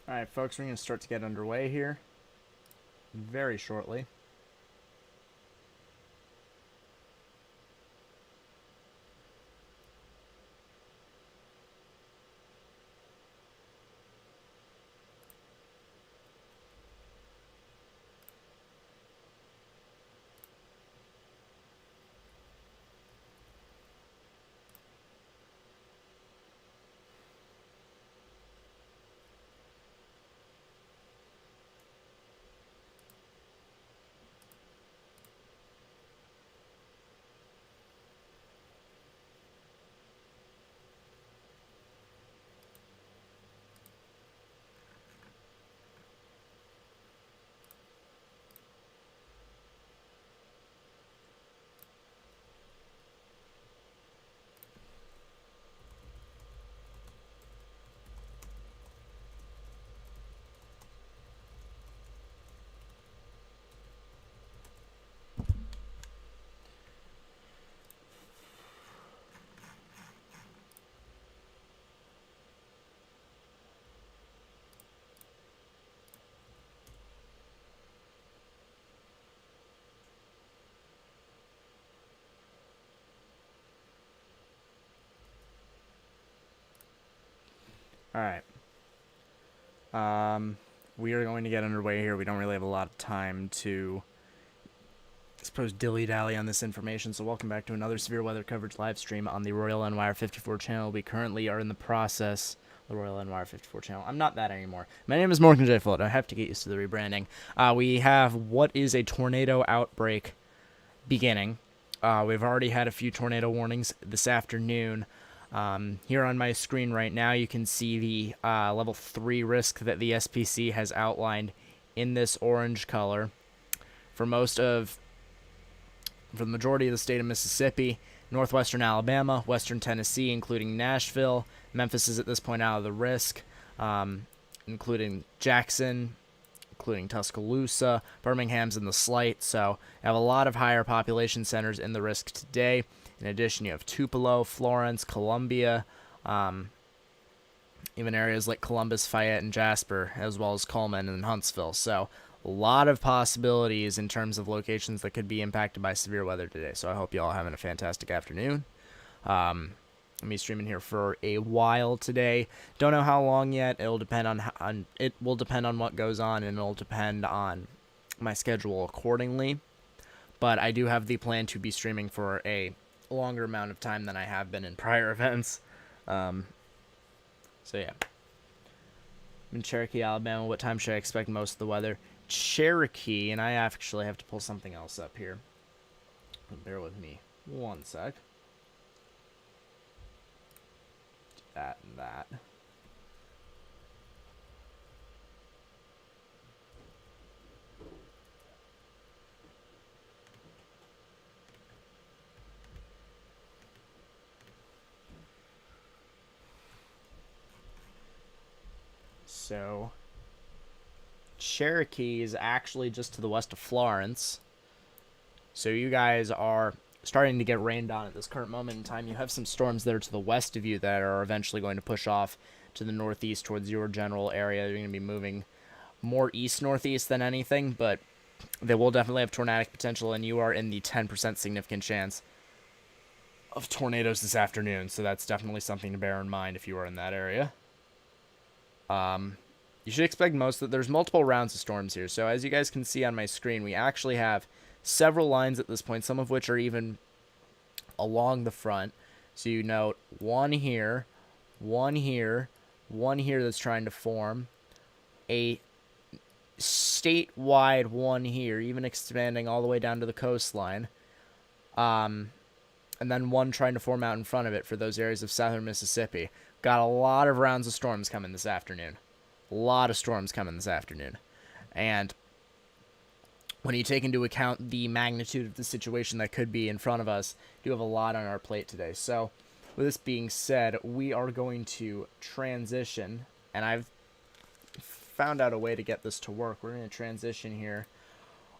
Alright, folks, we're going to start to get underway here very shortly. Alright. We are going to get underway here. We don't really have a lot of time to, I suppose, dilly-dally on this information, so welcome back to another severe weather coverage live stream on the Royal NYR 54 channel. We currently are in the process, the Royal NYR 54 channel. I'm not that anymore. My name is Morgan J. Flood. I have to get used to the rebranding. We have what is a tornado outbreak beginning. We've already had a few tornado warnings this afternoon. Here on my screen right now, you can see the level 3 risk that the SPC has outlined in this orange color for the majority of the state of Mississippi, northwestern Alabama, western Tennessee, including Nashville. Memphis is at this point out of the risk, including Jackson, including Tuscaloosa. Birmingham's in the slight, so I have a lot of higher population centers in the risk today. In addition, you have Tupelo, Florence, Columbia, even areas like Columbus, Fayette, and Jasper, as well as Coleman and Huntsville. So a lot of possibilities in terms of locations that could be impacted by severe weather today. So I hope you all are having a fantastic afternoon. I'm streaming here for a while today. Don't know how long yet. It'll depend on it will depend on what goes on, and it'll depend on my schedule accordingly. But I do have the plan to be streaming for a longer amount of time than I have been in prior events. So yeah. I'm in Cherokee, Alabama. What time should I expect most of the weather? Cherokee, and I actually have to pull something else up here. Bear with me one sec. That and that. So, Cherokee is actually just to the west of Florence. So you guys are starting to get rained on at this current moment in time. You have some storms that are to the west of you that are eventually going to push off to the northeast towards your general area. You're going to be moving more east-northeast than anything, but they will definitely have tornadic potential, and you are in the 10% significant chance of tornadoes this afternoon. So that's definitely something to bear in mind if you are in that area. You should expect there's multiple rounds of storms here. So as you guys can see on my screen, we actually have several lines at this point, some of which are even along the front. So you note one here, one here, one here that's trying to form, a statewide one here, even expanding all the way down to the coastline. And then one trying to form out in front of it for those areas of southern Mississippi. Got a lot of rounds of storms coming this afternoon. A lot of storms coming this afternoon. And when you take into account the magnitude of the situation that could be in front of us, we do have a lot on our plate today. So, with this being said, we are going to transition, and I've found out a way to get this to work. We're going to transition here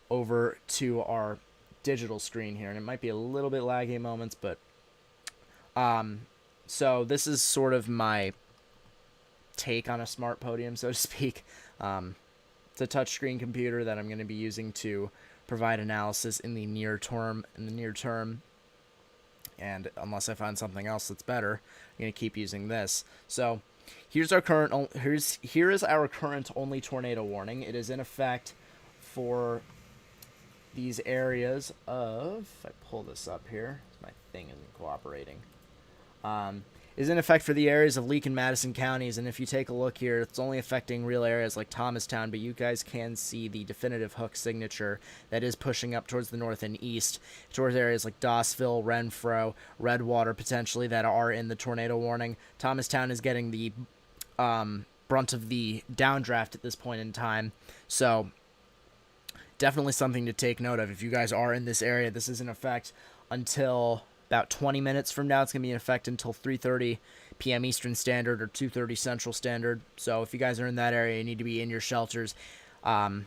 over to our digital screen here, and it might be a little bit laggy at moments, but so this is sort of my take on a smart podium, so to speak. It's a touchscreen computer that I'm going to be using to provide analysis in the near term. And unless I find something else that's better, I'm going to keep using this. So here's our current. Here is our current only tornado warning. It is in effect for these areas of. If I pull this up here, my thing isn't cooperating. Is in effect for the areas of Leake and Madison counties, and if you take a look here, it's only affecting real areas like Thomastown, but you guys can see the definitive hook signature that is pushing up towards the north and east, towards areas like Dossville, Renfro, Redwater, potentially, that are in the tornado warning. Thomastown is getting the brunt of the downdraft at this point in time, so definitely something to take note of. If you guys are in this area, this is in effect until about 20 minutes from now. It's going to be in effect until 3:30 p.m. Eastern Standard or 2:30 Central Standard. So if you guys are in that area, you need to be in your shelters. That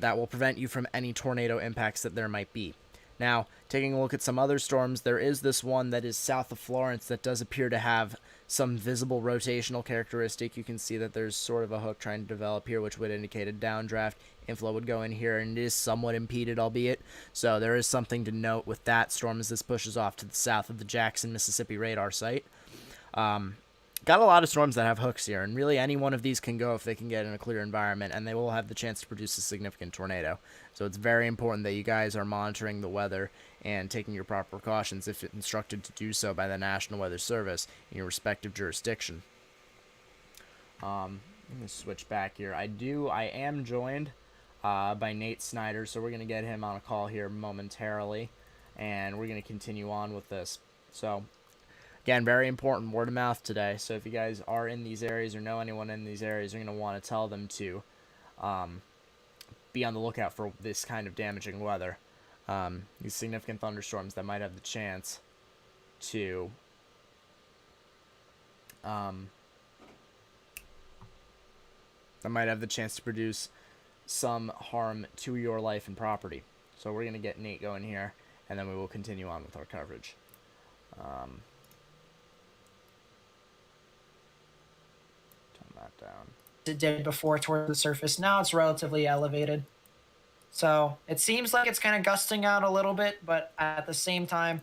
will prevent you from any tornado impacts that there might be. Now, taking a look at some other storms, there is this one that is south of Florence that does appear to have some visible rotational characteristic. You can see that there's sort of a hook trying to develop here, which would indicate a downdraft. Inflow would go in here, and it is somewhat impeded, albeit. So there is something to note with that storm as this pushes off to the south of the Jackson, Mississippi radar site. Got a lot of storms that have hooks here, and really any one of these can go if they can get in a clear environment, and they will have the chance to produce a significant tornado. So it's very important that you guys are monitoring the weather and taking your proper precautions if instructed to do so by the National Weather Service in your respective jurisdiction. I'm going to switch back here. I am joined by Nate Snyder, so we're going to get him on a call here momentarily, and we're going to continue on with this. So again, very important, word of mouth today. So if you guys are in these areas or know anyone in these areas, you're going to want to tell them to be on the lookout for this kind of damaging weather. These significant thunderstorms that might have the chance to produce some harm to your life and property. So we're going to get Nate going here, and then we will continue on with our coverage. Turn that down. It did before toward the surface. Now it's relatively elevated. So it seems like it's kind of gusting out a little bit, but at the same time,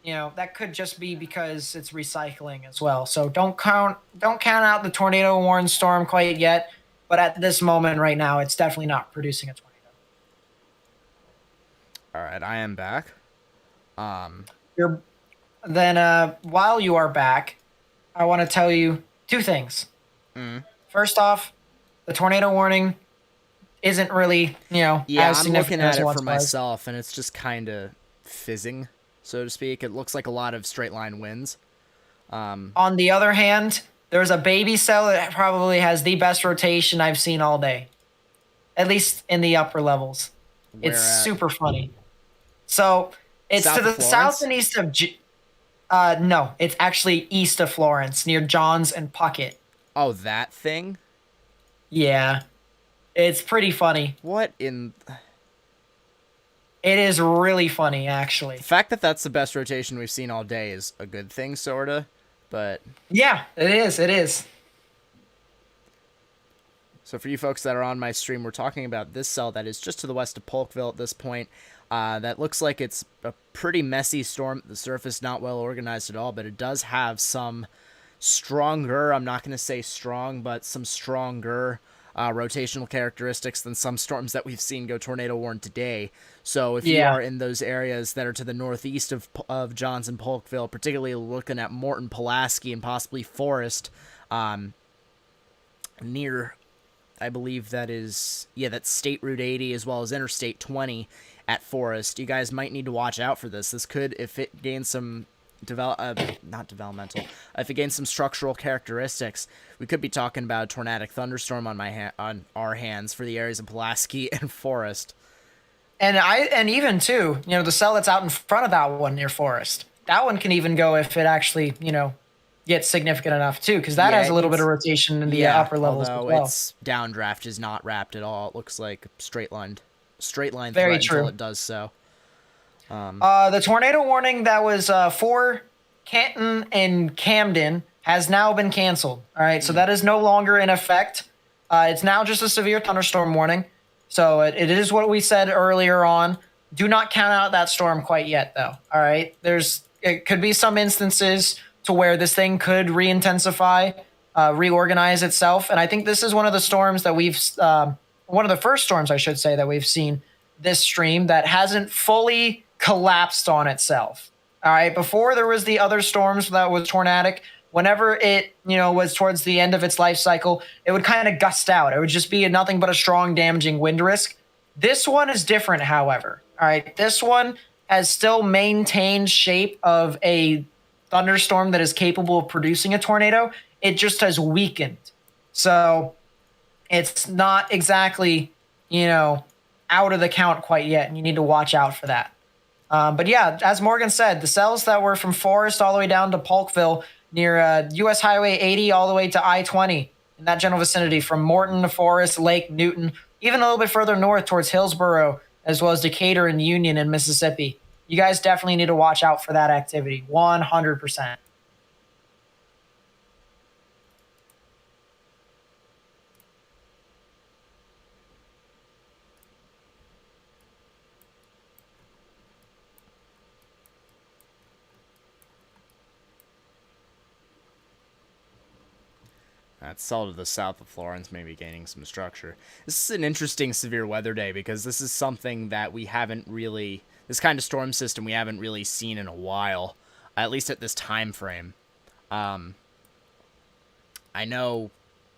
that could just be because it's recycling as well. So don't count out the tornado warned storm quite yet. But at this moment right now, it's definitely not producing a tornado. All right, I am back. While you are back, I want to tell you two things. First off, the tornado warning isn't really, as I'm looking at it for myself, and it's just kind of fizzing, so to speak. It looks like a lot of straight line winds. On the other hand, there's a baby cell that probably has the best rotation I've seen all day, at least in the upper levels. It's super funny. So it's to the south and east of. No, it's actually east of Florence, near Johns and Puckett. Oh, that thing? Yeah, it's pretty funny. What in? It is really funny, actually. The fact that that's the best rotation we've seen all day is a good thing, sorta. But yeah, it is. It is. So for you folks that are on my stream, we're talking about this cell that is just to the west of Polkville at this point. That looks like it's a pretty messy storm. The surface not well organized at all, but it does have some stronger, I'm not going to say strong, but some stronger rotational characteristics than some storms that we've seen go tornado warned today. So if you are in those areas that are to the northeast of Johns and Polkville, particularly looking at Morton, Pulaski, and possibly Forest, near, I believe that is, that's State Route 80 as well as Interstate 20 at Forest, you guys might need to watch out for this. This could, if it gains some if it gains some structural characteristics, we could be talking about a tornadic thunderstorm on our hands for the areas of Pulaski and Forest. And even too, the cell that's out in front of that one near Forest, that one can even go if it actually, gets significant enough too, because that has a little bit of rotation in the upper levels as well. Its downdraft is not wrapped at all. It looks like straight line Very threat true. until it does so. The tornado warning that was for Canton and Camden has now been canceled. All right, so that is no longer in effect. It's now just a severe thunderstorm warning. So it is what we said earlier on. Do not count out that storm quite yet, though. All right, it could be some instances to where this thing could re-intensify, reorganize itself, and I think this is one of the storms that one of the first storms, I should say, that we've seen this stream that hasn't fully collapsed on itself. All right, before there was the other storms that was tornadic. Whenever it, was towards the end of its life cycle, it would kind of gust out. It would just be nothing but a strong, damaging wind risk. This one is different, however. All right, this one has still maintained shape of a thunderstorm that is capable of producing a tornado. It just has weakened. So it's not exactly, out of the count quite yet, and you need to watch out for that. But yeah, as Morgan said, the cells that were from Forest all the way down to Polkville, near US Highway 80 all the way to I-20 in that general vicinity, from Morton to Forest, Lake, Newton, even a little bit further north towards Hillsborough, as well as Decatur and Union in Mississippi. You guys definitely need to watch out for that activity, 100%. That's cell to the south of Florence, maybe gaining some structure. This is an interesting severe weather day because this is something that we haven't really, this kind of storm system we haven't really seen in a while, at least at this time frame. I know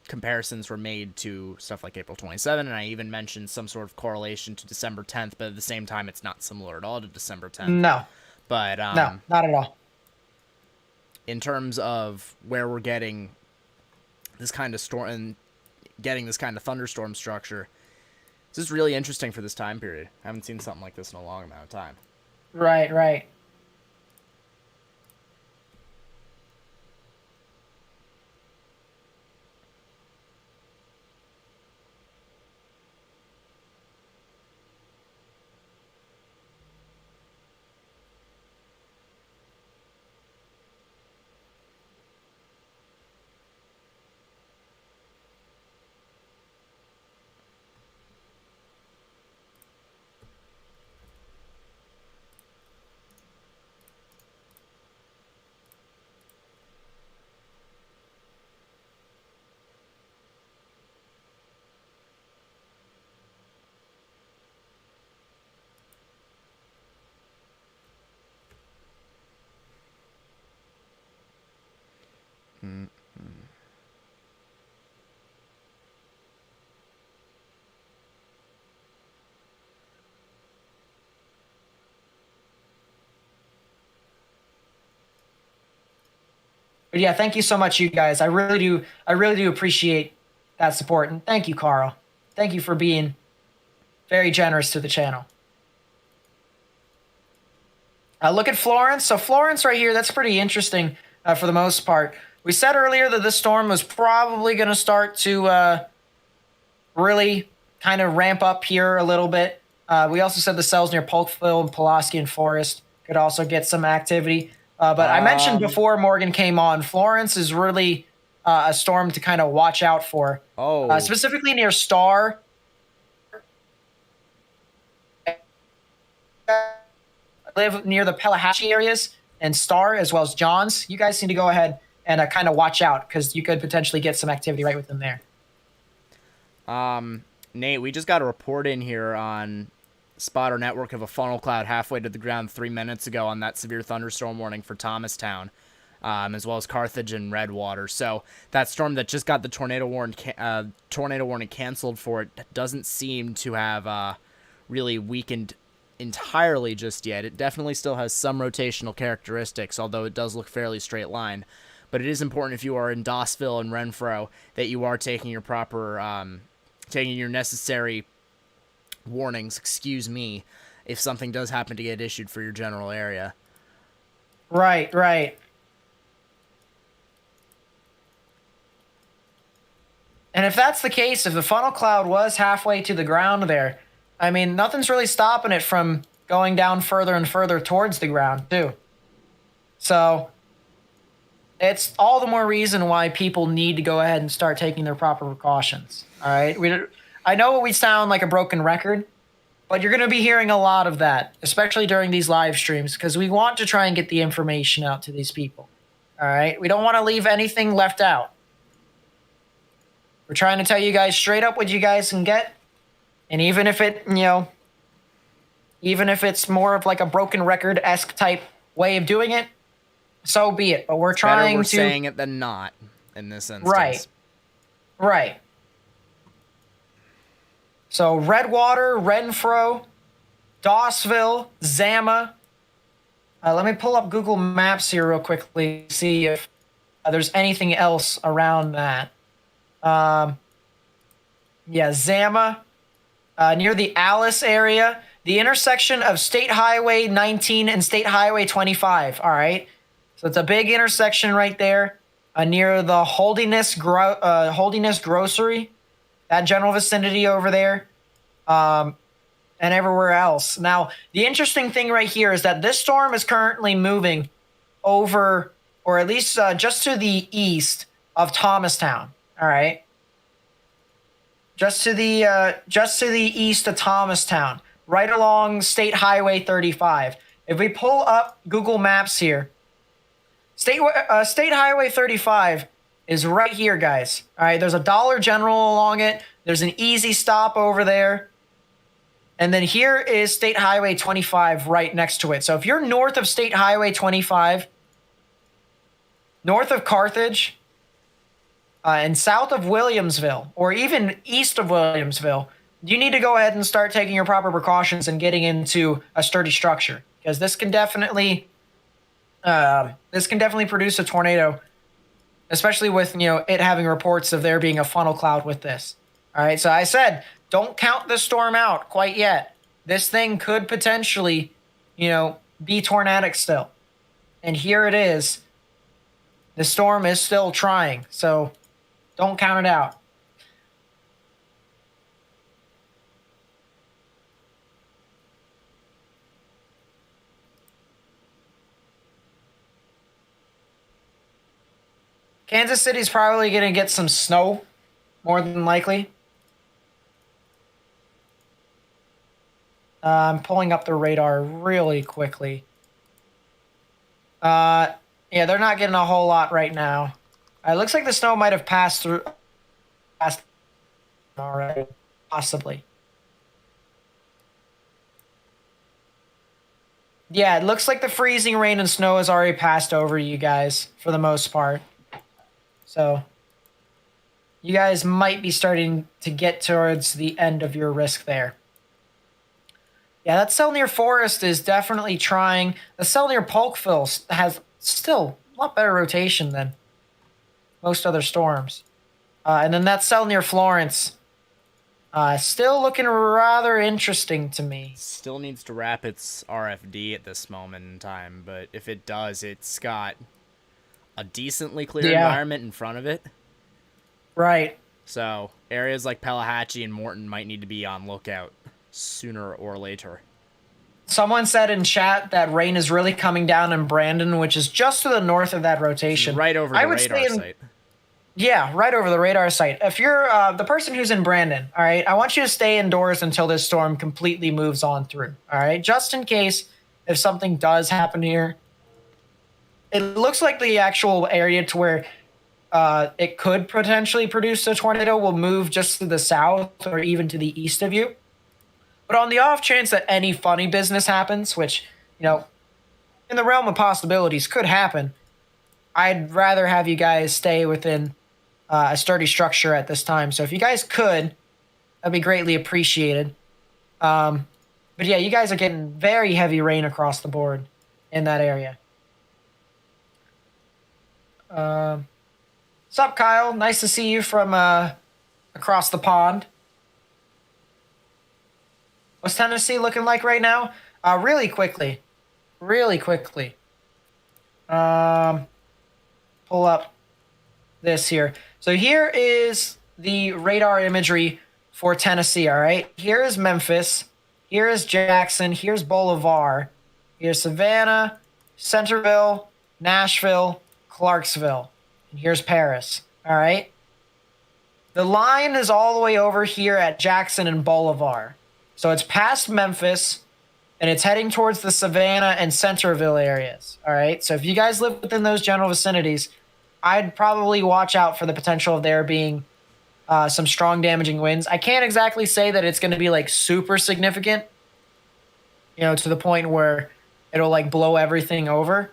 comparisons were made to stuff like April 27, and I even mentioned some sort of correlation to December 10th, but at the same time, it's not similar at all to December 10th. No. But no, not at all. In terms of where we're getting this kind of storm and getting this kind of thunderstorm structure, this is really interesting for this time period. I haven't seen something like this in a long amount of time. Right. But yeah, thank you so much, you guys. I really do appreciate that support. And thank you, Carl. Thank you for being very generous to the channel. Look at Florence. So Florence right here, that's pretty interesting for the most part. We said earlier that this storm was probably going to start to really kind of ramp up here a little bit. We also said the cells near Polkville and Pulaski and Forest could also get some activity. But I mentioned before Morgan came on, Florence is really a storm to kind of watch out for. Specifically near Star. Live near the Pelahatchie areas and Star, as well as Johns. You guys need to go ahead and kind of watch out because you could potentially get some activity right within there. Nate, we just got a report in here on Spotter Network of a funnel cloud halfway to the ground 3 minutes ago on that severe thunderstorm warning for Thomastown, as well as Carthage and Redwater. So that storm that just got the tornado warning canceled for it doesn't seem to have really weakened entirely just yet. It definitely still has some rotational characteristics, although it does look fairly straight line. But it is important if you are in Dossville and Renfro that you are taking your proper, taking your necessary warnings, if something does happen to get issued for your general area. Right. And if that's the case, if the funnel cloud was halfway to the ground there, I mean, nothing's really stopping it from going down further and further towards the ground, too. So, it's all the more reason why people need to go ahead and start taking their proper precautions. All right. I know we sound like a broken record, but you're going to be hearing a lot of that, especially during these live streams, because we want to try and get the information out to these people. All right. We don't want to leave anything left out. We're trying to tell you guys straight up what you guys can get. And even if it's more of like a broken record-esque type way of doing it, so be it. But we're trying Better we're to saying it than not in this instance. Right. So Redwater, Renfro, Dawsville, Zama. Let me pull up Google Maps here real quickly, see if there's anything else around that. Yeah, Zama, near the Alice area, the intersection of State Highway 19 and State Highway 25. All right. So it's a big intersection right there, near the Holdiness Grocery, that general vicinity over there, and everywhere else. Now, the interesting thing right here is that this storm is currently moving over, or at least just to the east of Thomastown. All right, just to the east of Thomastown, right along State Highway 35. If we pull up Google Maps here, State Highway 35 is right here, guys. All right, there's a Dollar General along it. There's an easy stop over there. And then here is State Highway 25 right next to it. So if you're north of State Highway 25, north of Carthage, and south of Williamsville, or even east of Williamsville, you need to go ahead and start taking your proper precautions and getting into a sturdy structure, because this can definitely produce a tornado, especially with it having reports of there being a funnel cloud with this. All right, so I said don't count this storm out quite yet. This thing could potentially, be tornadic still, and here it is. The storm is still trying, so don't count it out. Kansas City's probably going to get some snow, more than likely. I'm pulling up the radar really quickly. Yeah, they're not getting a whole lot right now. It looks like the snow might have passed already, possibly. Yeah, it looks like the freezing rain and snow has already passed over you guys for the most part. So you guys might be starting to get towards the end of your risk there. Yeah, that cell near Forest is definitely trying. The cell near Polkville has still a lot better rotation than most other storms. And then that cell near Florence, still looking rather interesting to me. Still needs to wrap its RFD at this moment in time, but if it does, it's got a decently clear environment in front of it. Right. So areas like Pelahatchie and Morton might need to be on lookout sooner or later. Someone said in chat that rain is really coming down in Brandon, which is just to the north of that rotation. Right over the radar site. Yeah, right over the radar site. If you're the person who's in Brandon, all right, I want you to stay indoors until this storm completely moves on through, all right? Just in case if something does happen here. It looks like the actual area to where it could potentially produce a tornado will move just to the south or even to the east of you. But on the off chance that any funny business happens, which, in the realm of possibilities could happen, I'd rather have you guys stay within a sturdy structure at this time. So if you guys could, that'd be greatly appreciated. But yeah, you guys are getting very heavy rain across the board in that area. Sup, Kyle? Nice to see you from across the pond. What's Tennessee looking like right now? Really quickly. Pull up this here. So here is the radar imagery for Tennessee, all right? Here is Memphis. Here is Jackson. Here's Bolivar. Here's Savannah, Centerville, Nashville, Clarksville, and here's Paris. All right. The line is all the way over here at Jackson and Bolivar. So it's past Memphis and it's heading towards the Savannah and Centerville areas. All right. So if you guys live within those general vicinities, I'd probably watch out for the potential of there being some strong damaging winds. I can't exactly say that it's going to be like super significant, to the point where it'll like blow everything over.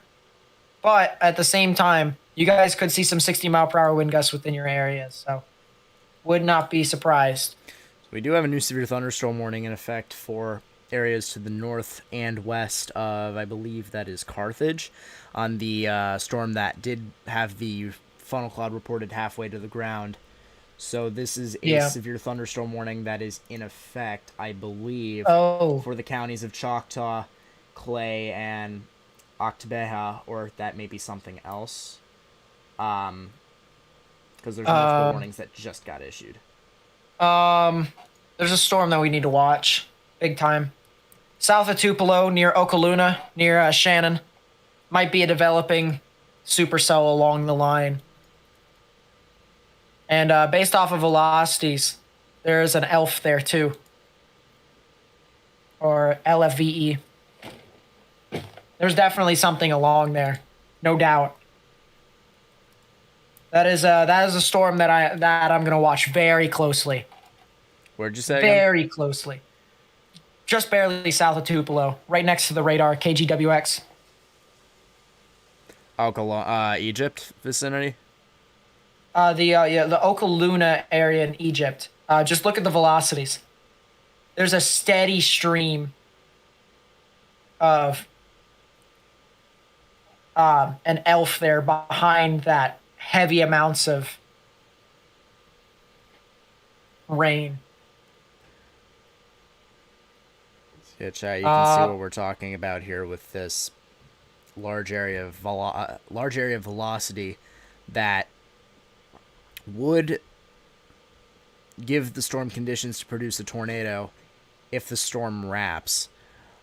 But at the same time, you guys could see some 60-mile-per-hour wind gusts within your areas. So would not be surprised. We do have a new severe thunderstorm warning in effect for areas to the north and west of, I believe that is Carthage, on the storm that did have the funnel cloud reported halfway to the ground. So this is a severe thunderstorm warning that is in effect, I believe, for the counties of Choctaw, Clay, and Octabeha, or that may be something else. Because there's multiple warnings that just got issued. There's a storm that we need to watch, big time. South of Tupelo, near Okaluna, near Shannon, might be a developing supercell along the line. And based off of velocities, there's an ELF there too, or LFVE. There's definitely something along there, no doubt. That is a storm that I'm gonna watch very closely. Where'd you say? Very closely. Just barely south of Tupelo, right next to the radar, KGWX. Egypt vicinity. The Okaluna area in Egypt. Just look at the velocities. There's a steady stream of an ELF there behind that heavy amounts of rain. Yeah, chat. You can see what we're talking about here with this large area of velocity that would give the storm conditions to produce a tornado if the storm wraps.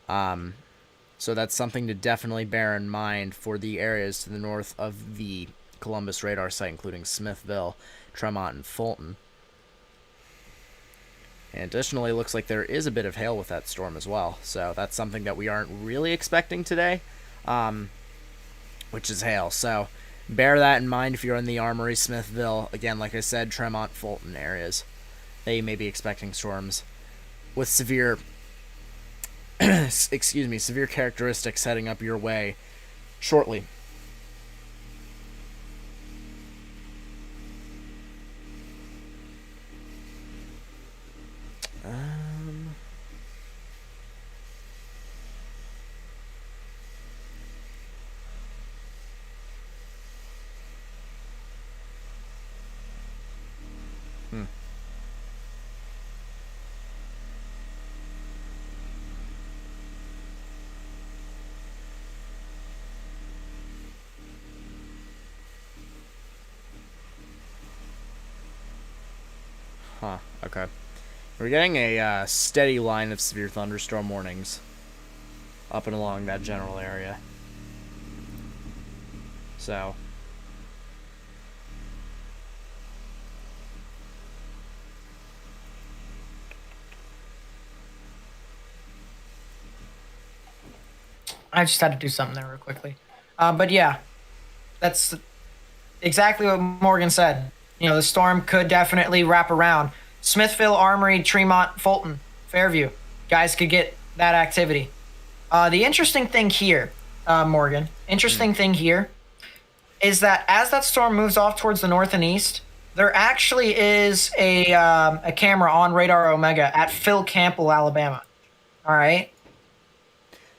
So that's something to definitely bear in mind for the areas to the north of the Columbus radar site, including Smithville, Tremont, and Fulton. And additionally, looks like there is a bit of hail with that storm as well. So that's something that we aren't really expecting today, which is hail. So bear that in mind if you're in the Armory, Smithville. Again, like I said, Tremont, Fulton areas. They may be expecting storms with severe, severe characteristics heading up your way shortly. Okay. We're getting a steady line of severe thunderstorm warnings up and along that general area. So I just had to do something there real quickly. But yeah, that's exactly what Morgan said. The storm could definitely wrap around. Smithville, Armory, Tremont, Fulton, Fairview. Guys could get that activity. The interesting thing here, Morgan, thing here is that as that storm moves off towards the north and east, there actually is a camera on Radar Omega at Phil Campbell, Alabama. All right?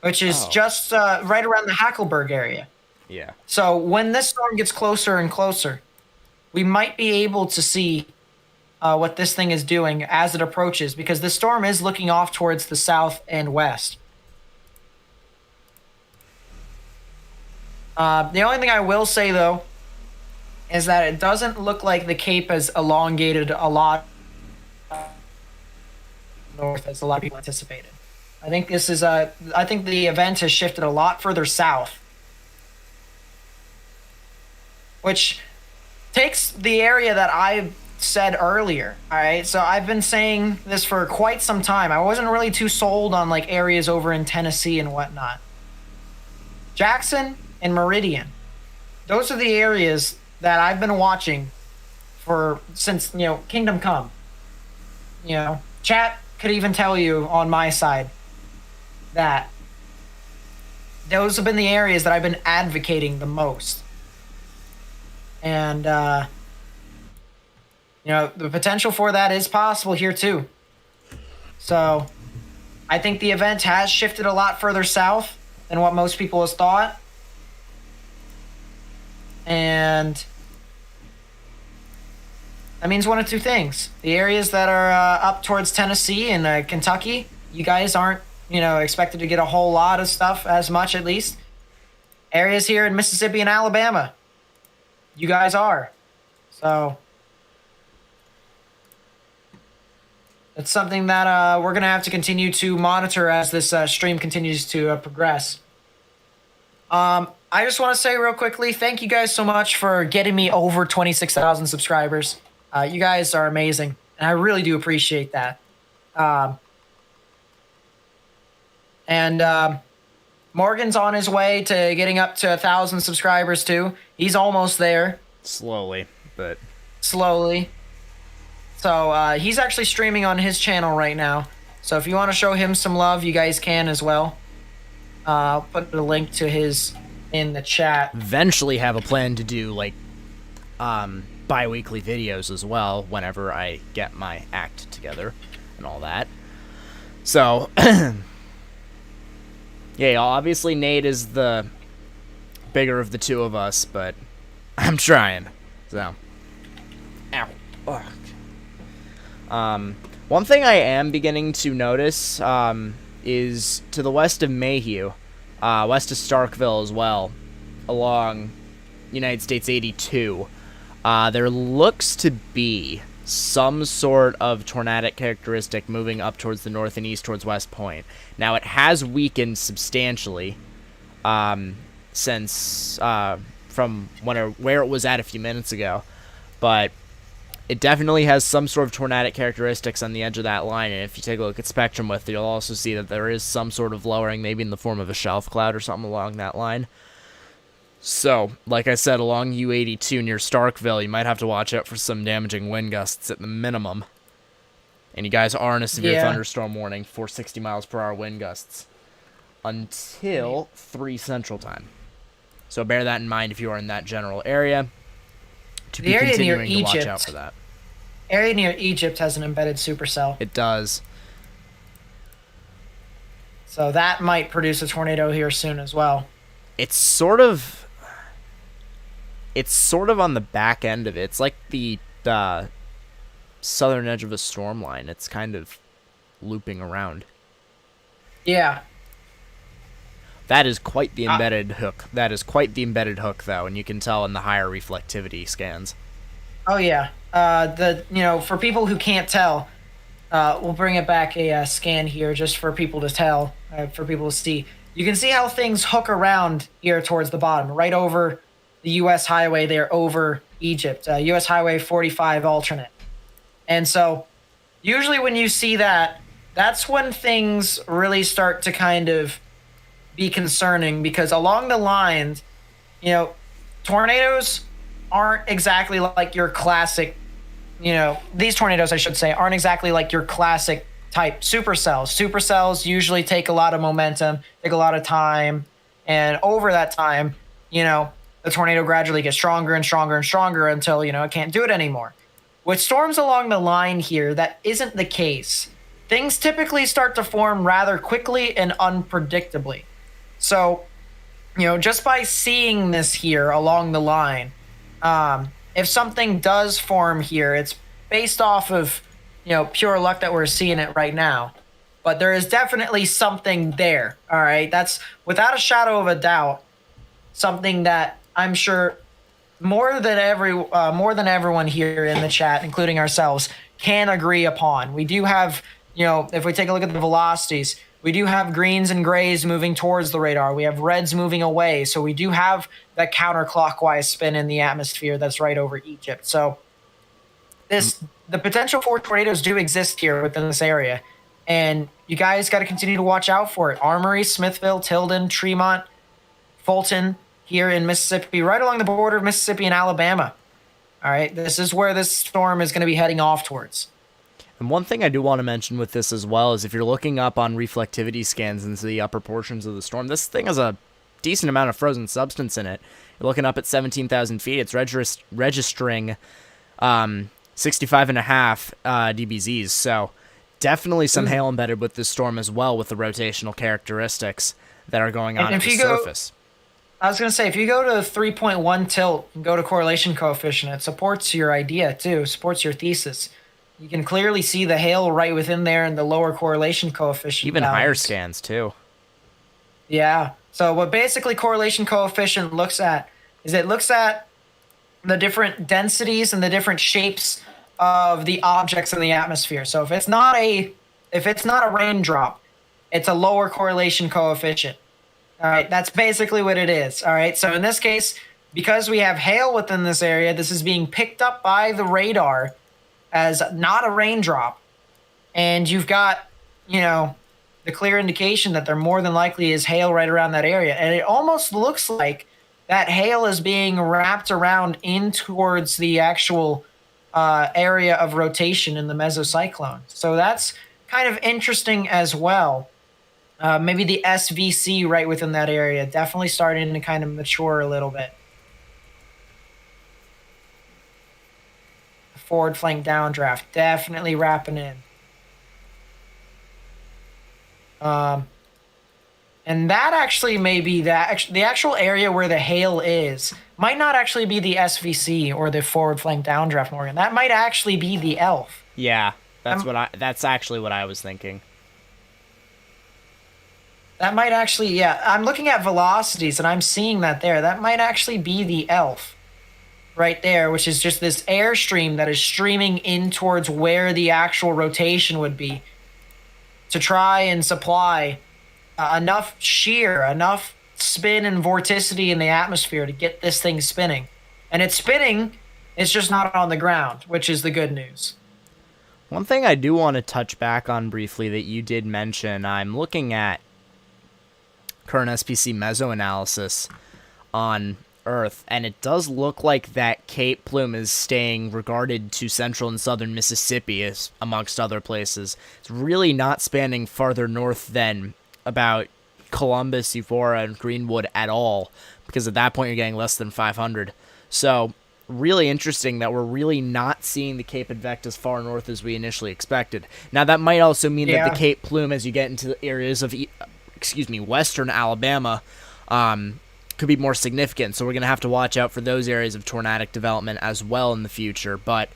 Which is just right around the Hackleburg area. Yeah. So when this storm gets closer and closer, we might be able to see what this thing is doing as it approaches, because the storm is looking off towards the south and west. The only thing I will say, though, is that it doesn't look like the Cape has elongated a lot north as a lot of people anticipated. I think I think the event has shifted a lot further south. which takes the area that I said earlier. All right, so I've been saying this for quite some time. I wasn't really too sold on like areas over in Tennessee and whatnot. Jackson and Meridian, those are the areas that I've been watching for since Kingdom Come. Chat could even tell you on my side that those have been the areas that I've been advocating the most. And the potential for that is possible here too. So I think the event has shifted a lot further south than what most people has thought. And that means one of two things. The areas that are up towards Tennessee and Kentucky, you guys aren't, expected to get a whole lot of stuff, as much at least. Areas here in Mississippi and Alabama, you guys are. So it's something that we're going to have to continue to monitor as this stream continues to progress. I just want to say real quickly, thank you guys so much for getting me over 26,000 subscribers. You guys are amazing, and I really do appreciate that. And Morgan's on his way to getting up to 1,000 subscribers too. He's almost there. Slowly, but... Slowly. So he's actually streaming on his channel right now. So if you want to show him some love, you guys can as well. I'll put a link to his in the chat. Eventually have a plan to do, like, bi-weekly videos as well whenever I get my act together and all that. So, yeah, obviously Nate is the bigger of the two of us, but I'm trying. So, ow. Ugh. One thing I am beginning to notice is to the west of Mayhew, west of Starkville as well, along United States 82, there looks to be some sort of tornadic characteristic moving up towards the north and east towards West Point. Now, it has weakened substantially since from where it was at a few minutes ago, but it definitely has some sort of tornadic characteristics on the edge of that line, and if you take a look at spectrum width, you'll also see that there is some sort of lowering, maybe in the form of a shelf cloud or something along that line. So, like I said, along U-82 near Starkville, you might have to watch out for some damaging wind gusts at the minimum. And you guys are in a severe thunderstorm warning for 60 miles per hour wind gusts until 3 Central Time. So bear that in mind if you are in that general area. To be continuing to watch out for that. Area near Egypt has an embedded supercell. It does. So that might produce a tornado here soon as well. It's sort of on the back end of it. It's like the southern edge of a storm line. It's kind of looping around. Yeah. That is quite the embedded hook. That is quite the embedded hook, though, and you can tell in the higher reflectivity scans. Oh yeah. For people who can't tell, we'll bring it back a scan here just for people to tell, for people to see. You can see how things hook around here towards the bottom, right over the U.S. highway there over Egypt, U.S. Highway 45 alternate. And so usually when you see that, that's when things really start to kind of be concerning, because along the lines, tornadoes aren't exactly like your classic, these tornadoes, I should say, aren't exactly like your classic type supercells. Supercells usually take a lot of momentum, take a lot of time, and over that time, the tornado gradually gets stronger and stronger and stronger until, it can't do it anymore. With storms along the line here, that isn't the case. Things typically start to form rather quickly and unpredictably. So, just by seeing this here along the line, if something does form here, it's based off of, pure luck that we're seeing it right now. But there is definitely something there, all right? That's, without a shadow of a doubt, something that I'm sure more than everyone here in the chat, including ourselves, can agree upon. We do have, if we take a look at the velocities, we do have greens and grays moving towards the radar. We have reds moving away. So we do have that counterclockwise spin in the atmosphere that's right over Egypt. So the potential for tornadoes do exist here within this area. And you guys got to continue to watch out for it. Armory, Smithville, Tilden, Tremont, Fulton here in Mississippi, right along the border of Mississippi and Alabama. All right, this is where this storm is going to be heading off towards. And one thing I do want to mention with this as well is if you're looking up on reflectivity scans into the upper portions of the storm, this thing has a decent amount of frozen substance in it. You're looking up at 17,000 feet. It's registering 65.5 dBZs. So definitely some hail embedded with this storm as well, with the rotational characteristics that are going on at the surface. I was going to say, if you go to 3.1 tilt and go to correlation coefficient, it supports your idea too, supports your thesis. You can clearly see the hail right within there in the lower correlation coefficient. Even higher scans too. Yeah. So what basically correlation coefficient looks at is it looks at the different densities and the different shapes of the objects in the atmosphere. So if it's not a raindrop, it's a lower correlation coefficient. All right, that's basically what it is. All right, so in this case, because we have hail within this area, this is being picked up by the radar as not a raindrop. And you've got, the clear indication that there more than likely is hail right around that area. And it almost looks like that hail is being wrapped around in towards the actual area of rotation in the mesocyclone. So that's kind of interesting as well. Maybe the SVC right within that area definitely starting to kind of mature a little bit. Forward flank downdraft definitely wrapping in. And that actually may be the actual area where the hail is might not actually be the SVC or the forward flank downdraft, Morgan. That might actually be the ELF. Yeah, that's actually what I was thinking. That might actually, yeah. I'm looking at velocities and I'm seeing that there. That might actually be the ELF right there, which is just this airstream that is streaming in towards where the actual rotation would be to try and supply enough shear, enough spin and vorticity in the atmosphere to get this thing spinning. And it's spinning, it's just not on the ground, which is the good news. One thing I do want to touch back on briefly that you did mention, I'm looking at current SPC meso analysis on Earth, and it does look like that Cape Plume is staying regarded to central and southern Mississippi, as amongst other places. It's really not spanning farther north than about Columbus, Euphoria, and Greenwood at all, because at that point you're getting less than 500. So really interesting that we're really not seeing the Cape Advect as far north as we initially expected. Now that might also mean that the Cape Plume, as you get into the areas of western Alabama, could be more significant. So we're going to have to watch out for those areas of tornadic development as well in the future. But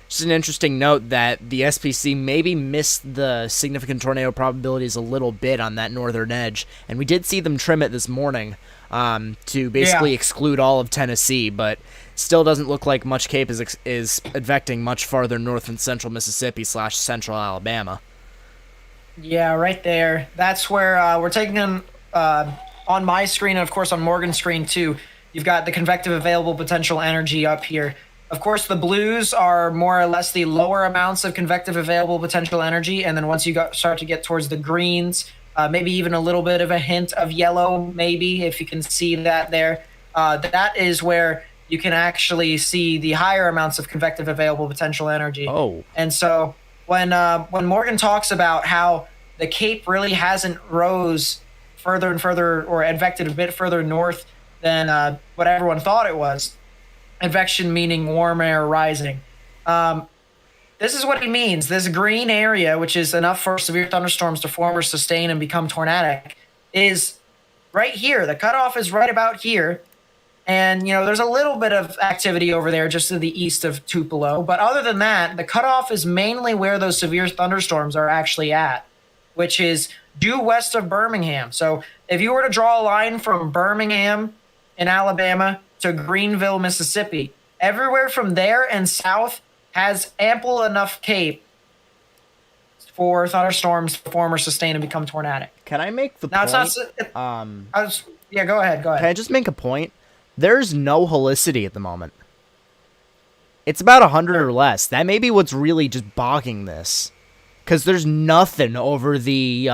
just an interesting note that the SPC maybe missed the significant tornado probabilities a little bit on that northern edge. And we did see them trim it this morning to basically exclude all of Tennessee, but still doesn't look like much Cape is advecting much farther north than central Mississippi / central Alabama. Yeah, right there. That's where we're taking them on my screen, and of course on Morgan's screen too. You've got the convective available potential energy up here. Of course, the blues are more or less the lower amounts of convective available potential energy, and then once you start to get towards the greens, maybe even a little bit of a hint of yellow, maybe, if you can see that there. That is where you can actually see the higher amounts of convective available potential energy. Oh. And so when Morgan talks about how the Cape really hasn't rose further and further, or advected a bit further north than what everyone thought it was, advection meaning warm air rising. This is what he means. This green area, which is enough for severe thunderstorms to form or sustain and become tornadic, is right here. The cutoff is right about here. And, there's a little bit of activity over there just to the east of Tupelo. But other than that, the cutoff is mainly where those severe thunderstorms are actually at, which is due west of Birmingham. So if you were to draw a line from Birmingham in Alabama to Greenville, Mississippi, everywhere from there and south has ample enough Cape for thunderstorms to form or sustain and become tornadic. Can I make the Now, point? it's not. Yeah, go ahead. Go Can I ahead. just make a point? There's no helicity at the moment. It's about 100 or less. That may be what's really just bogging this, because there's nothing over the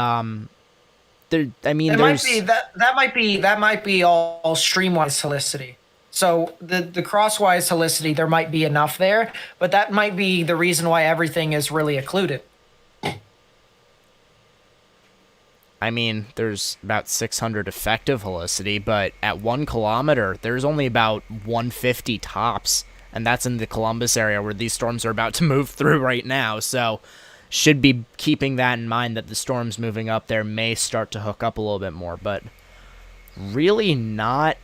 There, I mean, It there's might be that might be all streamwise helicity. So the crosswise helicity, there might be enough there, but that might be the reason why everything is really occluded. I mean, there's about 600 effective helicity, but at 1 kilometer, there's only about 150 tops, and that's in the Columbus area where these storms are about to move through right now. So, should be keeping that in mind, that the storms moving up there may start to hook up a little bit more, but really not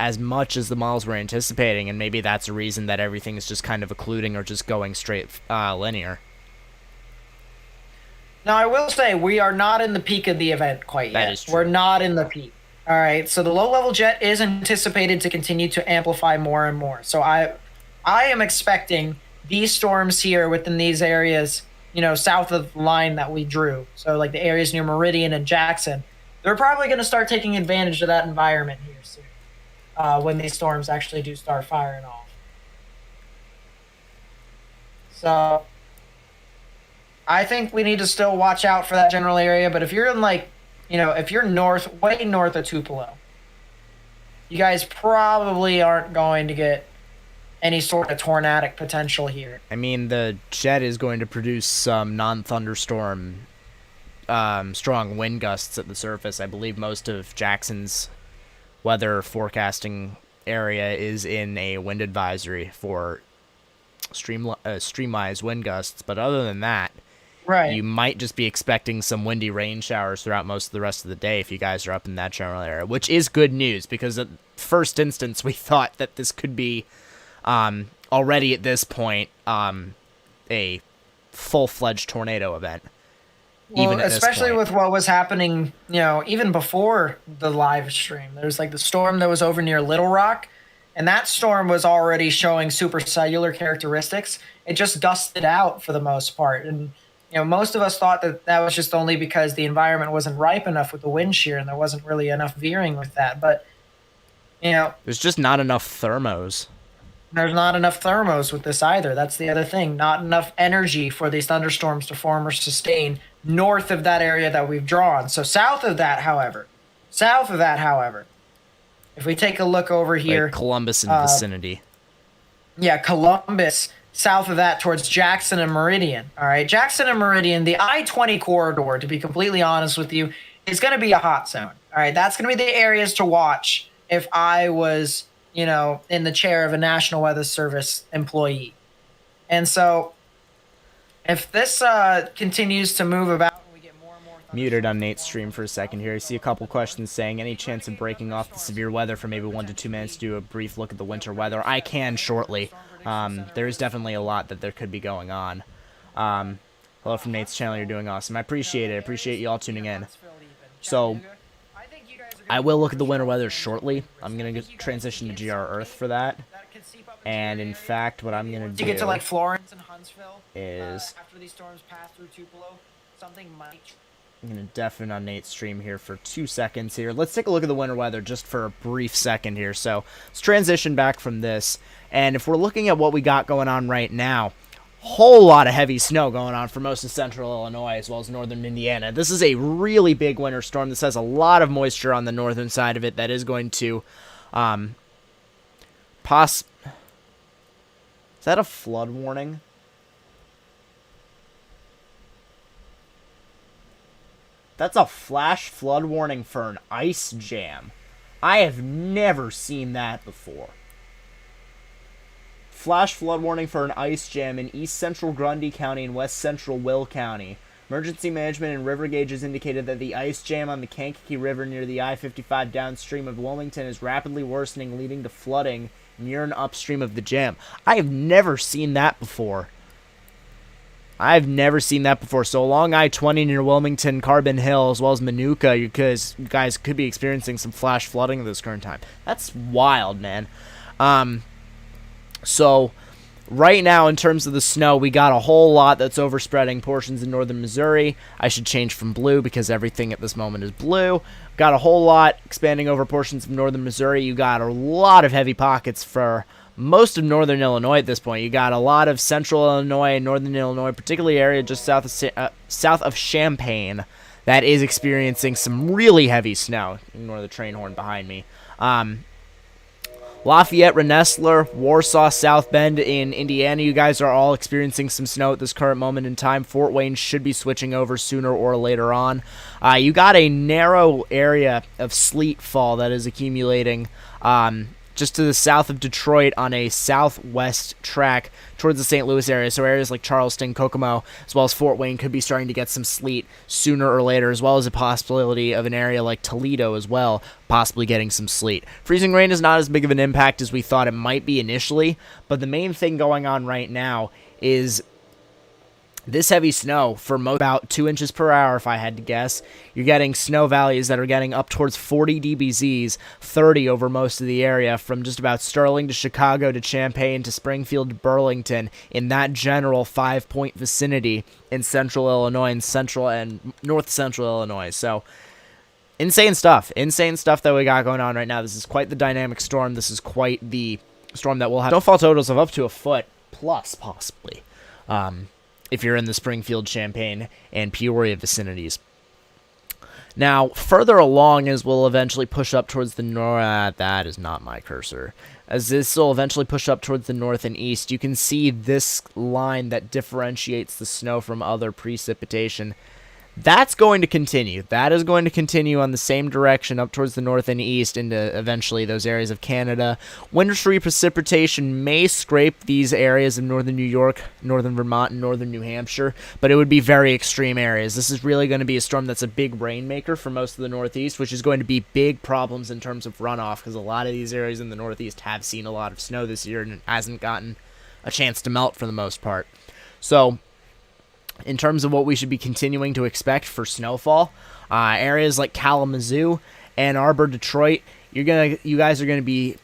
as much as the models were anticipating, and maybe that's a reason that everything is just kind of occluding or just going straight linear. Now, I will say we are not in the peak of the event quite yet. That is true. We're not in the peak. All right. So the low-level jet is anticipated to continue to amplify more and more. So I am expecting these storms here within these areas, south of the line that we drew. So like the areas near Meridian and Jackson, they're probably going to start taking advantage of that environment here soon, when these storms actually do start firing off. So I think we need to still watch out for that general area. But if you're in if you're way north of Tupelo, you guys probably aren't going to get any sort of tornadic potential here. I mean, the jet is going to produce some non-thunderstorm strong wind gusts at the surface. I believe most of Jackson's weather forecasting area is in a wind advisory for streamwise wind gusts. But other than that, right, you might just be expecting some windy rain showers throughout most of the rest of the day if you guys are up in that general area, which is good news, because at first instance we thought that this could be already at this point a full-fledged tornado event. Well, even at especially this point. with what was happening, even before the live stream. There's like the storm that was over near Little Rock, and that storm was already showing supercellular characteristics. It just dusted out for the most part, and most of us thought that was just only because the environment wasn't ripe enough with the wind shear, and there wasn't really enough veering with that. But there's just not enough thermos. There's not enough thermos with this either. That's the other thing. Not enough energy for these thunderstorms to form or sustain north of that area that we've drawn. So south of that, however, if we take a look over here, Like Columbus and vicinity. Yeah, Columbus, south of that towards Jackson and Meridian. All right, Jackson and Meridian, the I-20 corridor, to be completely honest with you, is going to be a hot zone. All right, that's going to be the areas to watch if I was, in the chair of a National Weather Service employee. And so if this continues to move about, and we get more and more Muted on Nate's stream for a second here. I see a couple questions saying, any chance of breaking off the severe weather for maybe 1 to 2 minutes to do a brief look at the winter weather? I can shortly. There is definitely a lot that there could be going on. Hello from Nate's channel. You're doing awesome. I appreciate it. I appreciate you all tuning in. So I will look at the winter weather shortly. I'm going to transition to GR Earth for that. And in fact, what I'm going to do to get to like Florence and Huntsville is after these storms pass through Tupelo, something might. I'm going to deafen on Nate's stream here for 2 seconds here. Let's take a look at the winter weather just for a brief second here. So let's transition back from this. And if we're looking at what we got going on right now, whole lot of heavy snow going on for most of central Illinois as well as northern Indiana. This is a really big winter storm. This has a lot of moisture on the northern side of it that is going to is that a flood warning? That's a flash flood warning for an ice jam. I have never seen that before. Flash flood warning for an ice jam in east central Grundy County and west central Will County. Emergency management and river gauges indicated that the ice jam on the Kankakee River near the I-55 downstream of Wilmington is rapidly worsening, leading to flooding near and upstream of the jam. I have never seen that before. So along I-20 near Wilmington, Carbon Hill, as well as Manuka, you guys could be experiencing some flash flooding at this current time. That's wild, man. So Right now, in terms of the snow, we got a whole lot that's overspreading portions in northern Missouri. I should change from blue because everything at this moment is blue. Got a whole lot expanding over portions of northern Missouri. You got a lot of heavy pockets for most of northern Illinois at this point. You got a lot of central Illinois and northern Illinois, particularly area just south of Champaign, that is experiencing some really heavy snow. Ignore the train horn behind me. Lafayette, Rensselaer, Warsaw, South Bend in Indiana, you guys are all experiencing some snow at this current moment in time. Fort Wayne should be switching over sooner or later on. You got a narrow area of sleet fall that is accumulating just to the south of Detroit on a southwest track towards the St. Louis area. So areas like Charleston, Kokomo, as well as Fort Wayne could be starting to get some sleet sooner or later, as well as a possibility of an area like Toledo as well, possibly getting some sleet. Freezing rain is not as big of an impact as we thought it might be initially, but the main thing going on right now is this heavy snow for about 2 inches per hour, if I had to guess. You're getting snow valleys that are getting up towards 40 dBZs, 30 over most of the area, from just about Sterling to Chicago to Champaign to Springfield to Burlington, in that general 5-point vicinity in central Illinois and central and north central Illinois. So insane stuff that we got going on right now. This is quite the dynamic storm. This is quite the storm that will have snowfall totals of up to a foot plus, possibly. If you're in the Springfield, Champaign, and Peoria vicinities. Now, further along, as we'll eventually push up towards the north, that is not my cursor. As this will eventually push up towards the north and east, you can see this line that differentiates the snow from other precipitation. That's going to continue. That is going to continue on the same direction up towards the north and east into eventually those areas of Canada. Winter-free precipitation may scrape these areas of northern New York, northern Vermont, and northern New Hampshire, but it would be very extreme areas. This is really going to be a storm that's a big rainmaker for most of the Northeast, which is going to be big problems in terms of runoff, because a lot of these areas in the Northeast have seen a lot of snow this year and it hasn't gotten a chance to melt for the most part. So in terms of what we should be continuing to expect for snowfall, areas like Kalamazoo, Ann Arbor, Detroit, you guys are gonna be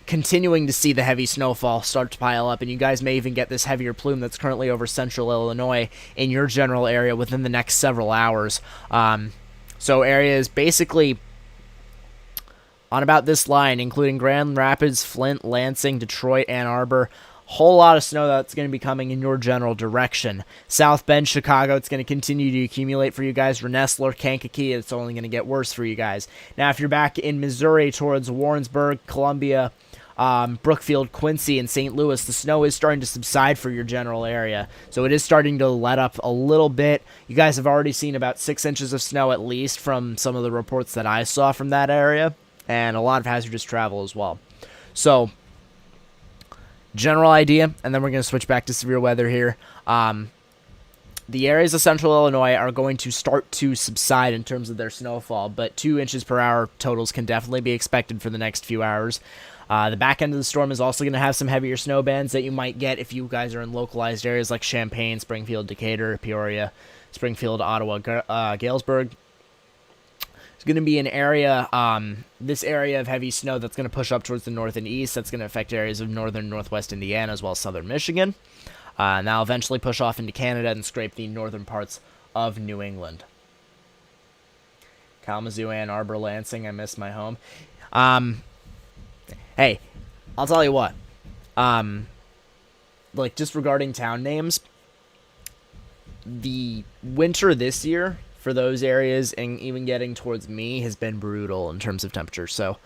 continuing to see the heavy snowfall start to pile up, and you guys may even get this heavier plume that's currently over central Illinois in your general area within the next several hours. So areas basically on about this line, including Grand Rapids, Flint, Lansing, Detroit, Ann Arbor. Whole lot of snow that's going to be coming in your general direction. South Bend, Chicago, it's going to continue to accumulate for you guys. Rensselaer, Kankakee, it's only going to get worse for you guys. Now, if you're back in Missouri towards Warrensburg, Columbia, Brookfield, Quincy, and St. Louis, the snow is starting to subside for your general area. So it is starting to let up a little bit. You guys have already seen about 6 inches of snow at least from some of the reports that I saw from that area, and a lot of hazardous travel as well. So general idea, and then we're going to switch back to severe weather here. The areas of central Illinois are going to start to subside in terms of their snowfall, but 2 inches per hour totals can definitely be expected for the next few hours. The back end of the storm is also going to have some heavier snow bands that you might get if you guys are in localized areas like Champaign, Springfield, Decatur, Peoria, Springfield, Ottawa, Galesburg. It's going to be an area, this area of heavy snow that's going to push up towards the north and east. That's going to affect areas of northern northwest Indiana as well as southern Michigan. And that'll eventually push off into Canada and scrape the northern parts of New England. Kalamazoo, Ann Arbor, Lansing, I miss my home. Hey, I'll tell you what. Like, just regarding town names, the winter this year for those areas and even getting towards me has been brutal in terms of temperature. So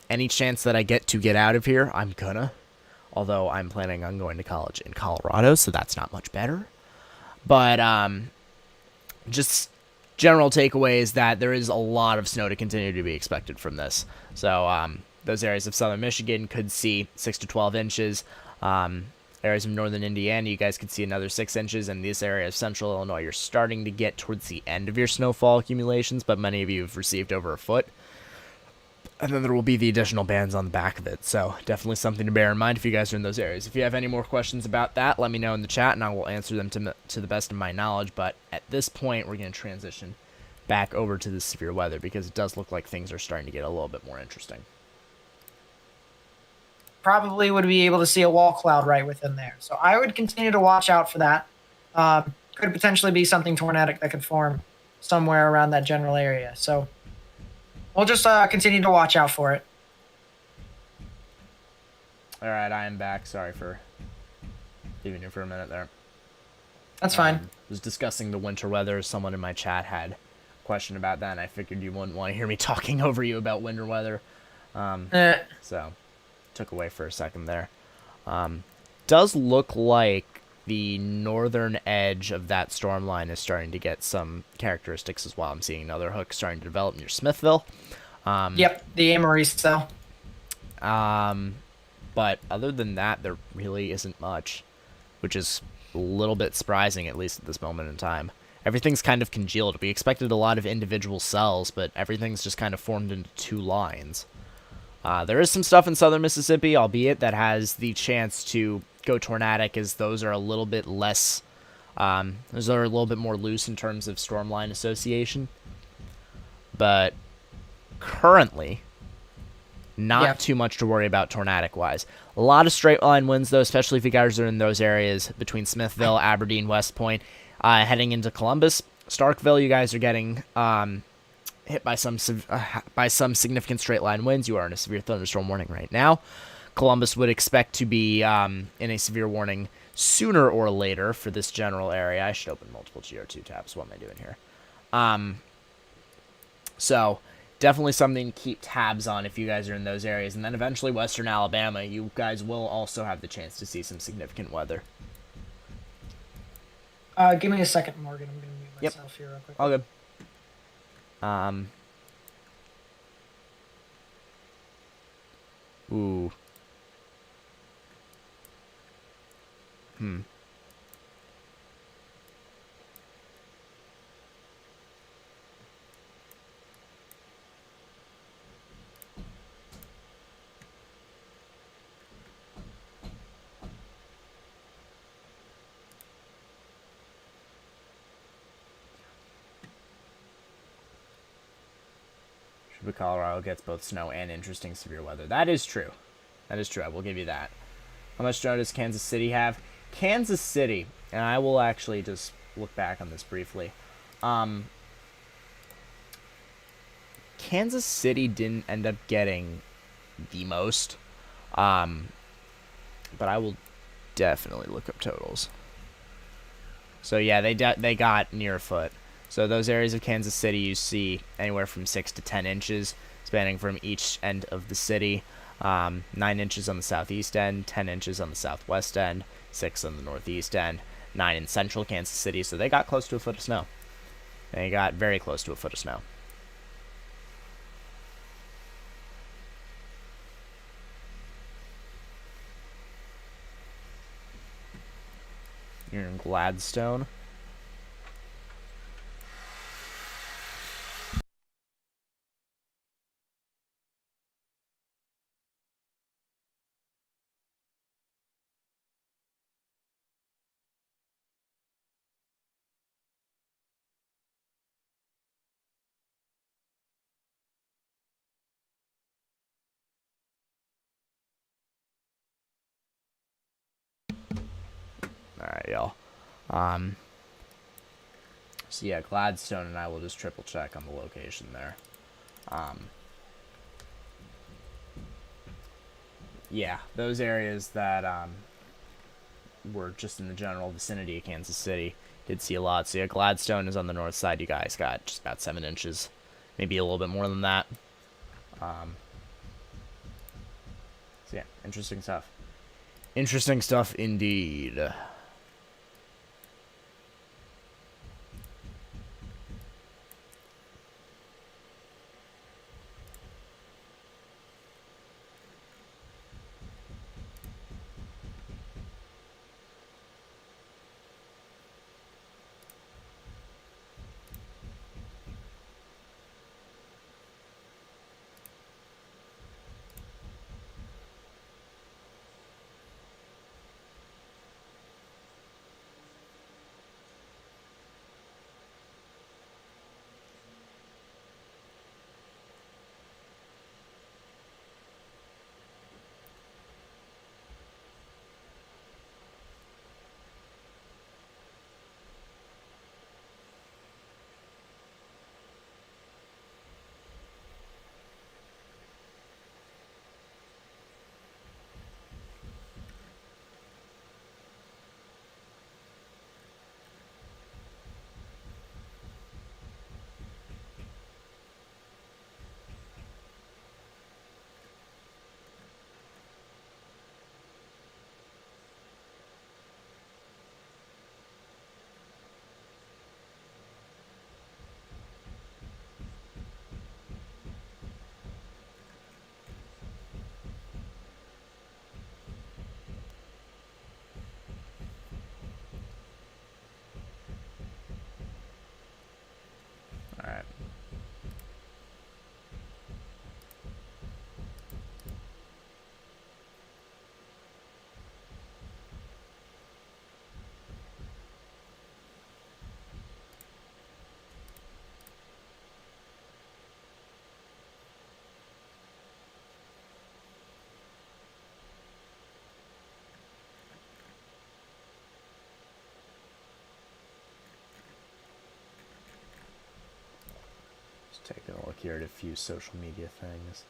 any chance that I get out of here, I'm gonna. Although I'm planning on going to college in Colorado, so that's not much better. But just general takeaway is that there is a lot of snow to continue to be expected from this. So those areas of southern Michigan could see 6 to 12 inches. Areas of northern Indiana, you guys could see another 6 inches. And this area of central Illinois, you're starting to get towards the end of your snowfall accumulations, but many of you have received over a foot. And then there will be the additional bands on the back of it. So definitely something to bear in mind if you guys are in those areas. If you have any more questions about that, let me know in the chat, and I will answer them to the best of my knowledge. But at this point, we're going to transition back over to the severe weather because it does look like things are starting to get a little bit more interesting. probably would be able to see a wall cloud right within there. So I would continue to watch out for that. Could potentially be something tornadic that could form somewhere around that general area. So we'll just continue to watch out for it. All right, I am back. Sorry for leaving you for a minute there. That's fine. Was discussing the winter weather. Someone in my chat had a question about that, and I figured you wouldn't want to hear me talking over you about winter weather. So took away for a second there. Does look like the northern edge of that storm line is starting to get some characteristics as well. I'm seeing another hook starting to develop near Smithville. Yep, the Amory cell. But other than that, there really isn't much, which is a little bit surprising, at least at this moment in time. Everything's kind of congealed. We expected a lot of individual cells, but everything's just kind of formed into two lines. There is some stuff in southern Mississippi, albeit that has the chance to go tornadic, as those are a little bit less, those are a little bit more loose in terms of storm line association. But currently, not too much to worry about tornadic-wise. A lot of straight line winds, though, especially if you guys are in those areas between Smithville, Aberdeen, West Point, heading into Columbus. Starkville, you guys are getting hit by some significant straight line winds. You are in a severe thunderstorm warning right now. Columbus would expect to be in a severe warning sooner or later for this general area. I should open multiple GR2 tabs. What am I doing here? So definitely something to keep tabs on if you guys are in those areas. And then eventually western Alabama, you guys will also have the chance to see some significant weather. Give me a second, Morgan. I'm going to mute myself here real quick. All good. Ooh. Colorado gets both snow and interesting severe weather. That is true. That is true. I will give you that. How much snow does Kansas City have? Kansas City, and I will actually just look back on this briefly. Kansas City didn't end up getting the most, but I will definitely look up totals. So yeah, they got near a foot. So those areas of Kansas City, you see anywhere from 6 to 10 inches, spanning from each end of the city. 9 inches on the southeast end, 10 inches on the southwest end, 6 on the northeast end, 9 in central Kansas City. So they got close to a foot of snow. They got very close to a foot of snow. You're in Gladstone. Alright, y'all. So yeah, Gladstone and I will just triple check on the location there. Yeah, those areas that were just in the general vicinity of Kansas City did see a lot. So yeah, Gladstone is on the north side. You guys got just about 7 inches, maybe a little bit more than that. So yeah, interesting stuff. Interesting stuff indeed. Just taking a look here at a few social media things.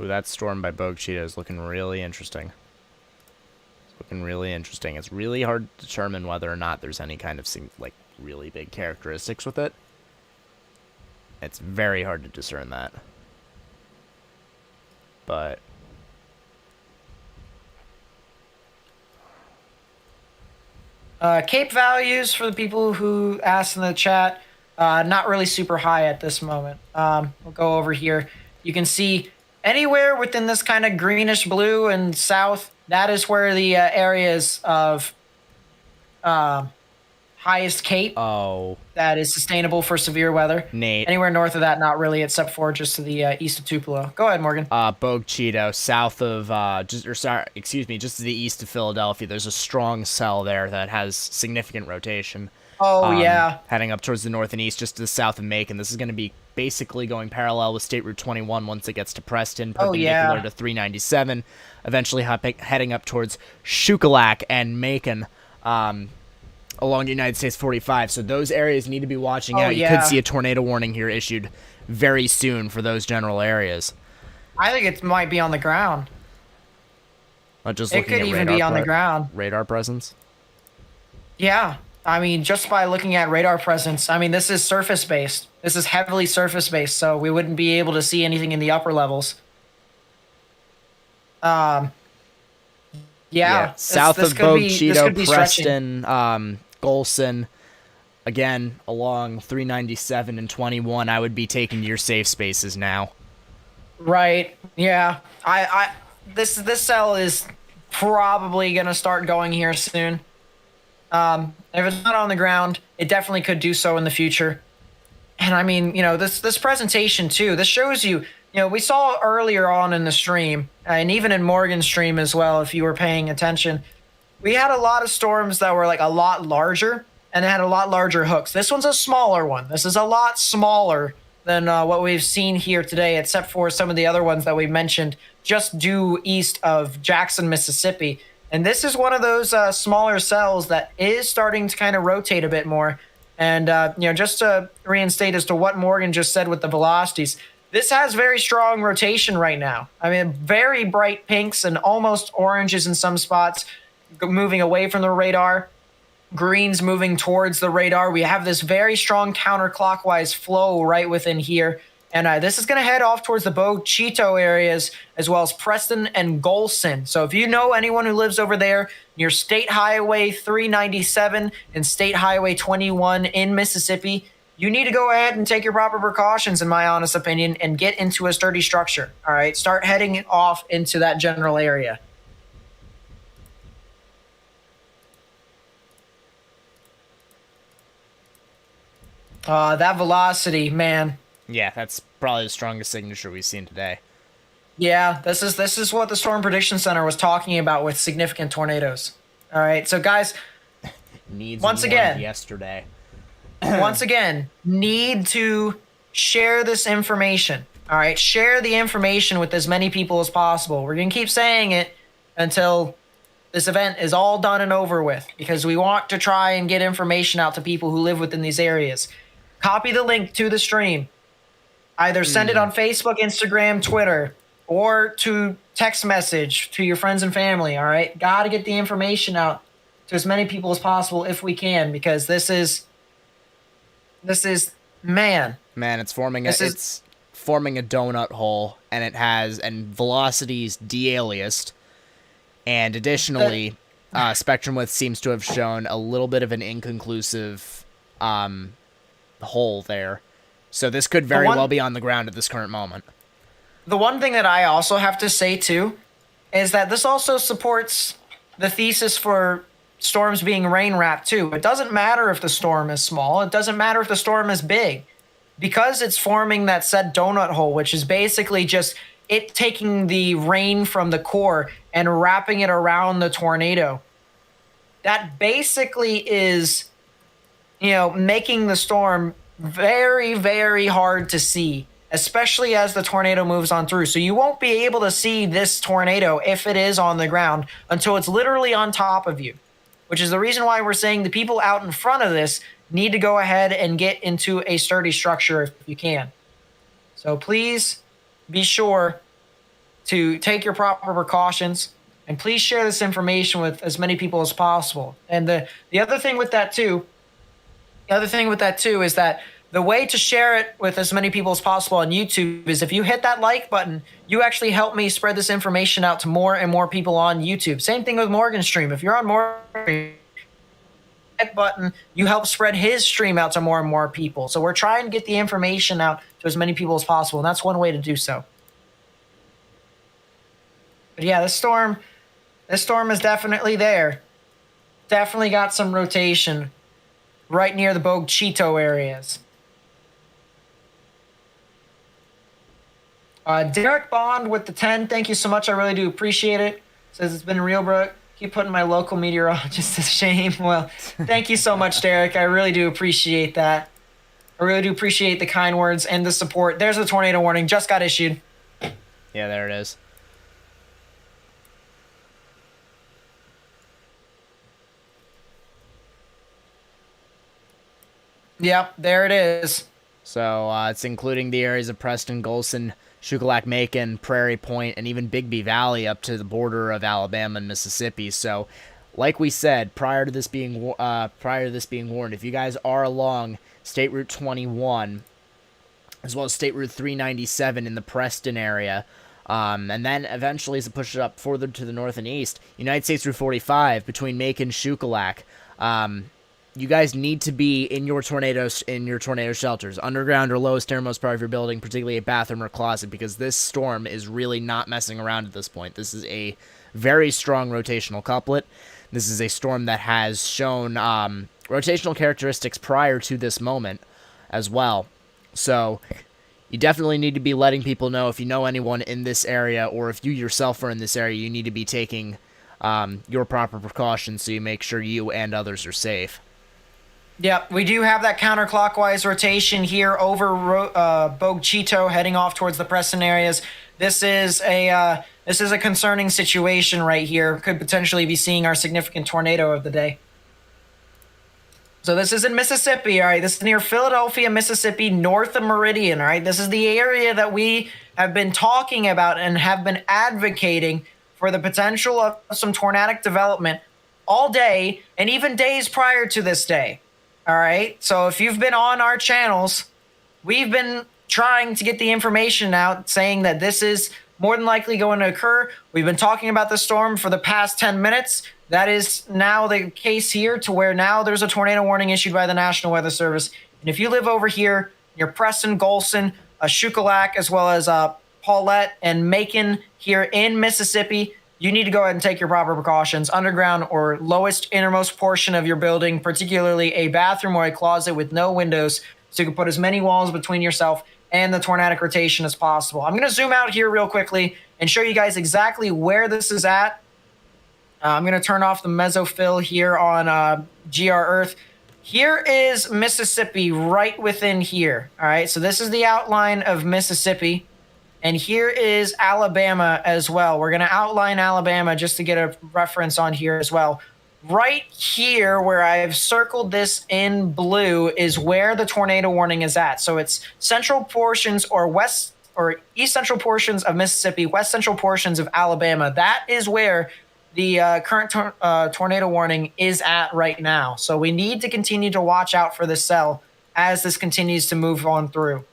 Ooh, that storm by Bogue Cheetah is looking really interesting. It's looking really interesting. It's really hard to determine whether or not there's any kind of like really big characteristics with it. It's very hard to discern that. But Cape values for the people who asked in the chat, not really super high at this moment. We'll go over here. You can see anywhere within this kind of greenish blue and south, that is where the areas of highest Cape that is sustainable for severe weather. Nate. Anywhere north of that, not really, except for just to the east of Tupelo. Go ahead, Morgan. Bogue Cheetah, south of just to the east of Philadelphia. There's a strong cell there that has significant rotation. Oh yeah. Heading up towards the north and east, just to the south of Macon. This is going to be basically going parallel with State Route 21 once it gets to Preston, perpendicular to 397. Eventually heading up towards Shuqualak and Macon. Along the United States 45, so those areas need to be watching out. You could see a tornado warning here issued very soon for those general areas. I think it might be on the ground. Just it could even be on the ground. Radar presence? Yeah. I mean, just by looking at radar presence, I mean, this is surface-based. This is heavily surface-based, so we wouldn't be able to see anything in the upper levels. Yeah. South of Bogue Cheetah, Preston, Golson, again, along 397 and 21, I would be taking your safe spaces now. Right. Yeah. This cell is probably going to start going here soon. If it's not on the ground, it definitely could do so in the future. And I mean, this presentation too, this shows you, we saw earlier on in the stream, and even in Morgan's stream as well, if you were paying attention, we had a lot of storms that were like a lot larger and they had a lot larger hooks. This one's a smaller one. This is a lot smaller than what we've seen here today, except for some of the other ones that we mentioned just due east of Jackson, Mississippi. And this is one of those smaller cells that is starting to kind of rotate a bit more. And, just to reinstate as to what Morgan just said with the velocities, this has very strong rotation right now. I mean, very bright pinks and almost oranges in some spots, moving away from the radar, greens moving towards the radar. We have this very strong counterclockwise flow right within here. And this is going to head off towards the Bogue Cheetah areas, as well as Preston and Golson. So if you know anyone who lives over there near State Highway 397 and State Highway 21 in Mississippi, you need to go ahead and take your proper precautions, in my honest opinion, and get into a sturdy structure. All right, start heading off into that general area. That velocity, man. Yeah, that's probably the strongest signature we've seen today. Yeah, this is what the Storm Prediction Center was talking about with significant tornadoes. All right, so guys, once again, yesterday. Once again, need to share this information. All right, share the information with as many people as possible. We're going to keep saying it until this event is all done and over with, because we want to try and get information out to people who live within these areas. Copy the link to the stream. Either send it on Facebook, Instagram, Twitter, or to text message to your friends and family, all right? Got to get the information out to as many people as possible if we can, because this is man, it's forming it's forming a donut hole, and velocities de-aliased, and additionally spectrum width seems to have shown a little bit of an inconclusive hole there, so this could very well be on the ground at this current moment. The one thing that I also have to say too is that this also supports the thesis for storms being rain wrapped too. It doesn't matter if the storm is small. It doesn't matter if the storm is big, because it's forming that said donut hole, which is basically just it taking the rain from the core and wrapping it around the tornado. That basically is, making the storm very, very hard to see, especially as the tornado moves on through. So you won't be able to see this tornado if it is on the ground until it's literally on top of you, which is the reason why we're saying the people out in front of this need to go ahead and get into a sturdy structure if you can. So please be sure to take your proper precautions, and please share this information with as many people as possible. And the other thing with that too is that the way to share it with as many people as possible on YouTube is if you hit that like button, you actually help me spread this information out to more and more people on YouTube. Same thing with Morgan's stream. If you're on Morgan button, you help spread his stream out to more and more people. So we're trying to get the information out to as many people as possible, and that's one way to do so. But yeah, this storm is definitely there. Definitely got some rotation right near the Bogchito areas. Derek Bond with the 10, thank you so much. I really do appreciate it. Says it's been real, bro. Keep putting my local meteorologist to shame. Well, thank you so much, Derek. I really do appreciate that. I really do appreciate the kind words and the support. There's the tornado warning. Just got issued. Yeah, there it is. Yep, there it is. So it's including the areas of Preston, Golson, Shuqualak, Macon, Prairie Point, and even Bigby Valley up to the border of Alabama and Mississippi. So, like we said, prior to this being warned, if you guys are along State Route 21, as well as State Route 397 in the Preston area, and then eventually as it pushes up further to the north and east, United States Route 45 between Macon and Shuqualak, you guys need to be in your tornado shelters, underground or lowest innermost part of your building, particularly a bathroom or closet, because this storm is really not messing around at this point. This is a very strong rotational couplet. This is a storm that has shown rotational characteristics prior to this moment as well. So you definitely need to be letting people know, if you know anyone in this area, or if you yourself are in this area, you need to be taking your proper precautions so you make sure you and others are safe. Yep, we do have that counterclockwise rotation here over Bogchito, heading off towards the Preston areas. This is a concerning situation right here. Could potentially be seeing our significant tornado of the day. So this is in Mississippi, all right? This is near Philadelphia, Mississippi, north of Meridian, all right? This is the area that we have been talking about and have been advocating for the potential of some tornadic development all day and even days prior to this day. All right. So if you've been on our channels, we've been trying to get the information out saying that this is more than likely going to occur. We've been talking about the storm for the past 10 minutes. That is now the case here, to where now there's a tornado warning issued by the National Weather Service. And if you live over here near Preston, Golson, Shuqualak, as well as Paulette and Macon here in Mississippi, you need to go ahead and take your proper precautions. Underground or lowest innermost portion of your building, particularly a bathroom or a closet with no windows, so you can put as many walls between yourself and the tornadic rotation as possible. I'm going to zoom out here real quickly and show you guys exactly where this is at. I'm going to turn off the mesofill here on GR Earth. Here is Mississippi right within here. All right, so this is the outline of Mississippi. And here is Alabama as well. We're going to outline Alabama just to get a reference on here as well. Right here where I've circled this in blue is where the tornado warning is at. So it's central portions or west or east central portions of Mississippi, west central portions of Alabama. That is where the current tornado warning is at right now. So we need to continue to watch out for this cell as this continues to move on through.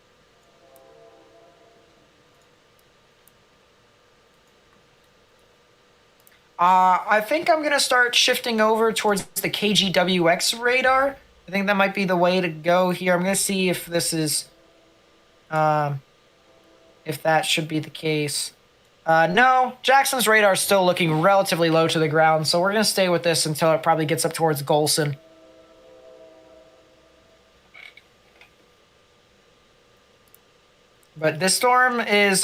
I think I'm going to start shifting over towards the KGWX radar. I think that might be the way to go here. I'm going to see if this is, if that should be the case. No, Jackson's radar is still looking relatively low to the ground, so we're going to stay with this until it probably gets up towards Golson. But this storm does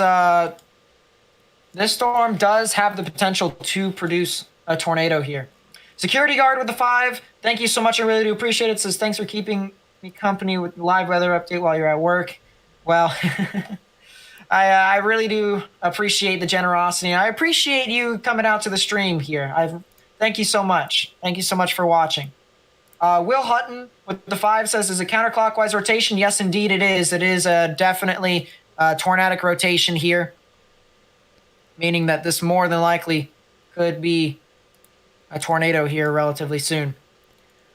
have the potential to produce a tornado here. Security guard with the 5. Thank you so much. I really do appreciate it. Says thanks for keeping me company with the live weather update while you're at work. Well, I really do appreciate the generosity. I appreciate you coming out to the stream here. Thank you so much. Thank you so much for watching. Will Hutton with the 5 says, is it counterclockwise rotation? Yes, indeed it is. It is definitely tornadic rotation here, meaning that this more than likely could be a tornado here relatively soon.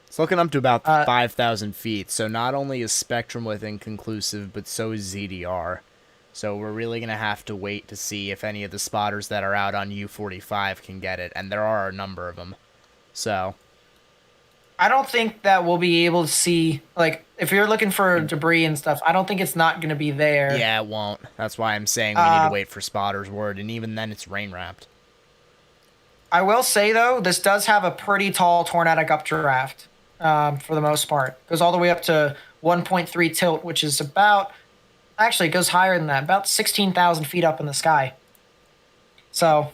It's looking up to about 5,000 feet, so not only is spectrum width inconclusive, but so is ZDR. So we're really going to have to wait to see if any of the spotters that are out on U45 can get it, and there are a number of them. So I don't think that we'll be able to see, like, if you're looking for debris and stuff, I don't think it's not going to be there. Yeah, it won't. That's why I'm saying we need to wait for spotters' word, and even then it's rain-wrapped. I will say, though, this does have a pretty tall tornadic updraft for the most part. It goes all the way up to 1.3 tilt, which is about, actually, it goes higher than that, about 16,000 feet up in the sky. So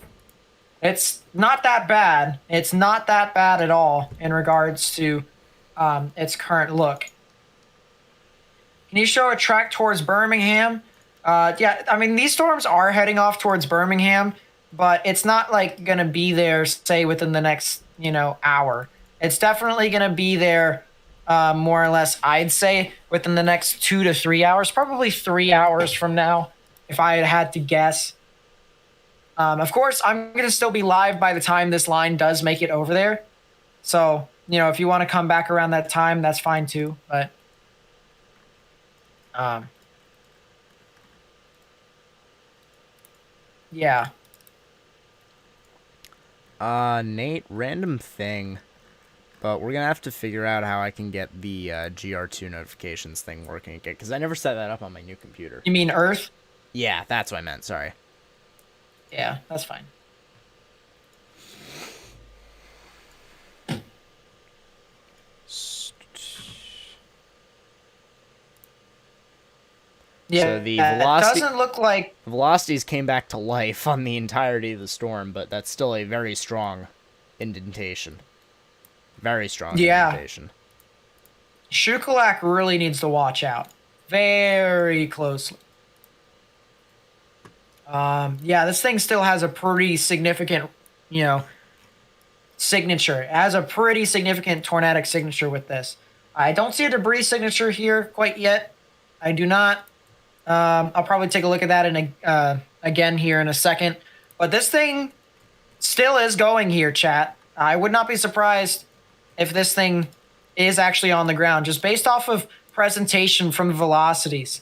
it's not that bad. It's not that bad at all in regards to its current look. Can you show a track towards Birmingham? Yeah, I mean, these storms are heading off towards Birmingham, but it's not like going to be there, say, within the next, hour. It's definitely going to be there more or less, I'd say, within the next 2 to 3 hours, probably 3 hours from now, if I had to guess. Of course, I'm going to still be live by the time this line does make it over there. So, if you want to come back around that time, that's fine too. But, yeah. Nate, random thing, but we're gonna have to figure out how I can get the GR2 notifications thing working again, because I never set that up on my new computer. You mean Earth? Yeah, that's what I meant, sorry. Yeah, that's fine. Yeah, so the velocity doesn't look like velocities came back to life on the entirety of the storm, but that's still a very strong indentation. Very strong indentation. Shukalak really needs to watch out very closely. Yeah, this thing still has a pretty significant, signature. It has a pretty significant tornadic signature with this. I don't see a debris signature here quite yet. I do not. I'll probably take a look at that again here in a second. But this thing still is going here, chat. I would not be surprised if this thing is actually on the ground, just based off of presentation from the velocities.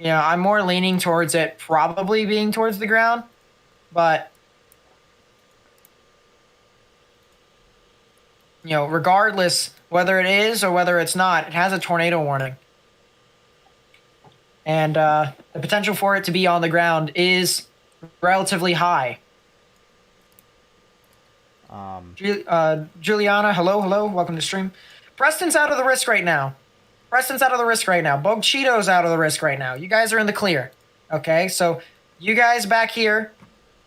I'm more leaning towards it probably being towards the ground, but regardless whether it is or whether it's not, it has a tornado warning. And the potential for it to be on the ground is relatively high. Juliana, hello, welcome to stream. Preston's out of the risk right now. Bog Cheeto's out of the risk right now. You guys are in the clear. Okay, so you guys back here,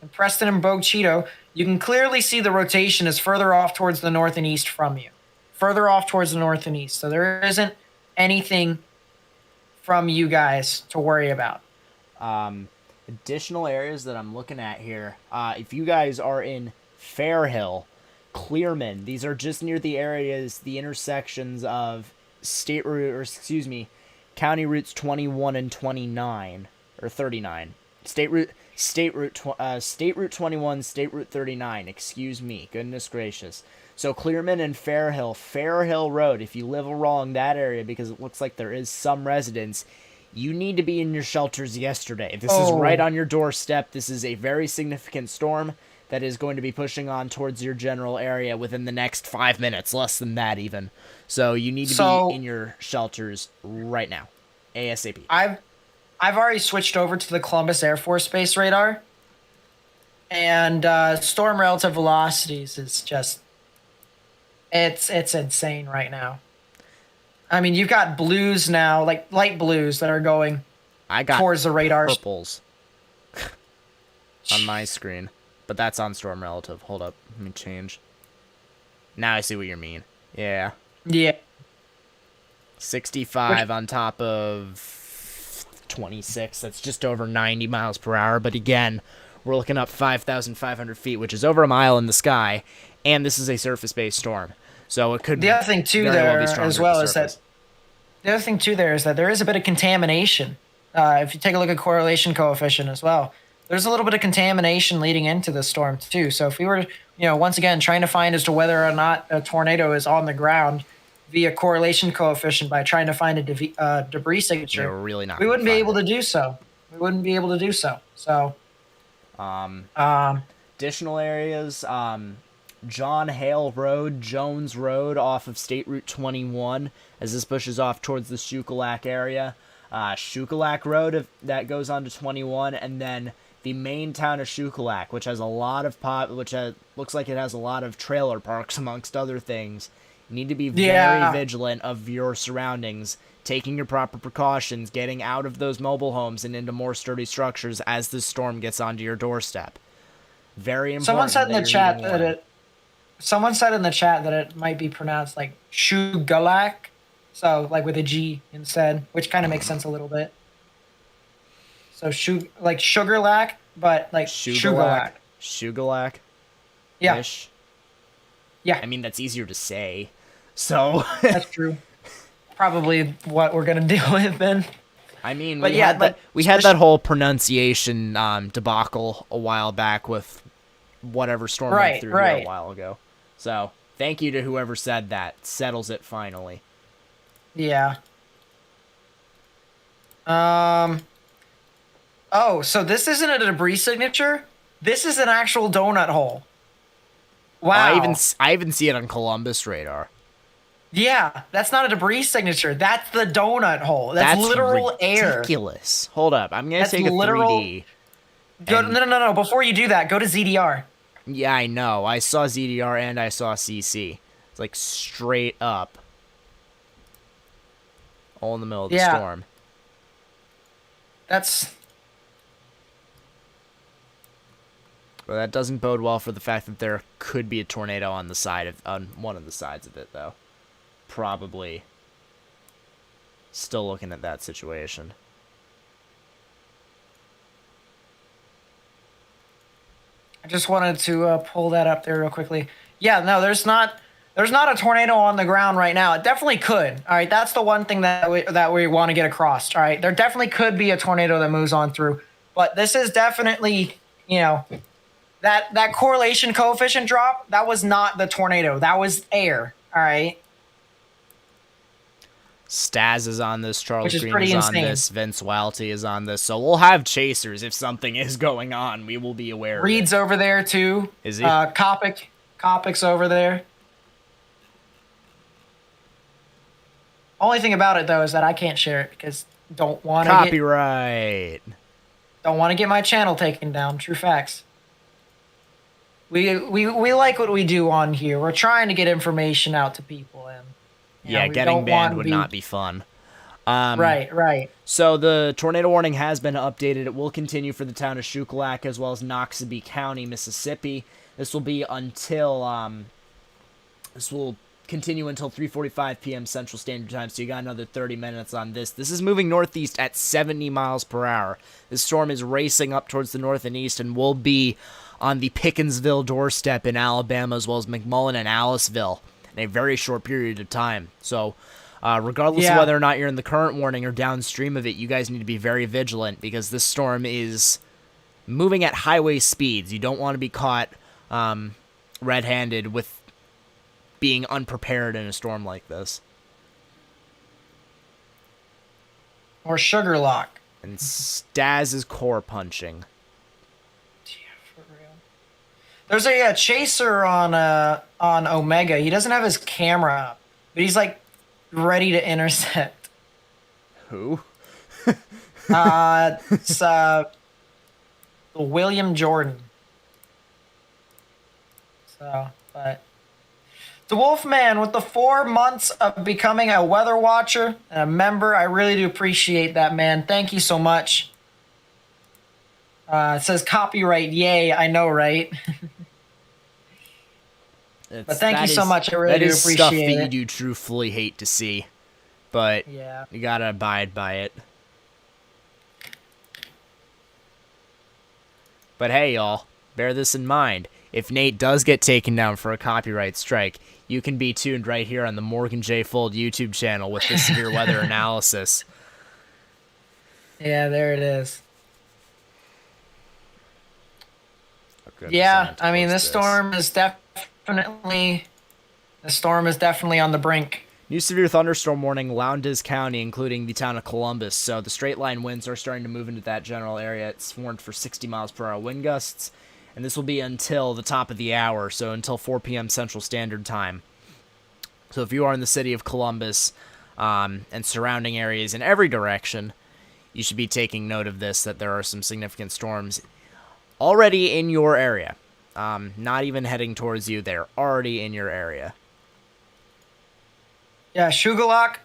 and Preston and Bog Cheeto, you can clearly see the rotation is further off towards the north and east from you. So there isn't anything from you guys to worry about. Additional areas that I'm looking at here. If you guys are in Fairhill, Clearman, these are just near the areas, the intersections of County Routes 21 and 29 or 39. State Route 21, State Route 39. Excuse me. Goodness gracious. So Clearman and Fairhill Road. If you live along that area, because it looks like there is some residents, you need to be in your shelters yesterday. This is right on your doorstep. This is a very significant storm that is going to be pushing on towards your general area within the next 5 minutes, less than that even. So you need to be in your shelters right now, ASAP. I've already switched over to the Columbus Air Force Base radar. and storm relative velocities is just it's insane right now. I mean, you've got blues now, like light blues that are going I got towards the radar. purples on my screen, but that's on storm relative. Hold up, let me change. Now I see what you mean. Yeah. Yeah. 65 on top of 26. That's just over 90 miles per hour. But again, we're looking up 5,500 feet, which is over a mile in the sky. And this is a surface-based storm. So it could The other thing too very there well be stronger as well at the is that surface. the other thing too there is that there is a bit of contamination. If you take a look at correlation coefficient as well, there's a little bit of contamination leading into the storm too. So if we were, once again trying to find as to whether or not a tornado is on the ground via correlation coefficient by trying to find a debris signature, You're really not we gonna wouldn't be find able it. to do so. We wouldn't be able to do so. So, Um, um, additional areas, John Hale Road, Jones Road off of State Route 21 as this pushes off towards the Shuqualak area. Shuqualak Road that goes on to 21, and then the main town of Shuqualak, which has a lot of looks like it has a lot of trailer parks amongst other things. You need to be very yeah. vigilant of your surroundings, taking your proper precautions, getting out of those mobile homes and into more sturdy structures as the storm gets onto your doorstep. Very important. Someone said in the that you're chat getting that warned. someone said in the chat that it might be pronounced like Shugalak, so like with a G instead, which kind of makes sense a little bit. So like Sugarlac, but like Shugalak. Shugalak. Shugalak. Yeah, Ish. yeah, I mean, that's easier to say. So, that's true. Probably what we're gonna deal with then. I mean, But we yeah, had but that whole pronunciation debacle a while back with whatever storm went right, through here a right, while ago. So, thank you to whoever said that. Settles it finally. yeah. Um. Oh, so this isn't a debris signature. This is an actual donut hole. Wow. I even see it on Columbus radar. Yeah, that's not a debris signature. That's the donut hole. That's literal air. Ridiculous. Hold up, I'm gonna That's take a literal. 3D. Go, And- no. Before you do that, go to ZDR. Yeah, I know. I saw ZDR and I saw CC. It's like straight up, all in the middle of the Yeah. storm. That's But that doesn't bode well for the fact that there could be a tornado on one of the sides of it, though. Probably. Still looking at that situation. I just wanted to pull that up there real quickly. Yeah, no, there's not a tornado on the ground right now. It definitely could. All right, that's the one thing that we want to get across. All right, there definitely could be a tornado that moves on through, but this is definitely, that correlation coefficient drop. That was not the tornado. That was air. All right. Staz is on this, Charles Which is Green pretty is on insane. this, Vince Welty is on this, so we'll have chasers if something is going on. We will be aware Reed's of it. over there too. Is he? Kopic's over there. Only thing about it though is that I can't share it because don't want to Copyright. don't want to get my channel taken down. True facts. We like what we do on here. We're trying to get information out to people, and Yeah, we getting don't banned want would to not be fun. Right. So the tornado warning has been updated. It will continue for the town of Shuqualak as well as Noxubee County, Mississippi. This will be until this will continue until 3:45 p.m. Central Standard Time. So you got another 30 minutes on this. This is moving northeast at 70 miles per hour. This storm is racing up towards the north and east and will be on the Pickensville doorstep in Alabama as well as McMullen and Aliceville in a very short period of time. So regardless of whether or not you're in the current warning or downstream of it, you guys need to be very vigilant because this storm is moving at highway speeds. You don't want to be caught red-handed with being unprepared in a storm like this. Or Sugarlock. And Staz is core punching. For real. There's a chaser on Omega. He doesn't have his camera up, but he's like ready to intercept. Who? It's William Jordan. So, but the Wolfman, with the 4 months of becoming a weather watcher and a member, I really do appreciate that, man. Thank you so much. It says copyright. Yay, I know, right? But thank you so much. I really that do is stuff that appreciate you it. do truthfully hate to see, but Yeah. you gotta abide by it. But hey, y'all, bear this in mind. If Nate does get taken down for a copyright strike, you can be tuned right here on the Morgan J. Fold YouTube channel with the severe weather analysis. Yeah, there it is. Oh, goodness, Yeah, I I mean, this storm is definitely on the brink. New severe thunderstorm warning, Lowndes County, including the town of Columbus. So the straight line winds are starting to move into that general area. It's warned for 60 miles per hour wind gusts, and this will be until the top of the hour, so until 4 p.m. Central Standard Time. So if you are in the city of Columbus and surrounding areas in every direction, you should be taking note of this, that there are some significant storms already in your area. Not even heading towards you, they're already in your area. Yeah, Shugalak,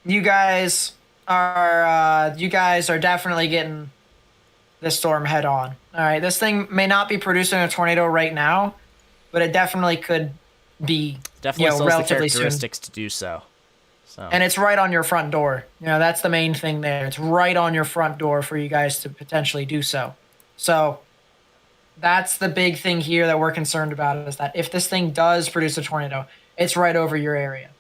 you guys are definitely getting this storm head on. All right, this thing may not be producing a tornado right now, but it definitely could be. Definitely still has the relatively characteristics soon. to do so. And it's right on your front door. That's the main thing there. It's right on your front door for you guys to potentially do so. So that's the big thing here that we're concerned about, is that if this thing does produce a tornado, it's right over your area.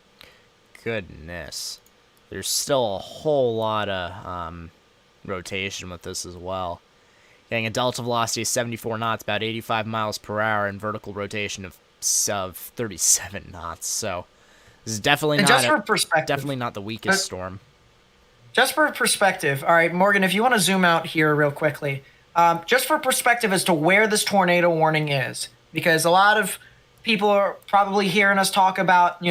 Goodness. There's still a whole lot of rotation with this as well. Getting a delta velocity of 74 knots, about 85 miles per hour, and vertical rotation of 37 knots. So this is definitely not the weakest storm. Just for perspective, all right, Morgan, if you want to zoom out here real quickly, just for perspective as to where this tornado warning is, because a lot of people are probably hearing us talk about,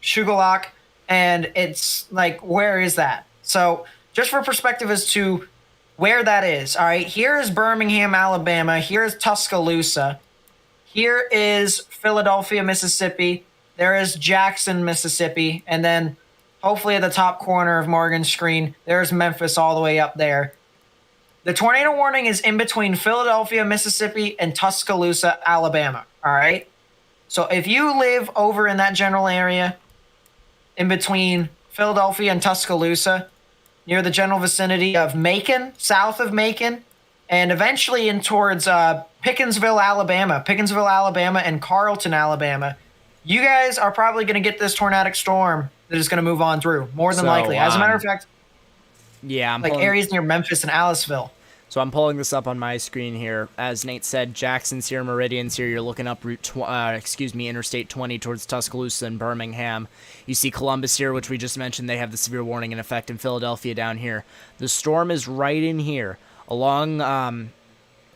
Shugalak, and it's like, where is that? So just for perspective as to where that is, all right, here is Birmingham, Alabama. Here is Tuscaloosa. Here is Philadelphia, Mississippi. There is Jackson, Mississippi. And then hopefully at the top corner of Morgan's screen, there's Memphis all the way up there. The tornado warning is in between Philadelphia, Mississippi, and Tuscaloosa, Alabama. All right. So if you live over in that general area, in between Philadelphia and Tuscaloosa, near the general vicinity of Macon, south of Macon, and eventually in towards Pickersville, Alabama, and Carlton, Alabama, you guys are probably going to get this tornadic storm that is going to move on through, more than likely. As a matter of fact, yeah, areas near Memphis and Aliceville. So I'm pulling this up on my screen here. As Nate said, Jackson's here, Meridian's here. You're looking up Interstate 20 towards Tuscaloosa and Birmingham. You see Columbus here, which we just mentioned. They have the severe warning in effect in Philadelphia down here. The storm is right in here, along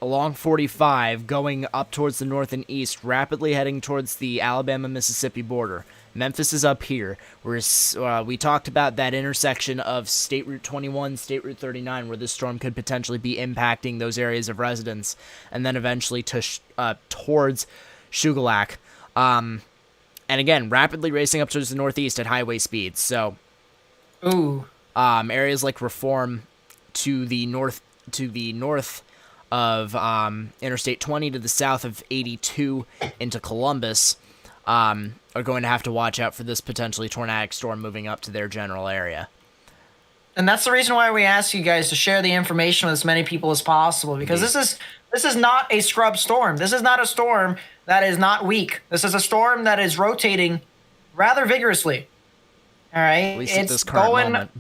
45, going up towards the north and east, rapidly heading towards the Alabama-Mississippi border. Memphis is up here. We talked about that intersection of State Route 21, State Route 39, where this storm could potentially be impacting those areas of residence, and then eventually towards Shugalak. And again, rapidly racing up towards the northeast at highway speeds. So, areas like Reform to the north of Interstate 20, to the south of 82 into Columbus, are going to have to watch out for this potentially tornadic storm moving up to their general area. And that's the reason why we ask you guys to share the information with as many people as possible, because this is not a scrub storm. This is not a storm that is not weak. This is a storm that is rotating rather vigorously. All right? At least at this current moment.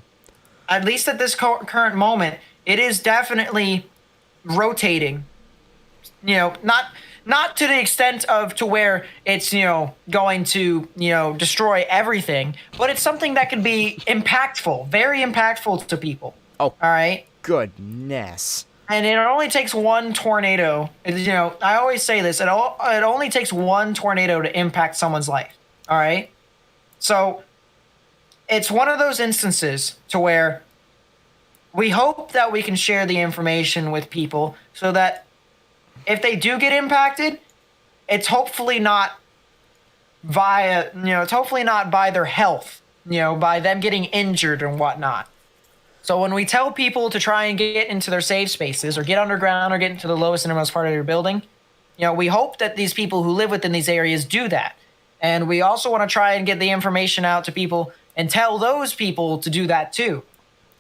At least at this current moment, it is definitely rotating. Not to the extent of to where it's, going to, destroy everything, but it's something that can be impactful, very impactful to people. Oh, all right. Goodness. And it only takes one tornado. I always say this. It only takes one tornado to impact someone's life. All right. So it's one of those instances to where we hope that we can share the information with people so that if they do get impacted, it's hopefully not via, it's hopefully not by their health, by them getting injured and whatnot. So when we tell people to try and get into their safe spaces or get underground or get into the lowest innermost part of your building, we hope that these people who live within these areas do that. And we also want to try and get the information out to people and tell those people to do that too.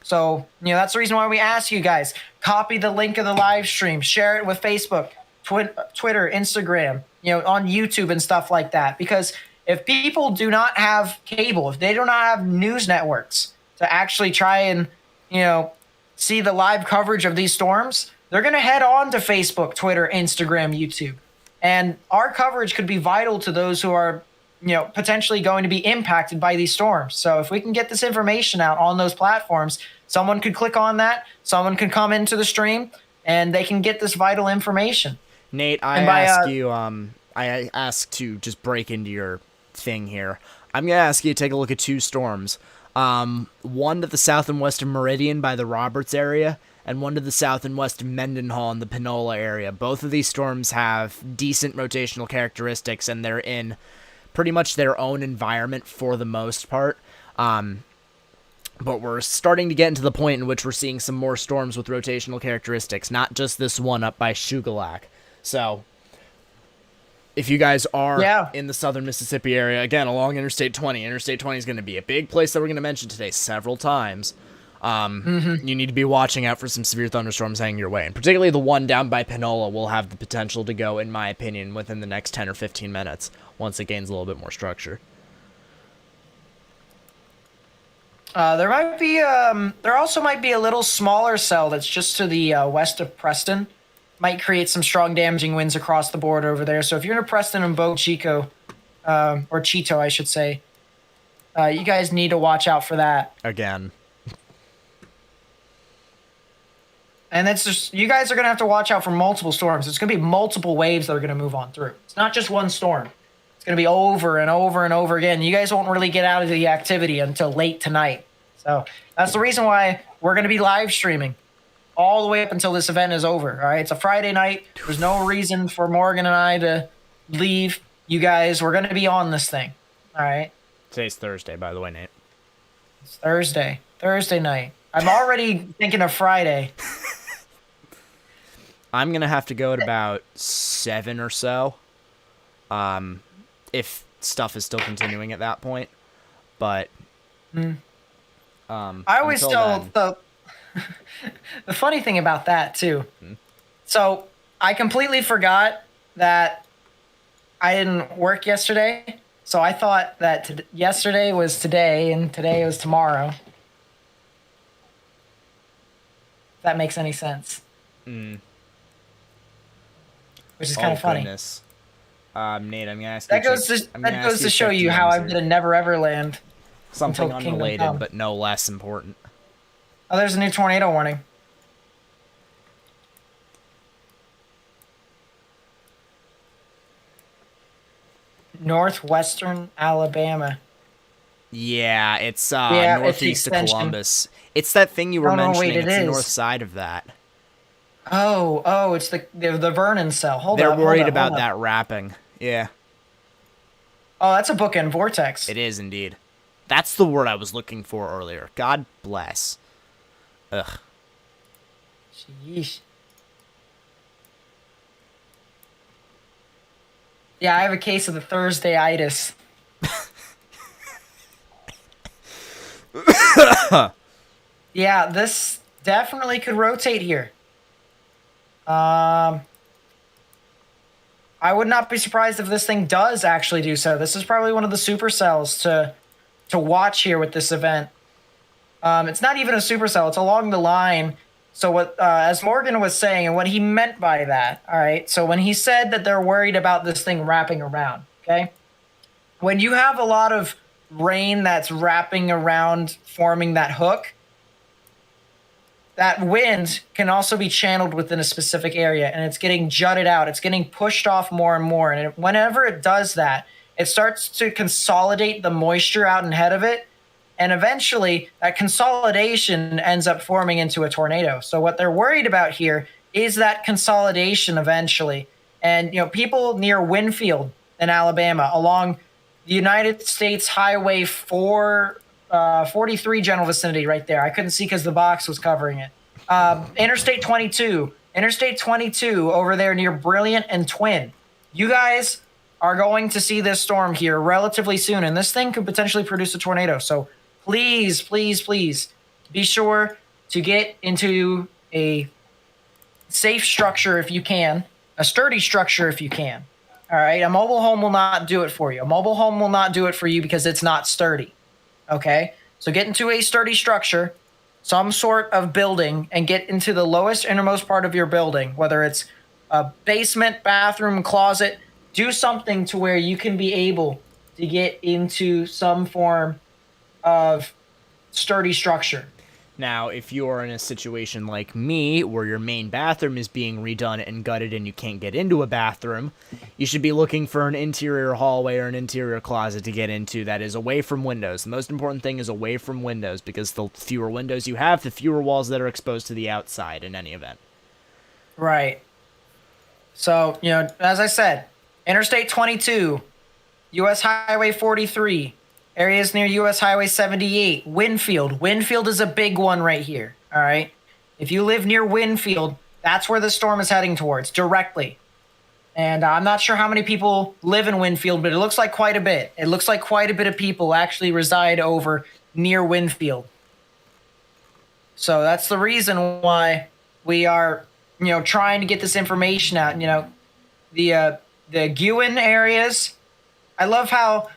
So, that's the reason why we ask you guys, copy the link of the live stream, share it with Facebook, Twitter, Instagram, on YouTube and stuff like that. Because if people do not have cable, if they do not have news networks to actually try and, see the live coverage of these storms, they're going to head on to Facebook, Twitter, Instagram, YouTube. And our coverage could be vital to those who are, potentially going to be impacted by these storms. So if we can get this information out on those platforms, someone could click on that, someone could come into the stream, and they can get this vital information. Nate, I ask to just break into your thing here. I'm going to ask you to take a look at two storms. One to the south and west of Meridian by the Roberts area, and one to the south and west of Mendenhall in the Panola area. Both of these storms have decent rotational characteristics, and they're in pretty much their own environment for the most part. But we're starting to get into the point in which we're seeing some more storms with rotational characteristics, not just this one up by Shugalak. So if you guys are in the southern Mississippi area, again, along Interstate 20 is going to be a big place that we're going to mention today several times. You need to be watching out for some severe thunderstorms hanging your way. And particularly the one down by Panola will have the potential to go, in my opinion, within the next 10 or 15 minutes once it gains a little bit more structure. There also might be a little smaller cell that's just to the west of Preston. Might create some strong damaging winds across the board over there. So if you're in Preston and Bogue Chico, or Cheeto, I should say, you guys need to watch out for that. Again. And that's just, you guys are going to have to watch out for multiple storms. It's going to be multiple waves that are going to move on through. It's not just one storm. It's going to be over and over and over again. You guys won't really get out of the activity until late tonight. So that's the reason why we're going to be live streaming all the way up until this event is over. All right. It's a Friday night. There's no reason for Morgan and I to leave. You guys, we're going to be on this thing. All right. Today's Thursday, by the way, Nate. It's Thursday night. I'm already thinking of Friday. I'm going to have to go at about 7 or so. If stuff is still continuing at that point. But I always tell the funny thing about that too. So I completely forgot that I didn't work yesterday. So I thought that yesterday was today and today was tomorrow. If that makes any sense. Which is kind of funny. Goodness. Nate, I'm gonna ask that you. That goes to show you how I've been a Never Ever Land. Something unrelated, but no less important. Oh, there's a new tornado warning. Northwestern Alabama. Yeah, it's northeast of Columbus. It's that thing you were mentioning. It's the north side of that. Oh, it's the Vernon cell. They're worried about that wrapping. Yeah. Oh, that's a bookend vortex. It is indeed. That's the word I was looking for earlier. God bless. Ugh. Sheesh. Yeah, I have a case of the Thursday-itis. Yeah, this definitely could rotate here. I would not be surprised if this thing does actually do so. This is probably one of the supercells to watch here with this event. It's not even a supercell. It's along the line. So what, as Morgan was saying, and what he meant by that, all right? So when he said that they're worried about this thing wrapping around, okay? When you have a lot of rain that's wrapping around, forming that hook, that wind can also be channeled within a specific area, and it's getting jutted out. It's getting pushed off more and more. And whenever it does that, it starts to consolidate the moisture out ahead of it. And eventually, that consolidation ends up forming into a tornado. So what they're worried about here is that consolidation eventually. And people near Winfield in Alabama, along the United States Highway 43 general vicinity, right there. I couldn't see because the box was covering it. Interstate 22 over there near Brilliant and Twin. You guys are going to see this storm here relatively soon, and this thing could potentially produce a tornado. So please, please, please be sure to get into a safe structure if you can, a sturdy structure if you can. All right, a mobile home will not do it for you. A mobile home will not do it for you because it's not sturdy. Okay, so get into a sturdy structure, some sort of building, and get into the lowest innermost part of your building, whether it's a basement, bathroom, closet. Do something to where you can be able to get into some form of sturdy structure. Now, if you're in a situation like me, where your main bathroom is being redone and gutted and you can't get into a bathroom, you should be looking for an interior hallway or an interior closet to get into that is away from windows. The most important thing is away from windows, because the fewer windows you have, the fewer walls that are exposed to the outside in any event. Right. So, as I said, Interstate 22, U.S. Highway 43, areas near U.S. Highway 78, Winfield. Winfield is a big one right here, all right? If you live near Winfield, that's where the storm is heading towards, directly. And I'm not sure how many people live in Winfield, but it looks like quite a bit. It looks like quite a bit of people actually reside over near Winfield. So that's the reason why we are, trying to get this information out. The Guin areas. I love how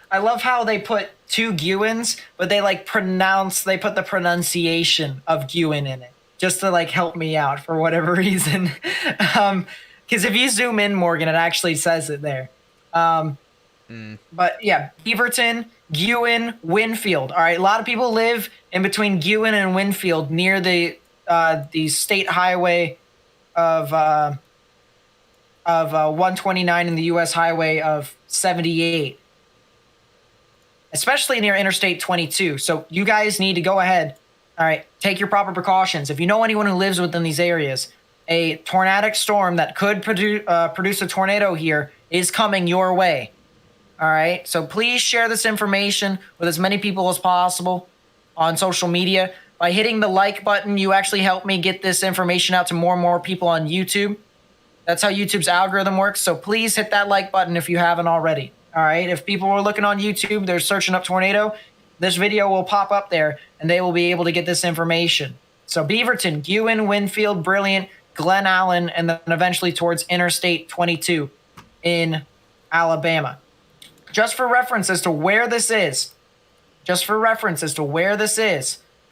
they put two Guins, but they put the pronunciation of Guin in it just to help me out for whatever reason. Because if you zoom in, Morgan, it actually says it there. But yeah, Beaverton, Guin, Winfield. All right, a lot of people live in between Guin and Winfield near the state highway of 129 and the U.S. highway of 78, especially near Interstate 22. So you guys need to go ahead. All right, take your proper precautions. If you know anyone who lives within these areas, a tornadic storm that could produce a tornado here is coming your way. All right, so please share this information with as many people as possible on social media. By hitting the like button, you actually help me get this information out to more and more people on YouTube. That's how YouTube's algorithm works. So please hit that like button if you haven't already. All right. If people are looking on YouTube, they're searching up tornado, this video will pop up there and they will be able to get this information. So Beaverton, Guin, Winfield, Brilliant, Glen Allen, and then eventually towards Interstate 22 in Alabama. Just for reference as to where this is.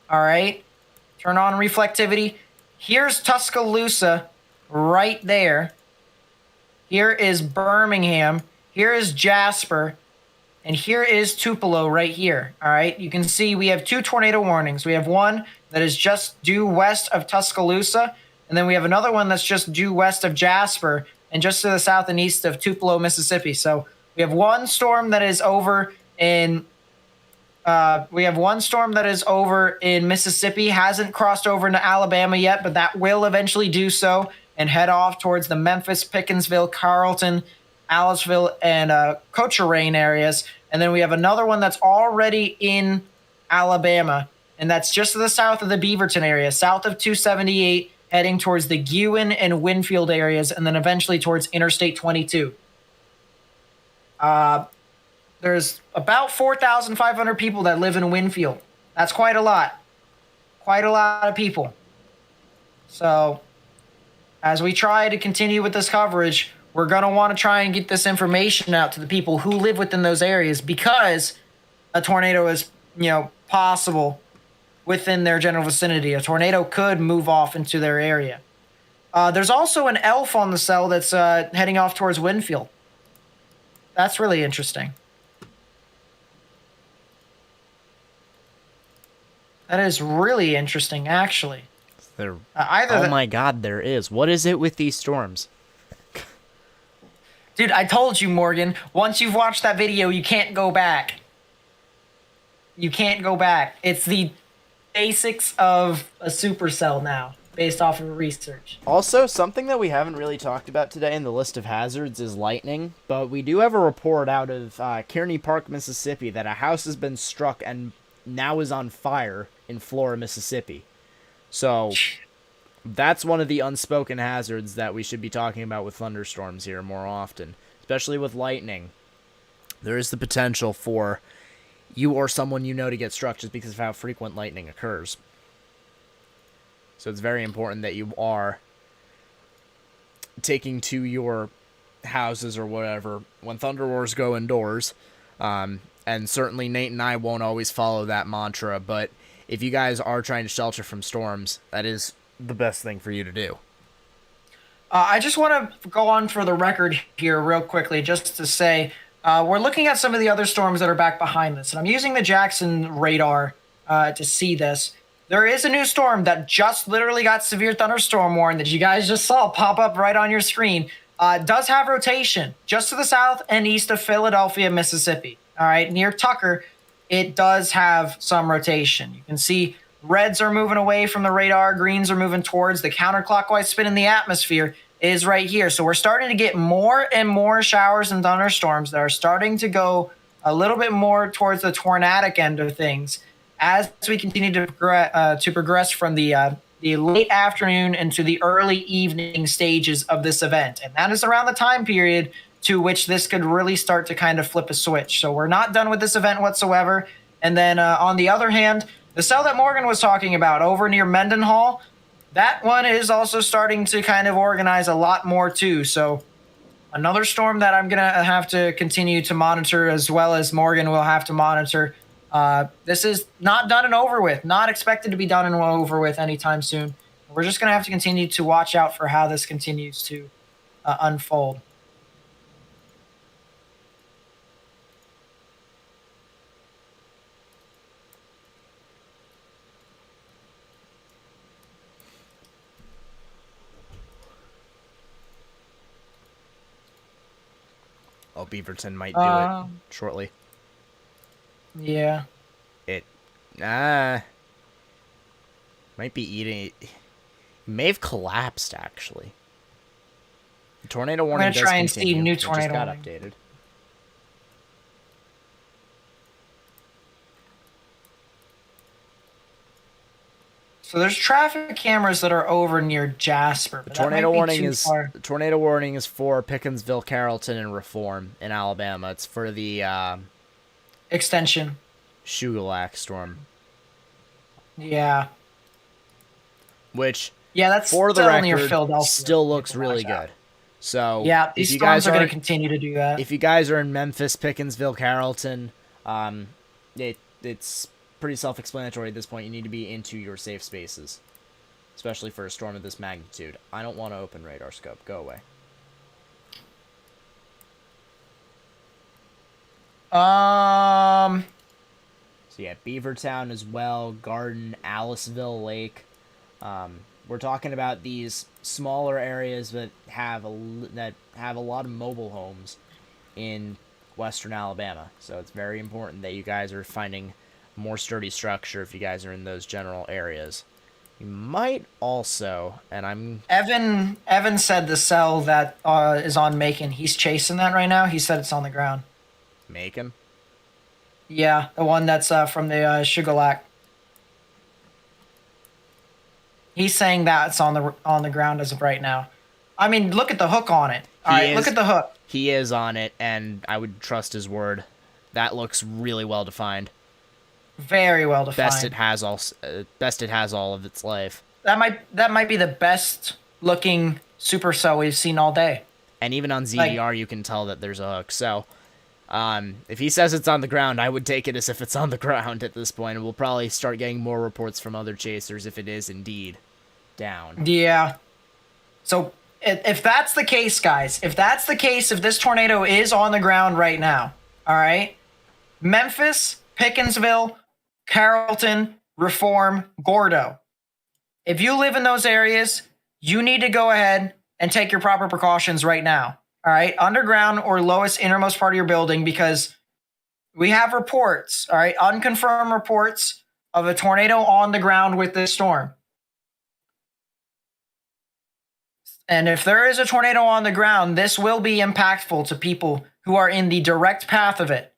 All right. Turn on reflectivity. Here's Tuscaloosa. Right there. Here is Birmingham. Here is Jasper. And here is Tupelo right here. All right. You can see we have two tornado warnings. We have one that is just due west of Tuscaloosa. And then we have another one that's just due west of Jasper and just to the south and east of Tupelo, Mississippi. So we have one storm that is over in Mississippi. Hasn't crossed over into Alabama yet, but that will eventually do so and head off towards the Memphis, Pickensville, Carlton, Aliceville, and Cochran areas. And then we have another one that's already in Alabama, and that's just to the south of the Beaverton area, south of 278, heading towards the Guin and Winfield areas, and then eventually towards Interstate 22. There's about 4,500 people that live in Winfield. That's quite a lot. Quite a lot of people. So as we try to continue with this coverage, we're going to want to try and get this information out to the people who live within those areas, because a tornado is, possible within their general vicinity. A tornado could move off into their area. There's also an elf on the cell that's heading off towards Winfield. That's really interesting. That is really interesting, actually. My God, there is. What is it with these storms? Dude, I told you, Morgan. Once you've watched that video, you can't go back. You can't go back. It's the basics of a supercell now. based off of research. Also, something that we haven't really talked about today in the list of hazards is lightning, but we do have a report out of Kearney Park, Mississippi, that a house has been struck and now is on fire in Flora, Mississippi. So that's one of the unspoken hazards that we should be talking about with thunderstorms here more often, especially with lightning. There is the potential for you or someone you know to get struck just because of how frequent lightning occurs. So it's very important that you are taking to your houses or whatever when thunder roars go indoors. And certainly Nate and I won't always follow that mantra, but if you guys are trying to shelter from storms, that is the best thing for you to do. I just want to go on for the record here real quickly, just to say we're looking at some of the other storms that are back behind this, and I'm using the Jackson radar to see this. There is a new storm that just literally got severe thunderstorm warning that you guys just saw pop up right on your screen. Does have rotation just to the south and east of Philadelphia, Mississippi. All right, near Tucker, it does have some rotation. You can see reds are moving away from the radar, greens are moving towards the counterclockwise spin in the atmosphere is right here. So we're starting to get more and more showers and thunderstorms that are starting to go a little bit more towards the tornadic end of things as we continue to progress from the late afternoon into the early evening stages of this event. And that is around the time period to which this could really start to kind of flip a switch. So we're not done with this event whatsoever. And then on the other hand, the cell that Morgan was talking about over near Mendenhall, that one is also starting to kind of organize a lot more too. So another storm that I'm going to have to continue to monitor, as well as Morgan will have to monitor. This is not done and over with, not expected to be done and over with anytime soon. We're just going to have to continue to watch out for how this continues to unfold. Oh, Beaverton might do it shortly. Yeah. It might be eating. It may have collapsed actually. The tornado warning does try continue. and see new It just tornado got warning. updated. So there's traffic cameras that are over near Jasper. The tornado warning is for Pickensville, Carrollton, and Reform in Alabama. It's for the extension Shugalak storm. Yeah. Which that's for the still record near Philadelphia. Still looks really good. So yeah, these storms are going to continue to do that. If you guys are in Memphis, Pickensville, Carrollton, it's pretty self-explanatory at this point. You need to be into your safe spaces, especially for a storm of this magnitude. I don't want to open radar scope. Go away. So yeah, Beavertown as well, Garden, Aliceville Lake. We're talking about these smaller areas that have a lot of mobile homes in western Alabama. So it's very important that you guys are finding more sturdy structure if you guys are in those general areas. You might also, and Evan said the cell that is on Macon, he's chasing that right now. He said it's on the ground. Macon? Yeah, the one that's from the Shugalak. He's saying that it's on the ground as of right now. I mean, look at the hook on it. All right, look at the hook. He is on it, and I would trust his word. That looks really well defined. Very well defined. Best it has all of its life. That might be the best looking supercell we've seen all day. And even on ZDR, you can tell that there's a hook. So, if he says it's on the ground, I would take it as if it's on the ground at this point. And we'll probably start getting more reports from other chasers if it is indeed down. Yeah. So if that's the case, guys, if this tornado is on the ground right now, all right, Memphis, Pickensville, Carrollton, Reform, Gordo. If you live in those areas, you need to go ahead and take your proper precautions right now. All right, underground or lowest innermost part of your building, because we have reports, all right, unconfirmed reports of a tornado on the ground with this storm. And if there is a tornado on the ground, this will be impactful to people who are in the direct path of it.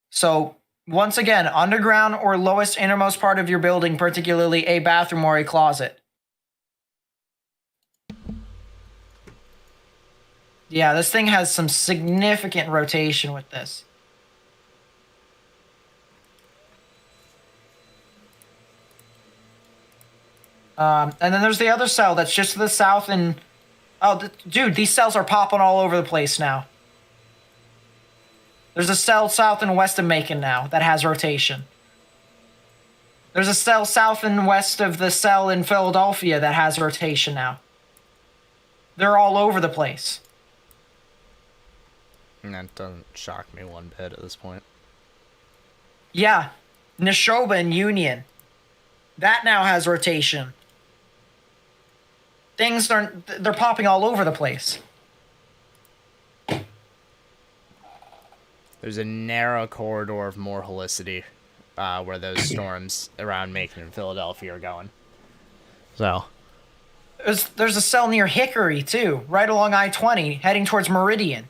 So, once again, underground or lowest innermost part of your building, particularly a bathroom or a closet. Yeah, this thing has some significant rotation with this. And then there's the other cell that's just to the south and... Oh, dude, these cells are popping all over the place now. There's a cell south and west of Macon now that has rotation. There's a cell south and west of the cell in Philadelphia that has rotation now. They're all over the place. And that doesn't shock me one bit at this point. Yeah, Neshoba and Union. That now has rotation. Things they're popping all over the place. There's a narrow corridor of more helicity where those storms around Macon and Philadelphia are going. So there's a cell near Hickory too, right along I-20, heading towards Meridian.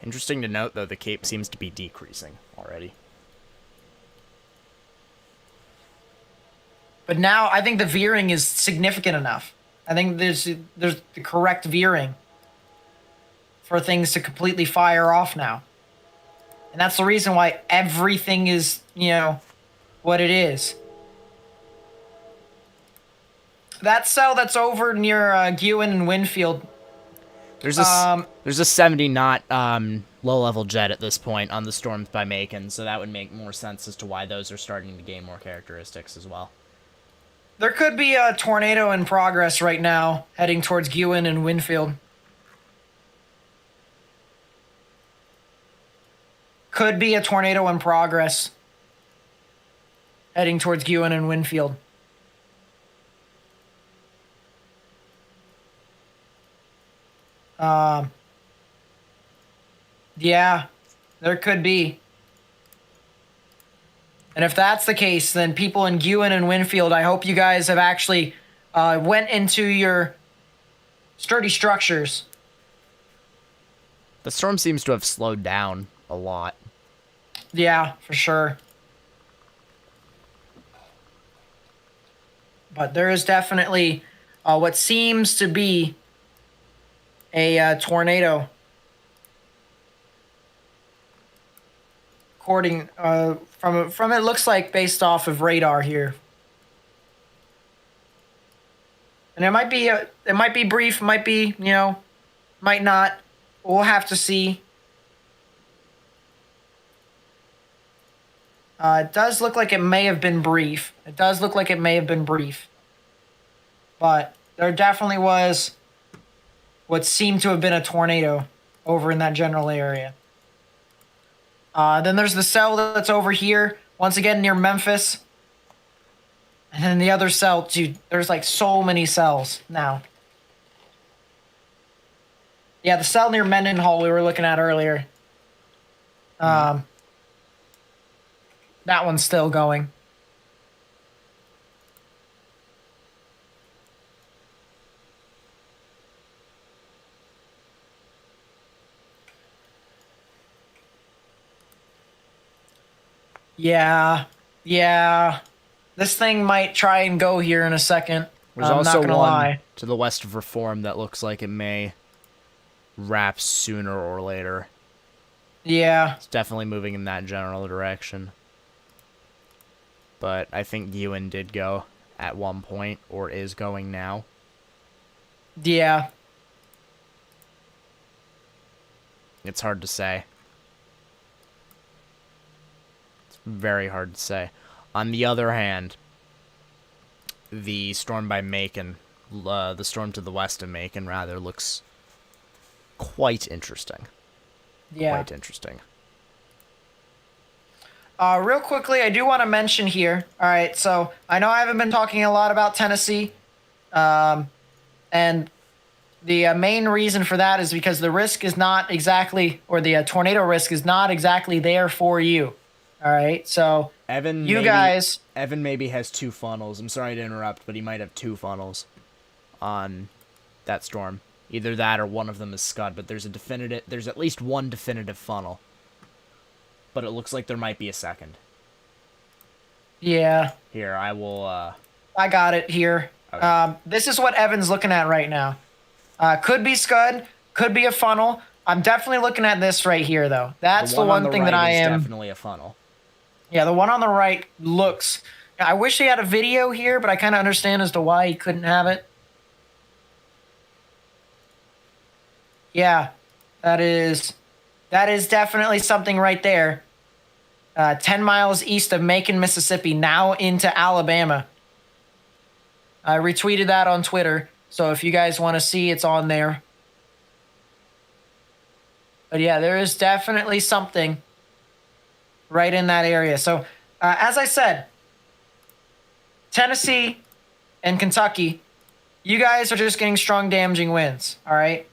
Interesting to note, though, the Cape seems to be decreasing already. But now I think the veering is significant enough. I think there's the correct veering for things to completely fire off now. And that's the reason why everything is, what it is. That cell that's over near Gewen and Winfield. There's a 70 knot low-level jet at this point on the storms by Macon, so that would make more sense as to why those are starting to gain more characteristics as well. There could be a tornado in progress right now, heading towards Gewen and Winfield. Could be a tornado in progress, heading towards Gewen and Winfield. Yeah, there could be. And if that's the case, then people in Gewen and Winfield, I hope you guys have actually went into your sturdy structures. The storm seems to have slowed down a lot. Yeah, for sure. But there is definitely what seems to be a tornado. According from it looks like based off of radar here. And it might be brief, might be, might not. We'll have to see. It does look like it may have been brief. But there definitely was what seemed to have been a tornado over in that general area. Then there's the cell that's over here, once again near Memphis. And then the other cell, dude, there's like so many cells now. Yeah, the cell near Mendenhall we were looking at earlier. That one's still going. Yeah. This thing might try and go here in a second. There's I'm also not gonna one lie. to the west of Reform that looks like it may wrap sooner or later. Yeah. It's definitely moving in that general direction. But I think Ewan did go at one point, or is going now. Yeah. It's hard to say. It's very hard to say. On the other hand, the storm by Macon, the storm to the west of Macon, rather, looks quite interesting. Yeah. Quite interesting. Real quickly, I do want to mention here. All right, so I know I haven't been talking a lot about Tennessee, and the main reason for that is because the risk is not exactly, or the tornado risk is not exactly there for you. All right, so Evan maybe maybe has two funnels. I'm sorry to interrupt, but he might have two funnels. on that storm. Either that or one of them is scud, but there's at least one definitive funnel. But it looks like there might be a second. Yeah. Here, I will I got it here. Okay. This is what Evan's looking at right now. Could be scud, could be a funnel. I'm definitely looking at this right here, though. That's the one thing that I am. Definitely a funnel. Yeah, the one on the right looks. I wish he had a video here, but I kind of understand as to why he couldn't have it. Yeah, that is definitely something right there. 10 miles east of Macon, Mississippi, now into Alabama. I retweeted that on Twitter, so if you guys want to see, it's on there. But yeah, there is definitely something right in that area. So, as I said, Tennessee and Kentucky, you guys are just getting strong, damaging winds. All right.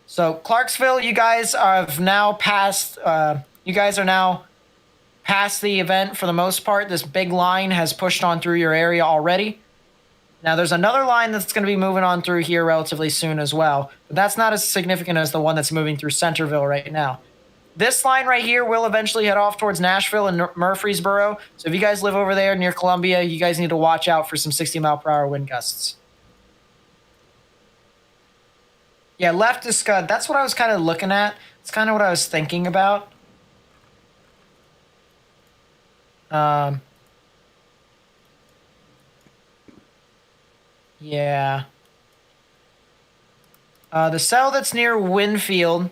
So Clarksville, you guys have now passed. You guys are now past the event for the most part. This big line has pushed on through your area already. Now there's another line that's going to be moving on through here relatively soon as well, but that's not as significant as the one that's moving through Centerville right now. This line right here will eventually head off towards Nashville and Murfreesboro. So if you guys live over there near Columbia, you guys need to watch out for some 60-mile-per-hour wind gusts. Yeah, left is scud. That's what I was kind of looking at. It's kind of what I was thinking about. Yeah. The cell that's near Winfield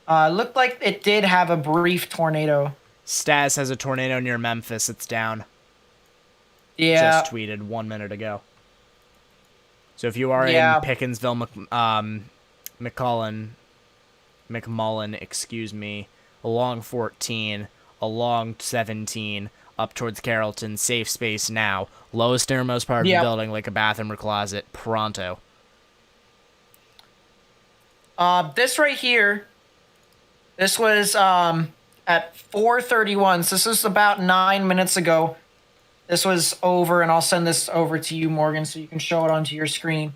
looked like it did have a brief tornado. Stas has a tornado near Memphis. It's down. Yeah. Just tweeted 1 minute ago. So if you are in Pickensville, McMullen, excuse me, along 14, along 17, up towards Carrollton, safe space now. Lowest innermost part of the building, like a bathroom or closet, pronto. This right here, this was at 4:31. So this was about 9 minutes ago. This was over, and I'll send this over to you, Morgan, so you can show it onto your screen.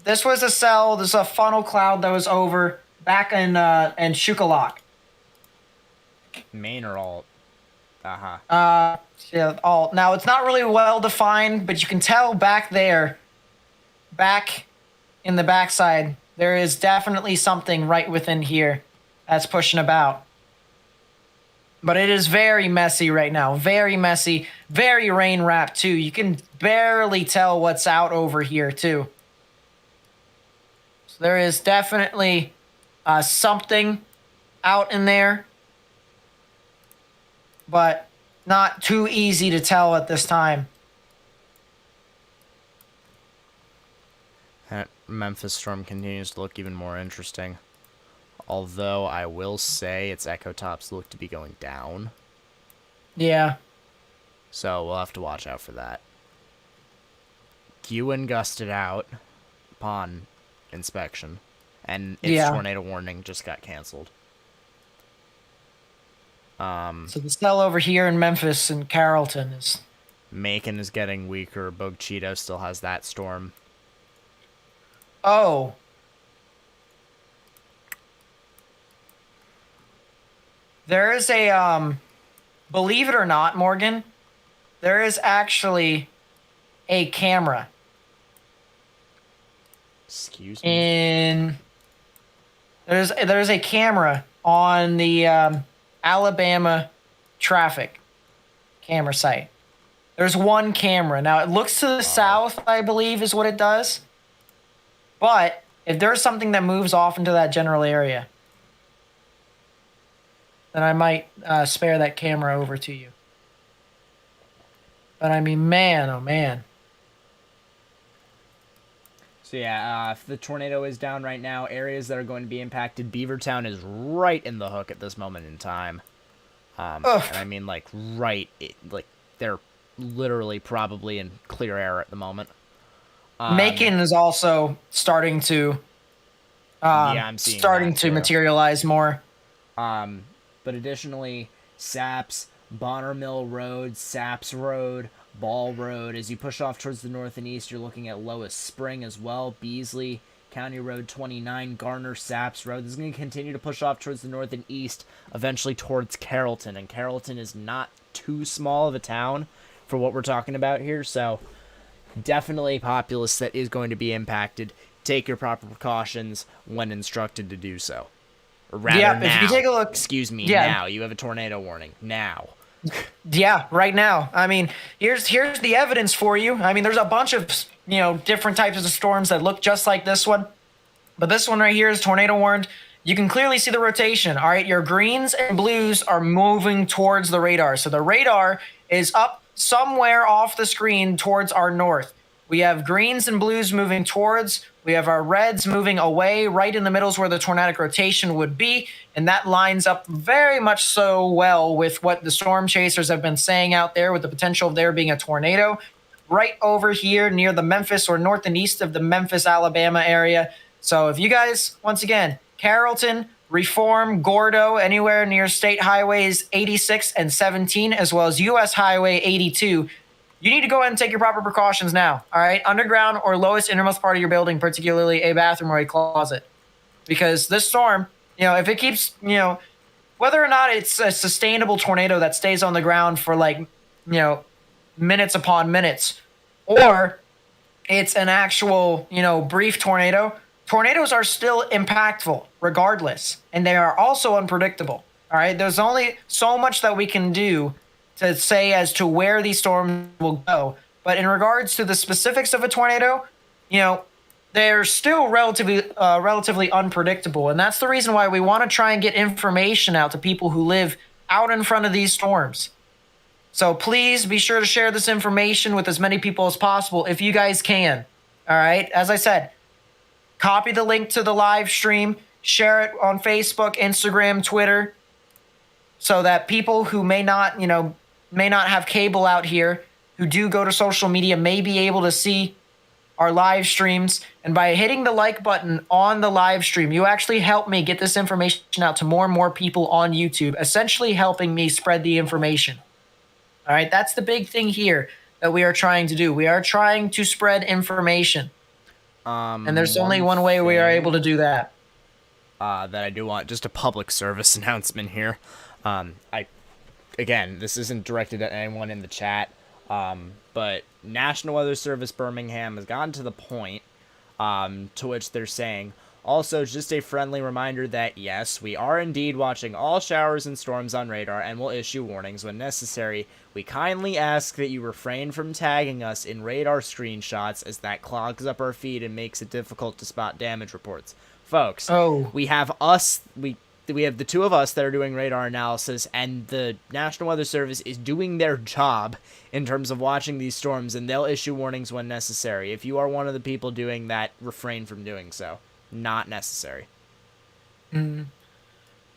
This was a cell. This is a funnel cloud that was over back in Shuqualak. Main or alt? Yeah, alt. Now it's not really well defined, but you can tell back there, back in the backside, there is definitely something right within here that's pushing about. But it is very messy right now. Very messy. Very rain wrapped, too. You can barely tell what's out over here, too. So there is definitely something out in there. But not too easy to tell at this time. That Memphis storm continues to look even more interesting. Although I will say its echo tops look to be going down. Yeah. So we'll have to watch out for that. Ewan gusted out upon inspection. And its tornado warning just got canceled. So the cell over here in Memphis and Carrollton is... Macon is getting weaker. Bogue Cheetah still has that storm. Oh. There is a, believe it or not, Morgan, there is actually a camera. Excuse me? There's a camera on the Alabama traffic camera site. There's one camera. Now, it looks to the south, I believe, is what it does. But if there's something that moves off into that general area, then I might spare that camera over to you. But I mean, man, oh man. So yeah, if the tornado is down right now, areas that are going to be impacted, Beavertown is right in the hook at this moment in time. And I mean, like, like, they're literally probably in clear air at the moment. Macon is also starting to I'm seeing materialize more. But additionally, Saps, Bonner Mill Road, Saps Road, Ball Road. As you push off towards the north and east, you're looking at Lois Spring as well, Beasley, County Road 29, Garner, Saps Road. This is going to continue to push off towards the north and east, eventually towards Carrollton. And Carrollton is not too small of a town for what we're talking about here, so definitely a populace that is going to be impacted. Take your proper precautions when instructed to do so. Or rather, Yeah, now. if you take a look, Excuse me, yeah. now. You have a tornado warning. Now. Yeah, right now. I mean, here's the evidence for you. I mean, there's a bunch of, different types of storms that look just like this one. But this one right here is tornado warned. You can clearly see the rotation. All right, your greens and blues are moving towards the radar. So the radar is up somewhere off the screen towards our north. We have greens and blues moving towards. We have our reds moving away. Right in the middle is where the tornadic rotation would be. And that lines up very much so well with what the storm chasers have been saying out there, with the potential of there being a tornado. Right over here near the Memphis, or north and east of the Memphis, Alabama area. So if you guys, once again, Carrollton, Reform, Gordo, anywhere near State Highways 86 and 17, as well as US Highway 82, you need to go ahead and take your proper precautions now, all right? Underground or lowest innermost part of your building, particularly a bathroom or a closet. Because this storm, if it keeps, whether or not it's a sustainable tornado that stays on the ground for minutes upon minutes, or it's an actual, brief tornado, tornadoes are still impactful regardless, and they are also unpredictable, all right? There's only so much that we can do to say as to where these storms will go. But in regards to the specifics of a tornado, they're still relatively unpredictable. And that's the reason why we want to try and get information out to people who live out in front of these storms. So please be sure to share this information with as many people as possible if you guys can. All right. As I said, copy the link to the live stream, share it on Facebook, Instagram, Twitter, so that people who may not have cable out here, who do go to social media, may be able to see our live streams. And by hitting the like button on the live stream, you actually help me get this information out to more and more people on YouTube, essentially helping me spread the information. All right, that's the big thing here that we are trying to do. We are trying to spread information. And there's only one way we are able to do that. That I do want, just a public service announcement here. Again, this isn't directed at anyone in the chat, but National Weather Service Birmingham has gotten to the point to which they're saying, also, just a friendly reminder that, yes, we are indeed watching all showers and storms on radar and will issue warnings when necessary. We kindly ask that you refrain from tagging us in radar screenshots, as that clogs up our feed and makes it difficult to spot damage reports. Folks, we have the two of us that are doing radar analysis, and the National Weather Service is doing their job in terms of watching these storms, and they'll issue warnings when necessary. If you are one of the people doing that, refrain from doing so. Not necessary. One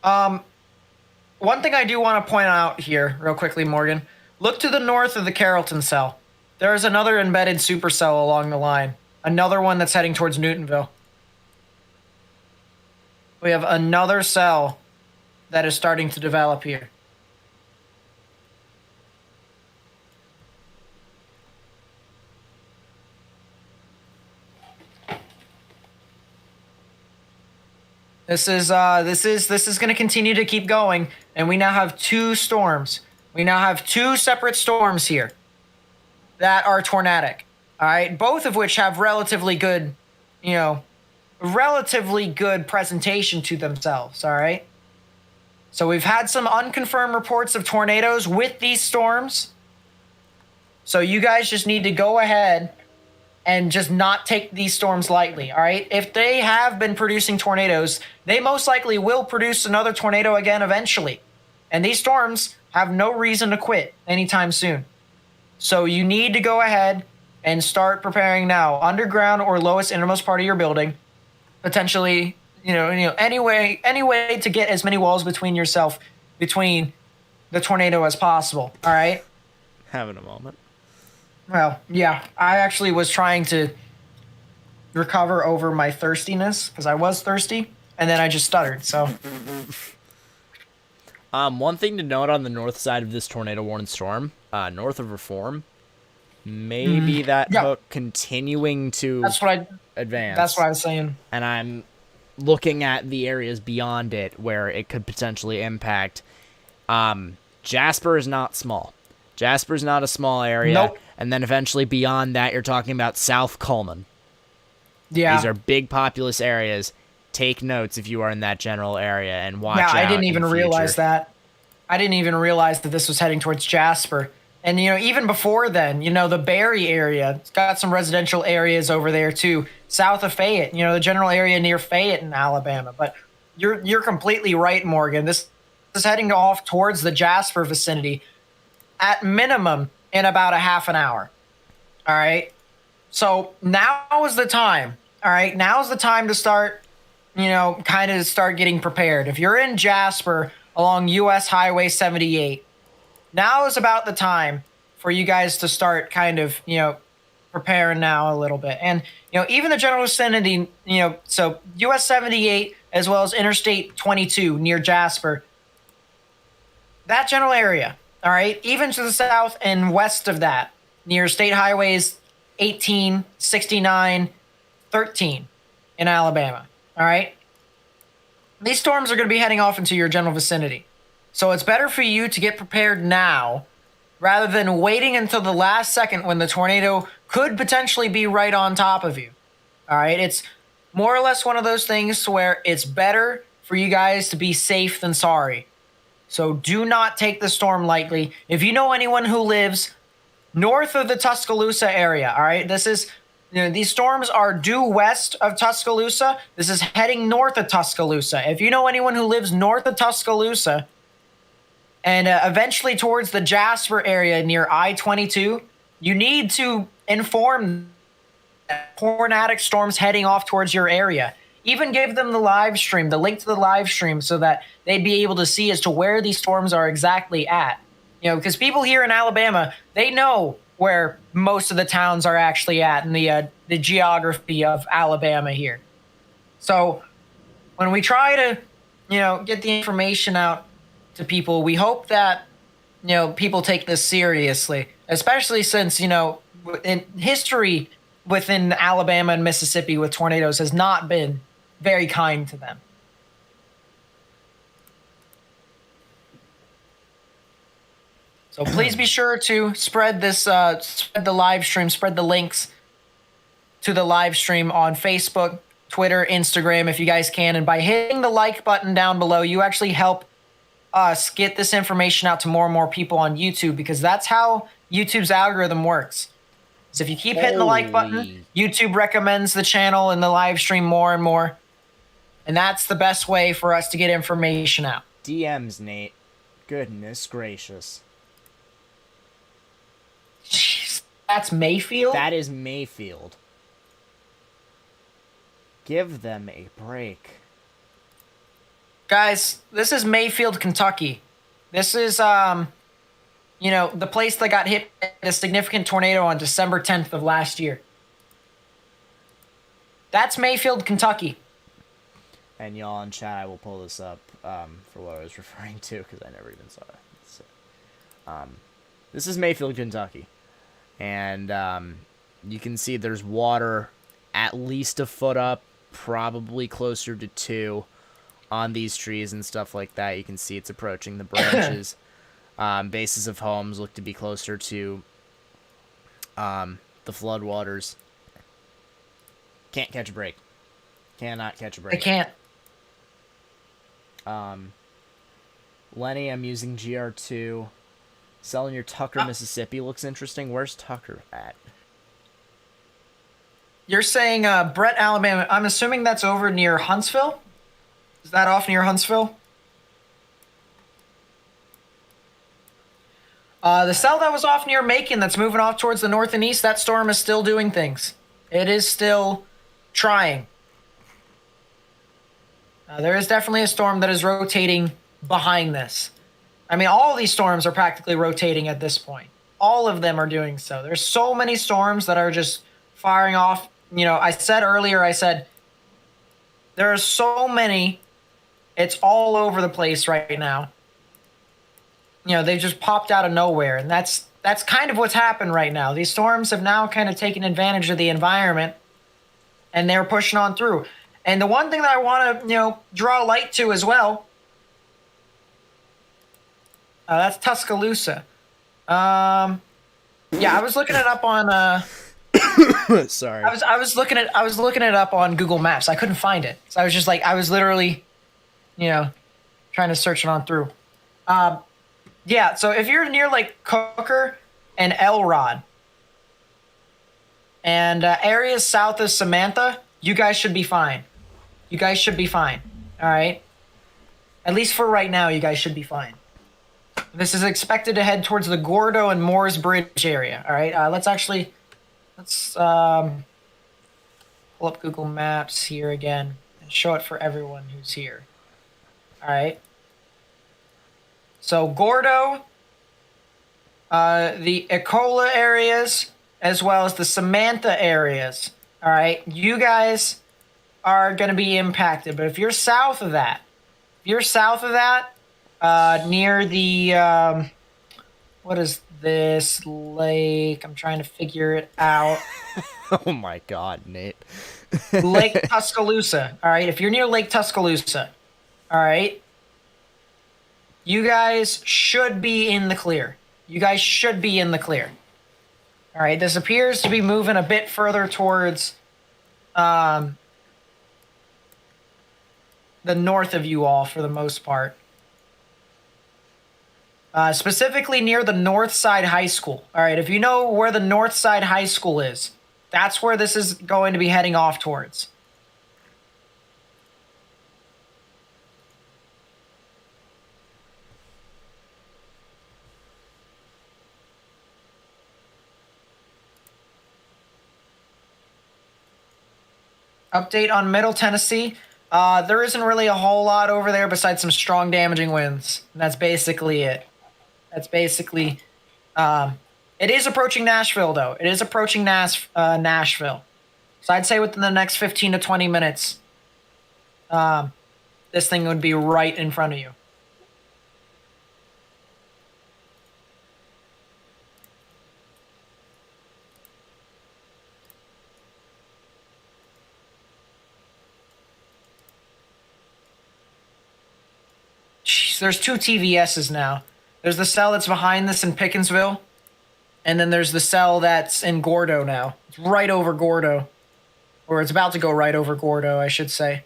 thing I do want to point out here real quickly, Morgan, look to the north of the Carrollton cell. There's another embedded supercell along the line. Another one that's heading towards Newtonville. We have another cell that is starting to develop here. This is going to continue to keep going, and we now have two storms. We now have two separate storms here that are tornadic. All right, both of which have relatively good presentation to themselves. All right. So we've had some unconfirmed reports of tornadoes with these storms. So you guys just need to go ahead and just not take these storms lightly, all right? If they have been producing tornadoes, they most likely will produce another tornado again eventually. And these storms have no reason to quit anytime soon. So you need to go ahead and start preparing now. Underground or lowest innermost part of your building. Potentially, any way to get as many walls between the tornado as possible, all right? Having a moment. Well, yeah, I actually was trying to recover over my thirstiness because I was thirsty, and then I just stuttered. So, One thing to note on the north side of this tornado warning storm, north of Reform, maybe that Yeah, hook continuing to that's what I. That's advance, what I was saying. and I'm looking at the areas beyond it where it could potentially impact. Jasper is not small. Jasper's not a small area, Nope. and then eventually beyond that, you're talking about South Coleman. Yeah. These are big populous areas. Take notes if you are in that general area and watch Yeah, out I didn't in even the realize future. that. I didn't even realize that this was heading towards Jasper. And even before then, the Barry area, it's got some residential areas over there too, south of Fayette. The general area near Fayette in Alabama. But you're completely right, Morgan. This is heading off towards the Jasper vicinity at minimum in about a half an hour. All right. So now is the time. All right. Now is the time to start, kind of start getting prepared. If you're in Jasper along US Highway 78, now is about the time for you guys to start kind of, preparing now a little bit. And, even the general vicinity, so US 78 as well as Interstate 22 near Jasper, that general area, all right, even to the south and west of that, near state highways 18, 69, 13 in Alabama, all right? These storms are going to be heading off into your general vicinity. So it's better for you to get prepared now rather than waiting until the last second when the tornado could potentially be right on top of you. All right? It's more or less one of those things where it's better for you guys to be safe than sorry. So do not take the storm lightly. If you know anyone who lives north of the Tuscaloosa area, all right, this is, these storms are due west of Tuscaloosa. This is heading north of Tuscaloosa. If you know anyone who lives north of Tuscaloosa and eventually towards the Jasper area near I-22, you need to inform tornadic storms heading off towards your area. Even give them the live stream, the link to the live stream, so that they'd be able to see as to where these storms are exactly at. Because people here in Alabama, they know where most of the towns are actually at in the geography of Alabama here. So when we try to, get the information out to people, we hope that, people take this seriously, especially since, in history within Alabama and Mississippi with tornadoes has not been very kind to them. So please be sure to spread this, spread the live stream, spread the links to the live stream on Facebook, Twitter, Instagram, if you guys can. And by hitting the like button down below, you actually help us get this information out to more and more people on YouTube, because that's how YouTube's algorithm works. So if you keep hitting the like button, YouTube recommends the channel and the live stream more and more. And that's the best way for us to get information out. DMs, Nate. Goodness gracious. Jeez, that's Mayfield? That is Mayfield. Give them a break. Guys, this is Mayfield, Kentucky. This is, the place that got hit by a significant tornado on December 10th of last year. That's Mayfield, Kentucky. And y'all in chat, I will pull this up for what I was referring to, because I never even saw it. This is Mayfield, Kentucky. And you can see there's water at least a foot up, probably closer to 2 on these trees and stuff like that. You can see it's approaching the branches. Bases of homes look to be closer to the floodwaters. Can't catch a break. Cannot catch a break. I can't. Lenny, I'm using GR2. Selling your Tucker, Mississippi looks interesting. Where's Tucker at? You're saying Brett, Alabama. I'm assuming that's over near Huntsville? Is that off near Huntsville? The cell that was off near Macon that's moving off towards the north and east, that storm is still doing things. It is still trying. There is definitely a storm that is rotating behind this. I mean, all of these storms are practically rotating at this point. All of them are doing so. There's so many storms that are just firing off. I said earlier, there are so many. It's all over the place right now. they just popped out of nowhere, and that's kind of what's happened right now. These storms have now kind of taken advantage of the environment, and they're pushing on through. And the one thing that I want to, draw light to as well, that's Tuscaloosa. Yeah, I was looking it up on. Sorry. I was looking it up on Google Maps. I couldn't find it, so I was just like, I was literally, trying to search it on through. Yeah, so if you're near like Cooker and Elrod and areas south of Samantha, you guys should be fine. You guys should be fine. All right. At least for right now, you guys should be fine. This is expected to head towards the Gordo and Moores Bridge area. All right. Let's pull up Google Maps here again and show it for everyone who's here. All right. So Gordo, the Ecola areas, as well as the Samantha areas. All right. You guys are going to be impacted. But if you're south of that, near the, what is this lake? I'm trying to figure it out. Oh my God, Nate. Lake Tuscaloosa. All right. If you're near Lake Tuscaloosa, all right, you guys should be in the clear. All right. This appears to be moving a bit further towards the north of you all for the most part. Specifically near the North Side High School. All right. If you know where the North Side High School is, that's where this is going to be heading off towards. Update on Middle Tennessee. There isn't really a whole lot over there besides some strong damaging winds. And that's basically it. It is approaching Nashville, though. It is approaching Nashville. So I'd say within the next 15 to 20 minutes, this thing would be right in front of you. Jeez, there's two TVSs now. There's the cell that's behind this in Pickensville, and then there's the cell that's in Gordo now. It's right over Gordo. Or it's about to go right over Gordo, I should say.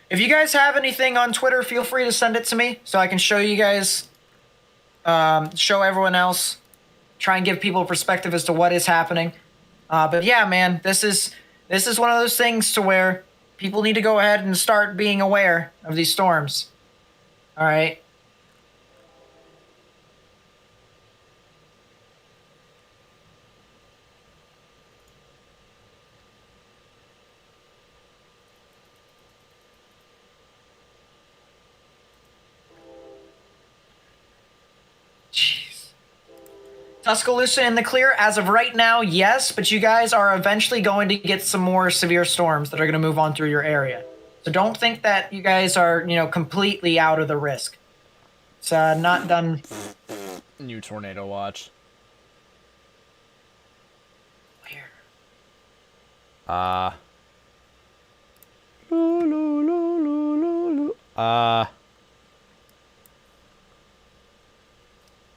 If you guys have anything on Twitter, feel free to send it to me so I can show you guys, show everyone else, try and give people a perspective as to what is happening. But yeah, man, this is one of those things to where people need to go ahead and start being aware of these storms. All right. Tuscaloosa in the clear as of right now, yes, but you guys are eventually going to get some more severe storms that are going to move on through your area. So don't think that you guys are, completely out of the risk. It's not done. New tornado watch. Where?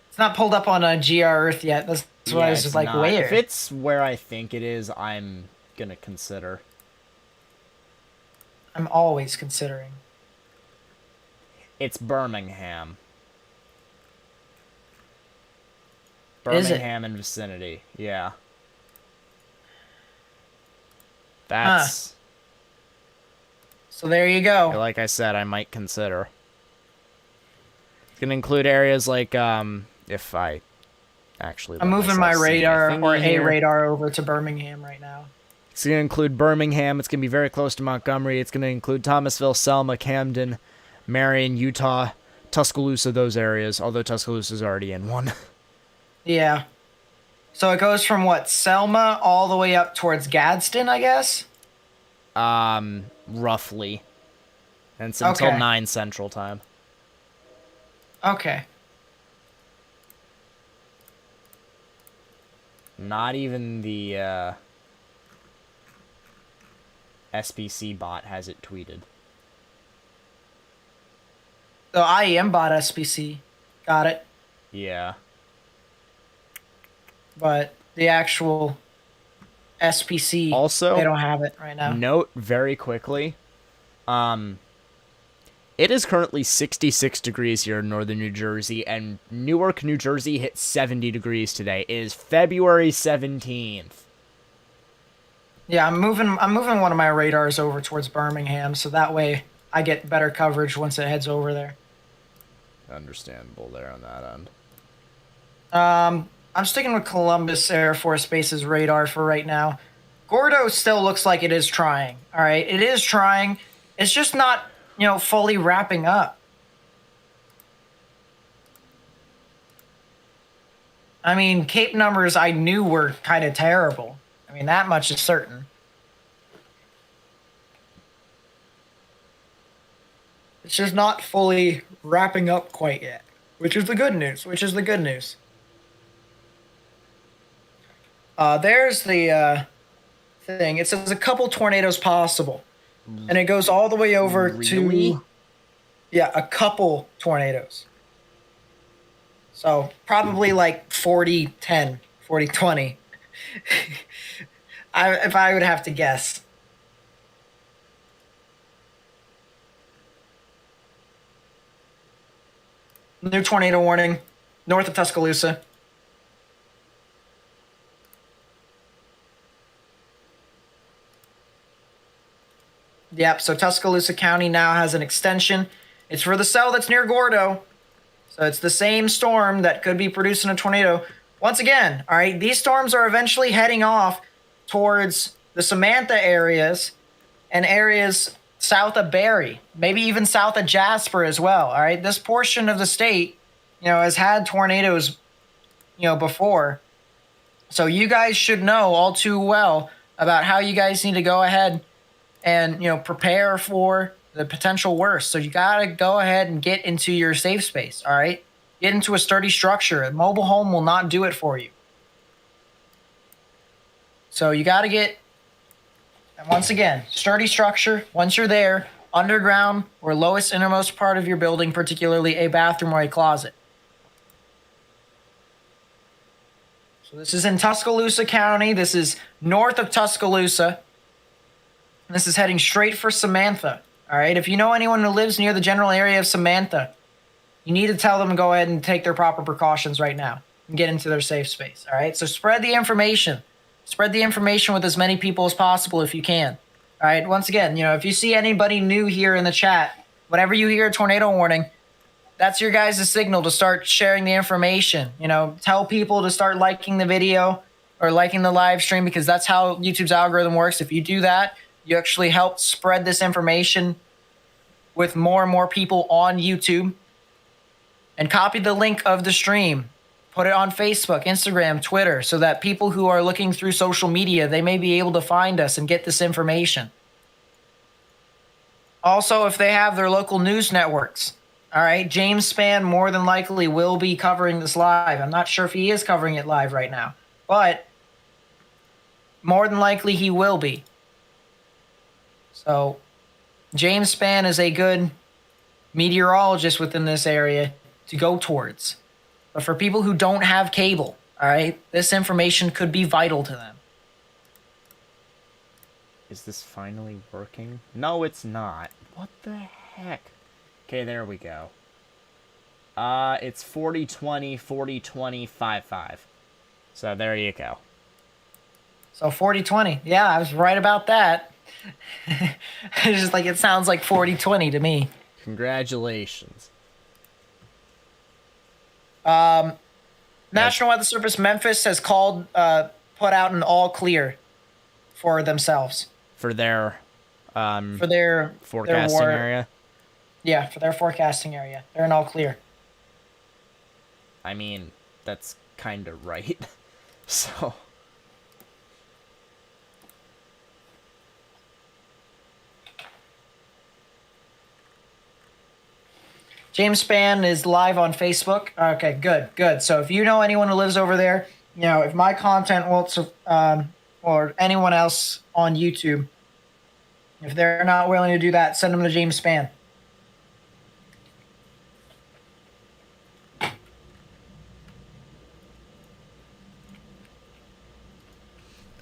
It's not pulled up on GR Earth yet. That's why I was just like, not. where? If it's where I think it is, I'm gonna consider. I'm always considering. It's Birmingham. Is it? Birmingham and vicinity, yeah. That's... So there you go. Like I said, I might consider. It's gonna include areas like, if I actually... I'm moving my radar, or a here. radar, over to Birmingham right now. It's going to include Birmingham. It's going to be very close to Montgomery. It's going to include Thomasville, Selma, Camden, Marion, Utah, Tuscaloosa, those areas, although Tuscaloosa's already in one. Yeah. So it goes from what, Selma all the way up towards Gadsden, I guess? Roughly. And it's until Okay. 9 Central Time. Okay. Not even the SBC bot has it tweeted. So IEM bot SPC. Got it. Yeah. But the actual SPC, Also, they don't have it right now. note very quickly, it is currently 66 degrees here in northern New Jersey, and Newark, New Jersey hit 70 degrees today. It is February 17th. Yeah, I'm moving one of my radars over towards Birmingham, so that way I get better coverage once it heads over there. Understandable there on that end. I'm sticking with Columbus Air Force Base's radar for right now. Gordo still looks like it is trying. All right, it is trying. It's just not, fully wrapping up. I mean, Cape numbers I knew were kind of terrible. I mean, that much is certain. It's just not fully wrapping up quite yet, which is the good news. There's the thing. It says a couple tornadoes possible, and it goes all the way over Really? to, yeah, a couple tornadoes. So probably like 40-10, 40-20. If I would have to guess. New tornado warning north of Tuscaloosa. Yep, so Tuscaloosa County now has an extension. It's for the cell that's near Gordo. So it's the same storm that could be producing a tornado. Once again, all right, these storms are eventually heading off towards the Samantha areas and areas south of Barry, maybe even south of Jasper as well. All right, this portion of the state, has had tornadoes, before. So you guys should know all too well about how you guys need to go ahead and, prepare for the potential worst. So you got to go ahead and get into your safe space. All right, get into a sturdy structure. A mobile home will not do it for you. So you got to get, once again, sturdy structure. Once you're there, underground or lowest innermost part of your building, particularly a bathroom or a closet. So this is in Tuscaloosa County. This is north of Tuscaloosa. This is heading straight for Samantha. All right, if you know anyone who lives near the general area of Samantha, you need to tell them to go ahead and take their proper precautions right now and get into their safe space. All right, so spread the information. Spread the information with as many people as possible if you can. All right, once again, if you see anybody new here in the chat, whenever you hear a tornado warning, that's your guys' signal to start sharing the information. Tell people to start liking the video or liking the live stream, because that's how YouTube's algorithm works. If you do that, you actually help spread this information with more and more people on YouTube. And copy the link of the stream. Put it on Facebook, Instagram, Twitter, so that people who are looking through social media, they may be able to find us and get this information. Also, if they have their local news networks, all right, James Spann more than likely will be covering this live. I'm not sure if he is covering it live right now, but more than likely he will be. So James Spann is a good meteorologist within this area to go towards. But for people who don't have cable, all right, this information could be vital to them. Is this finally working? No, it's not. What the heck? Okay, there we go. It's 40-20, 40-20, 5-5. So there you go. So 40-20. Yeah, I was right about that. It's just like, it sounds like 40-20 to me. Congratulations. National Weather Service Memphis has called, put out an all clear for themselves. For their For their forecasting war, area. Yeah, for their forecasting area. They're in all clear. I mean, that's kind of right. So, James Spann is live on Facebook. Okay, good, good. So if you know anyone who lives over there, if my content won't, or anyone else on YouTube, if they're not willing to do that, send them to James Spann.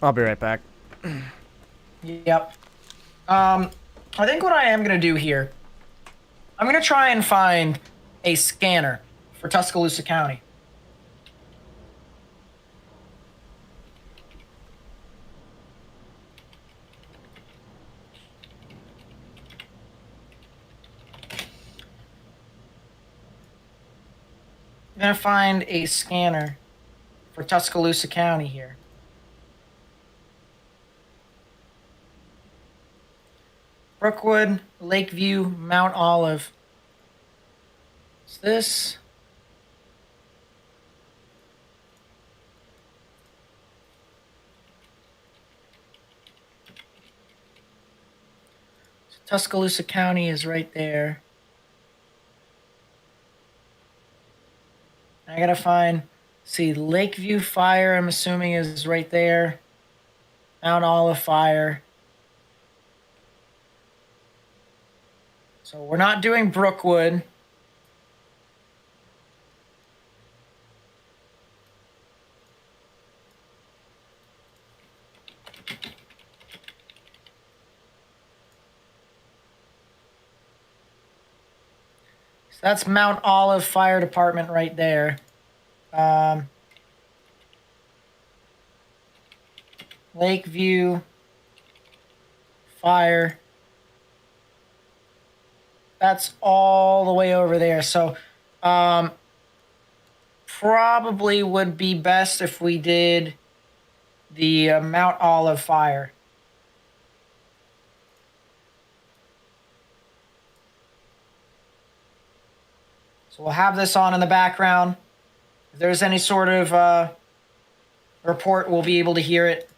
I'll be right back. Yep. I think what I am gonna do here, I'm gonna try and find a scanner for Tuscaloosa County. I'm gonna find a scanner for Tuscaloosa County here. Brookwood, Lakeview, Mount Olive. Is this? Tuscaloosa County is right there. I gotta find, see, Lakeview Fire, I'm assuming is right there. Mount Olive Fire. So we're not doing Brookwood. So that's Mount Olive Fire Department right there. Lakeview Fire. That's all the way over there. So probably would be best if we did the Mount Olive Fire. So we'll have this on in the background. If there's any sort of report, we'll be able to hear it.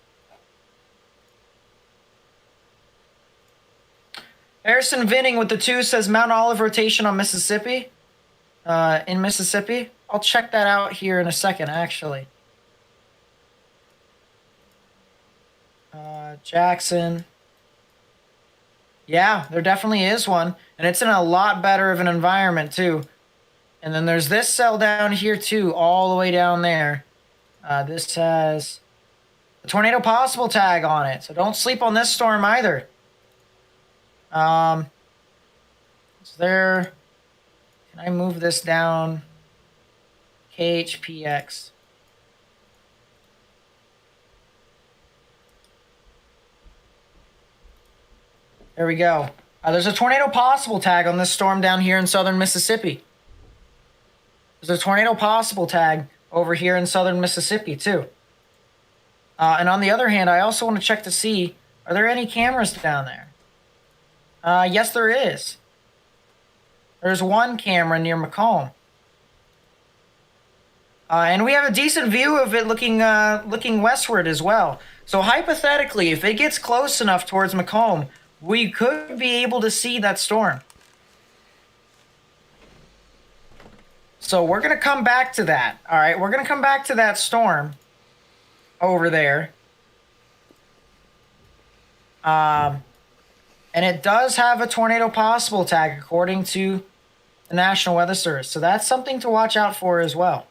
Harrison Vinning with the 2 says Mount Olive rotation on Mississippi. In Mississippi. I'll check that out here in a second, actually. Jackson. Yeah, there definitely is one. And it's in a lot better of an environment, too. And then there's this cell down here, too, all the way down there. This has a tornado possible tag on it. So don't sleep on this storm either. Is there... Can I move this down? KHPX. There we go. There's a tornado possible tag on this storm down here in southern Mississippi. There's a tornado possible tag over here in southern Mississippi, too. And on the other hand, I also want to check to see, are there any cameras down there? Yes, there is. There's one camera near Macomb. And we have a decent view of it looking westward as well. So hypothetically, if it gets close enough towards Macomb, we could be able to see that storm. So we're going to come back to that. All right, we're going to come back to that storm over there. And it does have a tornado possible tag according to the National Weather Service. So that's something to watch out for as well.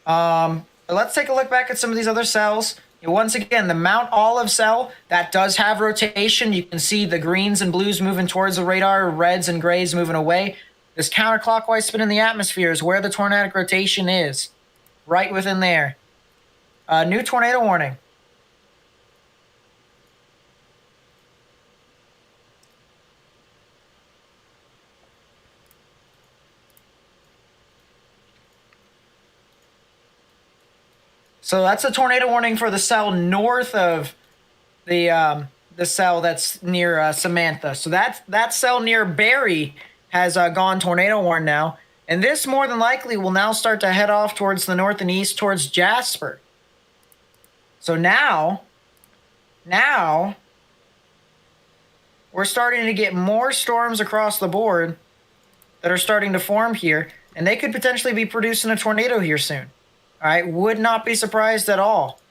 Let's take a look back at some of these other cells. Once again, the Mount Olive cell, that does have rotation. You can see the greens and blues moving towards the radar, reds and grays moving away. This counterclockwise spin in the atmosphere is where the tornadic rotation is, right within there. New tornado warning. So that's a tornado warning for the cell north of the the cell that's near Samantha. So that cell near Barry has gone tornado warned now, and this more than likely will now start to head off towards the north and east towards Jasper. So now we're starting to get more storms across the board that are starting to form here, and they could potentially be producing a tornado here soon. All right, would not be surprised at all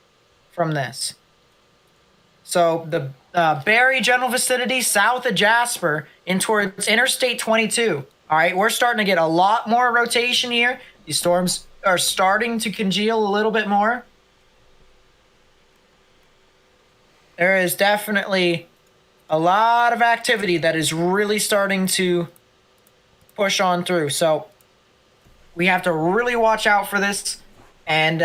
from this. So the Barry general vicinity south of Jasper in towards Interstate 22. All right, we're starting to get a lot more rotation here. These storms are starting to congeal a little bit more. There is definitely a lot of activity that is really starting to push on through. So we have to really watch out for this. And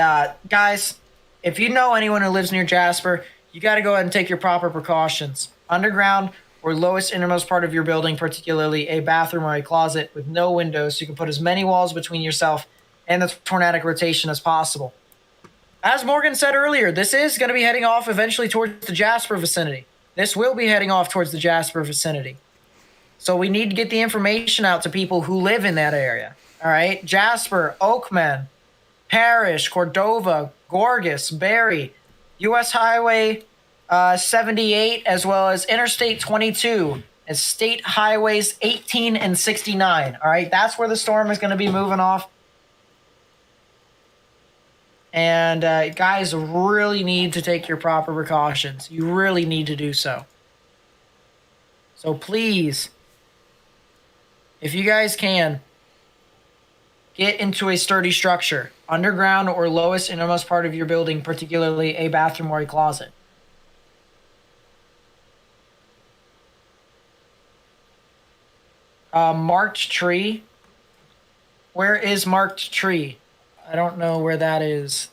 guys, if you know anyone who lives near Jasper, you got to go ahead and take your proper precautions. Underground or lowest innermost part of your building, particularly a bathroom or a closet with no windows, so you can put as many walls between yourself and the tornadic rotation as possible. As Morgan said earlier, this is going to be heading off eventually towards the Jasper vicinity. This will be heading off towards the Jasper vicinity. So we need to get the information out to people who live in that area. All right? Jasper, Oakman, Parrish, Cordova, Gorgas, Barry, U.S. Highway 78, as well as Interstate 22, and State Highways 18 and 69. All right? That's where the storm is going to be moving off. And guys really need to take your proper precautions. You really need to do so. So please, if you guys can, get into a sturdy structure, underground or lowest innermost part of your building, particularly a bathroom or a closet. Marked tree. Where is marked tree? I don't know where that is.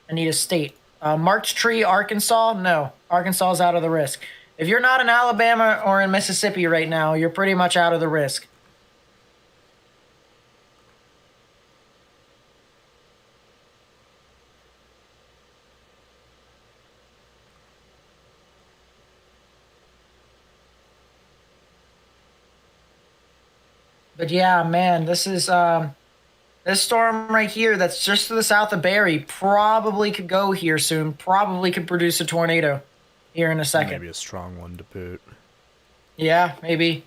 I need a state. Marked tree, Arkansas? No, Arkansas is out of the risk. If you're not in Alabama or in Mississippi right now, you're pretty much out of the risk. But yeah, man, this is this storm right here that's just to the south of Barry probably could go here soon. Probably could produce a tornado here in a second. Maybe a strong one to boot. Yeah, maybe.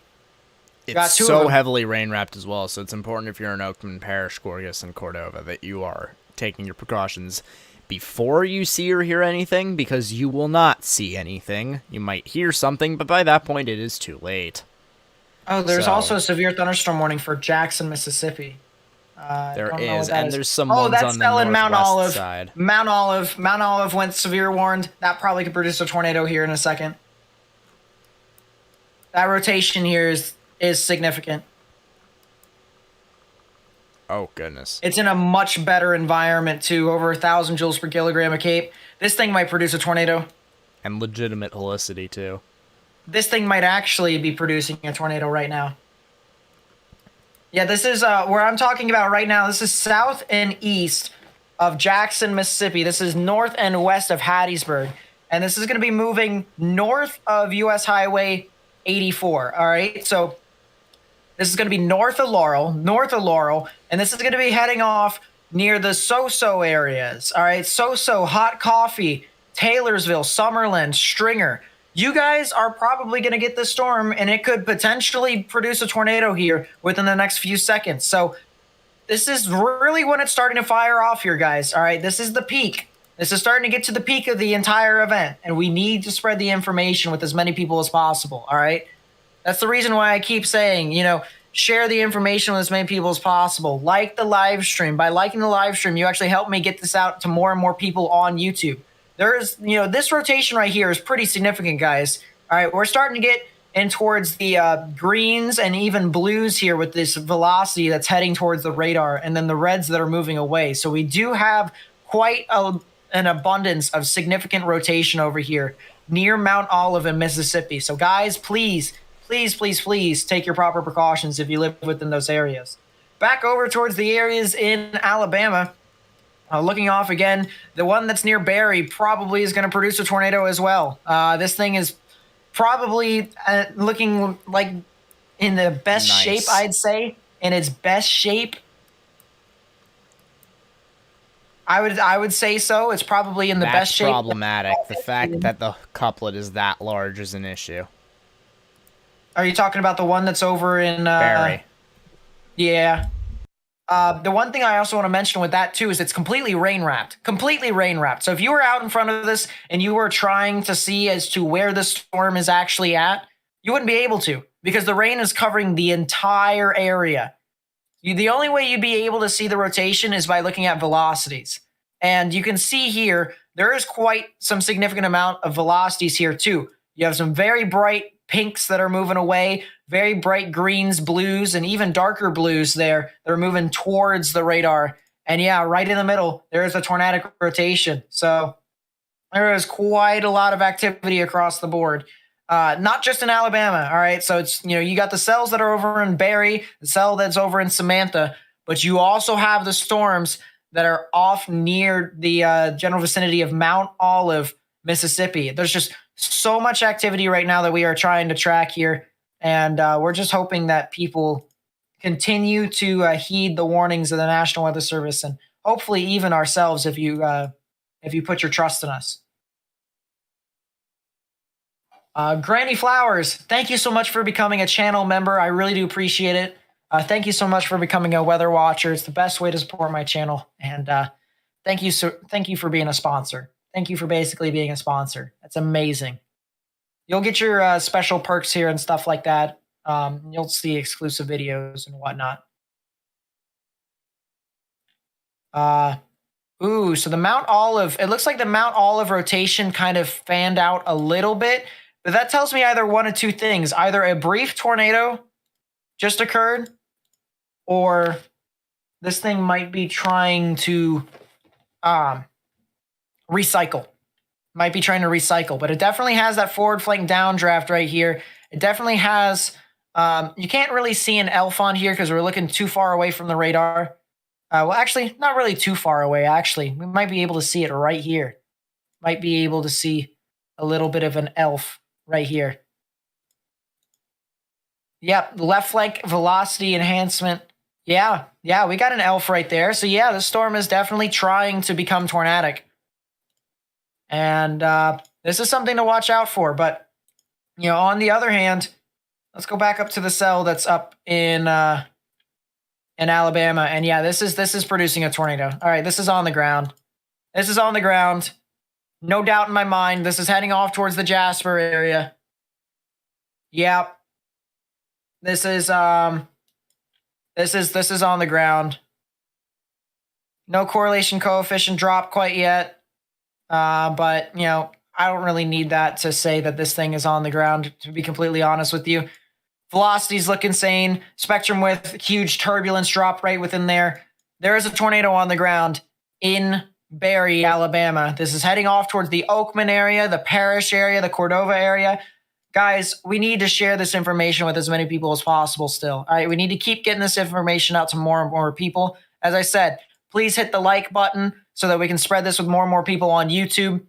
It's so heavily rain wrapped as well, so it's important if you're in Oakman, Parrish, Gorgas, and Cordova that you are taking your precautions before you see or hear anything, because you will not see anything. You might hear something, but by that point it is too late. Oh, there's also a severe thunderstorm warning for Jackson, Mississippi. There is, and there's some ones on the northwest side. Mount Olive went severe warned. That probably could produce a tornado here in a second. That rotation here is significant. Oh, goodness. It's in a much better environment, too. Over 1,000 joules per kilogram of Cape. This thing might produce a tornado. And legitimate helicity, too. This thing might actually be producing a tornado right now. Yeah, this is where I'm talking about right now. This is south and east of Jackson, Mississippi. This is north and west of Hattiesburg. And this is going to be moving north of U.S. Highway 84. All right, so this is going to be north of Laurel, and this is going to be heading off near the So-So areas. All right, So-So, Hot Coffee, Taylorsville, Summerlin, Stringer. You guys are probably going to get this storm, and it could potentially produce a tornado here within the next few seconds. So this is really when it's starting to fire off here, guys. All right, this is the peak. This is starting to get to the peak of the entire event, and we need to spread the information with as many people as possible, all right? That's the reason why I keep saying, share the information with as many people as possible. Like the live stream. By liking the live stream, you actually help me get this out to more and more people on YouTube. There's, this rotation right here is pretty significant, guys. All right, we're starting to get in towards the greens and even blues here with this velocity that's heading towards the radar, and then the reds that are moving away. So we do have quite an abundance of significant rotation over here near Mount Olive in Mississippi. So guys, please take your proper precautions if you live within those areas. Back over towards the areas in Alabama. Looking off again, the one that's near Barry probably is going to produce a tornado as well. This thing is probably looking like in the best shape, Nice. I'd say. In its best shape, I would say so. It's probably in the That's best shape. problematic. The fact that the couplet is that large is an issue. Are you talking about the one that's over in? Barry. Yeah. The one thing I also want to mention with that too is it's completely rain wrapped. Completely rain wrapped. So if you were out in front of this and you were trying to see as to where the storm is actually at, you wouldn't be able to because the rain is covering the entire area. The only way you'd be able to see the rotation is by looking at velocities. And you can see here, there is quite some significant amount of velocities here too. You have some very bright pinks that are moving away, very bright greens, blues, and even darker blues there that are moving towards the radar. And yeah, right in the middle, there is a tornadic rotation. So there is quite a lot of activity across the board. Not just in Alabama. All right. So it's, you got the cells that are over in Barry, the cell that's over in Samantha, but you also have the storms that are off near the general vicinity of Mount Olive, Mississippi. There's just so much activity right now that we are trying to track here. And we're just hoping that people continue to heed the warnings of the National Weather Service and hopefully even ourselves if you put your trust in us. Granny Flowers, thank you so much for becoming a channel member. I really do appreciate it. Thank you so much for becoming a weather watcher. It's the best way to support my channel. And thank you for being a sponsor. Thank you for basically being a sponsor. That's amazing. You'll get your special perks here and stuff like that. You'll see exclusive videos and whatnot. So the Mount Olive, it looks like the Mount Olive rotation kind of fanned out a little bit. But that tells me either one of two things. Either a brief tornado just occurred, or this thing might be trying to recycle. Might be trying to recycle. But it definitely has that forward flank downdraft right here. It definitely has... you can't really see an elf on here because we're looking too far away from the radar. Well, actually, not really too far away, actually. We might be able to see it right here. Might be able to see a little bit of an elf right here. Yep, left flank velocity enhancement. Yeah, we got an elf right there. So yeah, the storm is definitely trying to become tornadic. And this is something to watch out for. But, on the other hand, let's go back up to the cell that's up in Alabama. And yeah, this is producing a tornado. All right, this is on the ground. This is on the ground. No doubt in my mind. This is heading off towards the Jasper area. Yep. This is on the ground. No correlation coefficient drop quite yet. But I don't really need that to say that this thing is on the ground, to be completely honest with you. Velocities look insane. Spectrum width, huge turbulence drop right within there. There is a tornado on the ground in Barry, Alabama. This is heading off towards the Oakman area, the Parrish area, the Cordova area. Guys, we need to share this information with as many people as possible still. All right, we need to keep getting this information out to more and more people. As I said, please hit the like button so that we can spread this with more and more people on YouTube.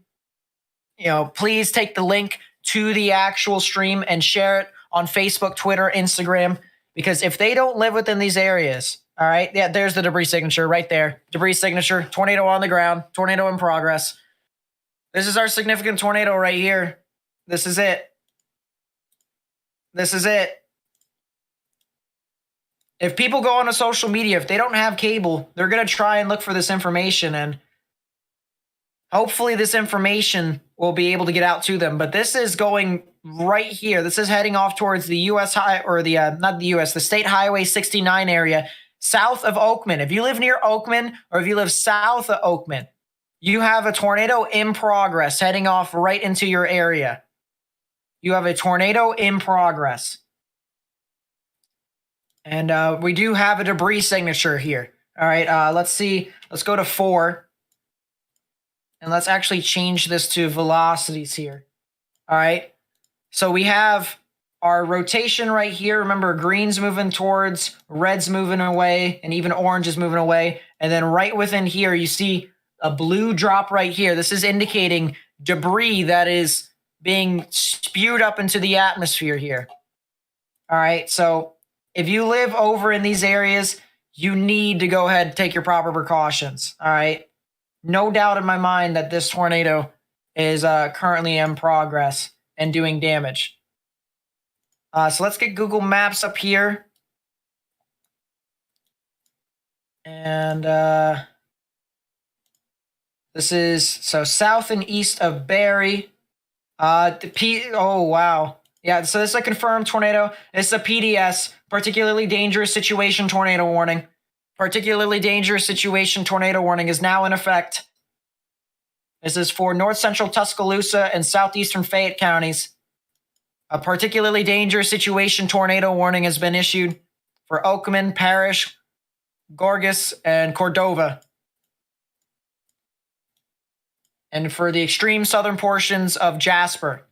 Please take the link to the actual stream and share it on Facebook, Twitter, Instagram, because if they don't live within these areas, all right, yeah, there's the debris signature right there. Debris signature, tornado on the ground, tornado in progress. This is our significant tornado right here. This is it. This is it. If people go onto social media, if they don't have cable, they're going to try and look for this information, and hopefully this information will be able to get out to them. But this is going right here. This is heading off towards the U.S. the State Highway 69 area, south of Oakman. If you live near Oakman or if you live south of Oakman, you have a tornado in progress heading off right into your area. You have a tornado in progress. And we do have a debris signature here. All right, let's see. Let's go to 4. And let's actually change this to velocities here. All right. So we have our rotation right here, remember green's moving towards, red's moving away, and even orange is moving away. And then right within here, you see a blue drop right here. This is indicating debris that is being spewed up into the atmosphere here. All right, so if you live over in these areas, you need to go ahead and take your proper precautions. All right, no doubt in my mind that this tornado is currently in progress and doing damage. So let's get Google Maps up here. And this is so south and east of Barrie. Oh, wow. Yeah, so this is a confirmed tornado. It's a PDS, particularly dangerous situation tornado warning. Particularly dangerous situation tornado warning is now in effect. This is for north central Tuscaloosa and southeastern Fayette counties. A particularly dangerous situation tornado warning has been issued for Oakman, Parrish, Gorgas, and Cordova. And for the extreme southern portions of Jasper.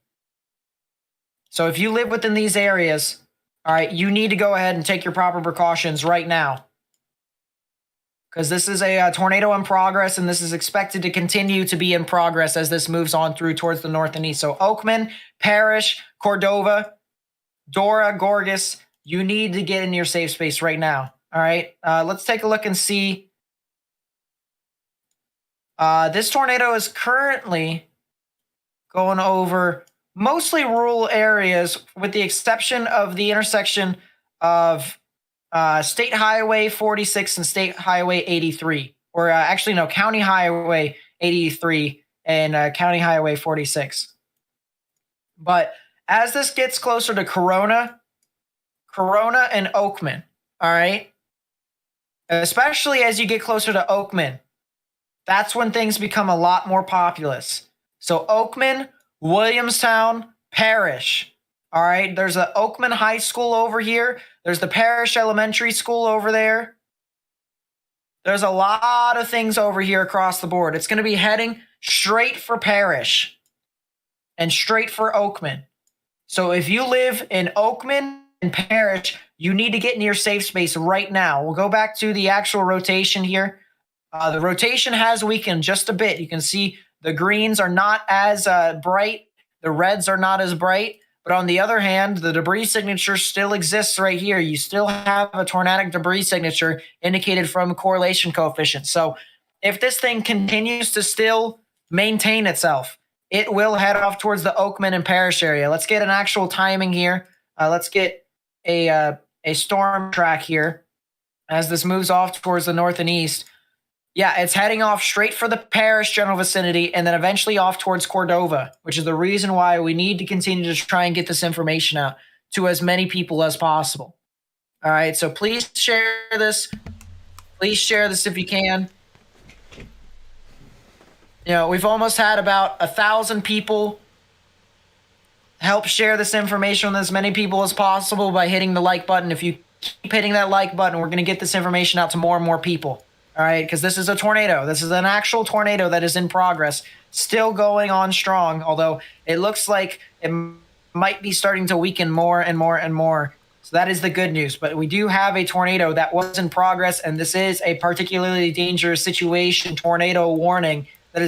So if you live within these areas, all right, you need to go ahead and take your proper precautions right now. Because this is a tornado in progress, and this is expected to continue to be in progress as this moves on through towards the north and east. So Oakman, Parrish, Cordova, Dora, Gorgas, you need to get in your safe space right now. All right, let's take a look and see. This tornado is currently going over mostly rural areas, with the exception of the intersection of State Highway 46 and State Highway 83, or actually no, County Highway 83 and County Highway 46. But as this gets closer to Corona and Oakman, all right, especially as you get closer to Oakman, that's when things become a lot more populous. So Oakman, Williamstown, Parrish. All right, there's the Oakman High School over here. There's the Parrish Elementary School over there. There's a lot of things over here across the board. It's going to be heading straight for Parrish and straight for Oakman. So if you live in Oakman and Parrish, you need to get in your safe space right now. We'll go back to the actual rotation here. The rotation has weakened just a bit. You can see the greens are not as bright. The reds are not as bright. But on the other hand, the debris signature still exists right here. You still have a tornadic debris signature indicated from correlation coefficient. So if this thing continues to still maintain itself, it will head off towards the Oakman and Parrish area. Let's get an actual timing here. Let's get a storm track here as this moves off towards the north and east. Yeah, it's heading off straight for the Parrish general vicinity and then eventually off towards Cordova, which is the reason why we need to continue to try and get this information out to as many people as possible. All right, so please share this. Please share this if you can. You know, we've almost had about 1,000 people help share this information with as many people as possible by hitting the like button. If you keep hitting that like button, we're going to get this information out to more and more people. All right, because this is a tornado. This is an actual tornado that is in progress, still going on strong, although it looks like it might be starting to weaken more and more and more. So that is the good news. But we do have a tornado that was in progress, and this is a particularly dangerous situation tornado warning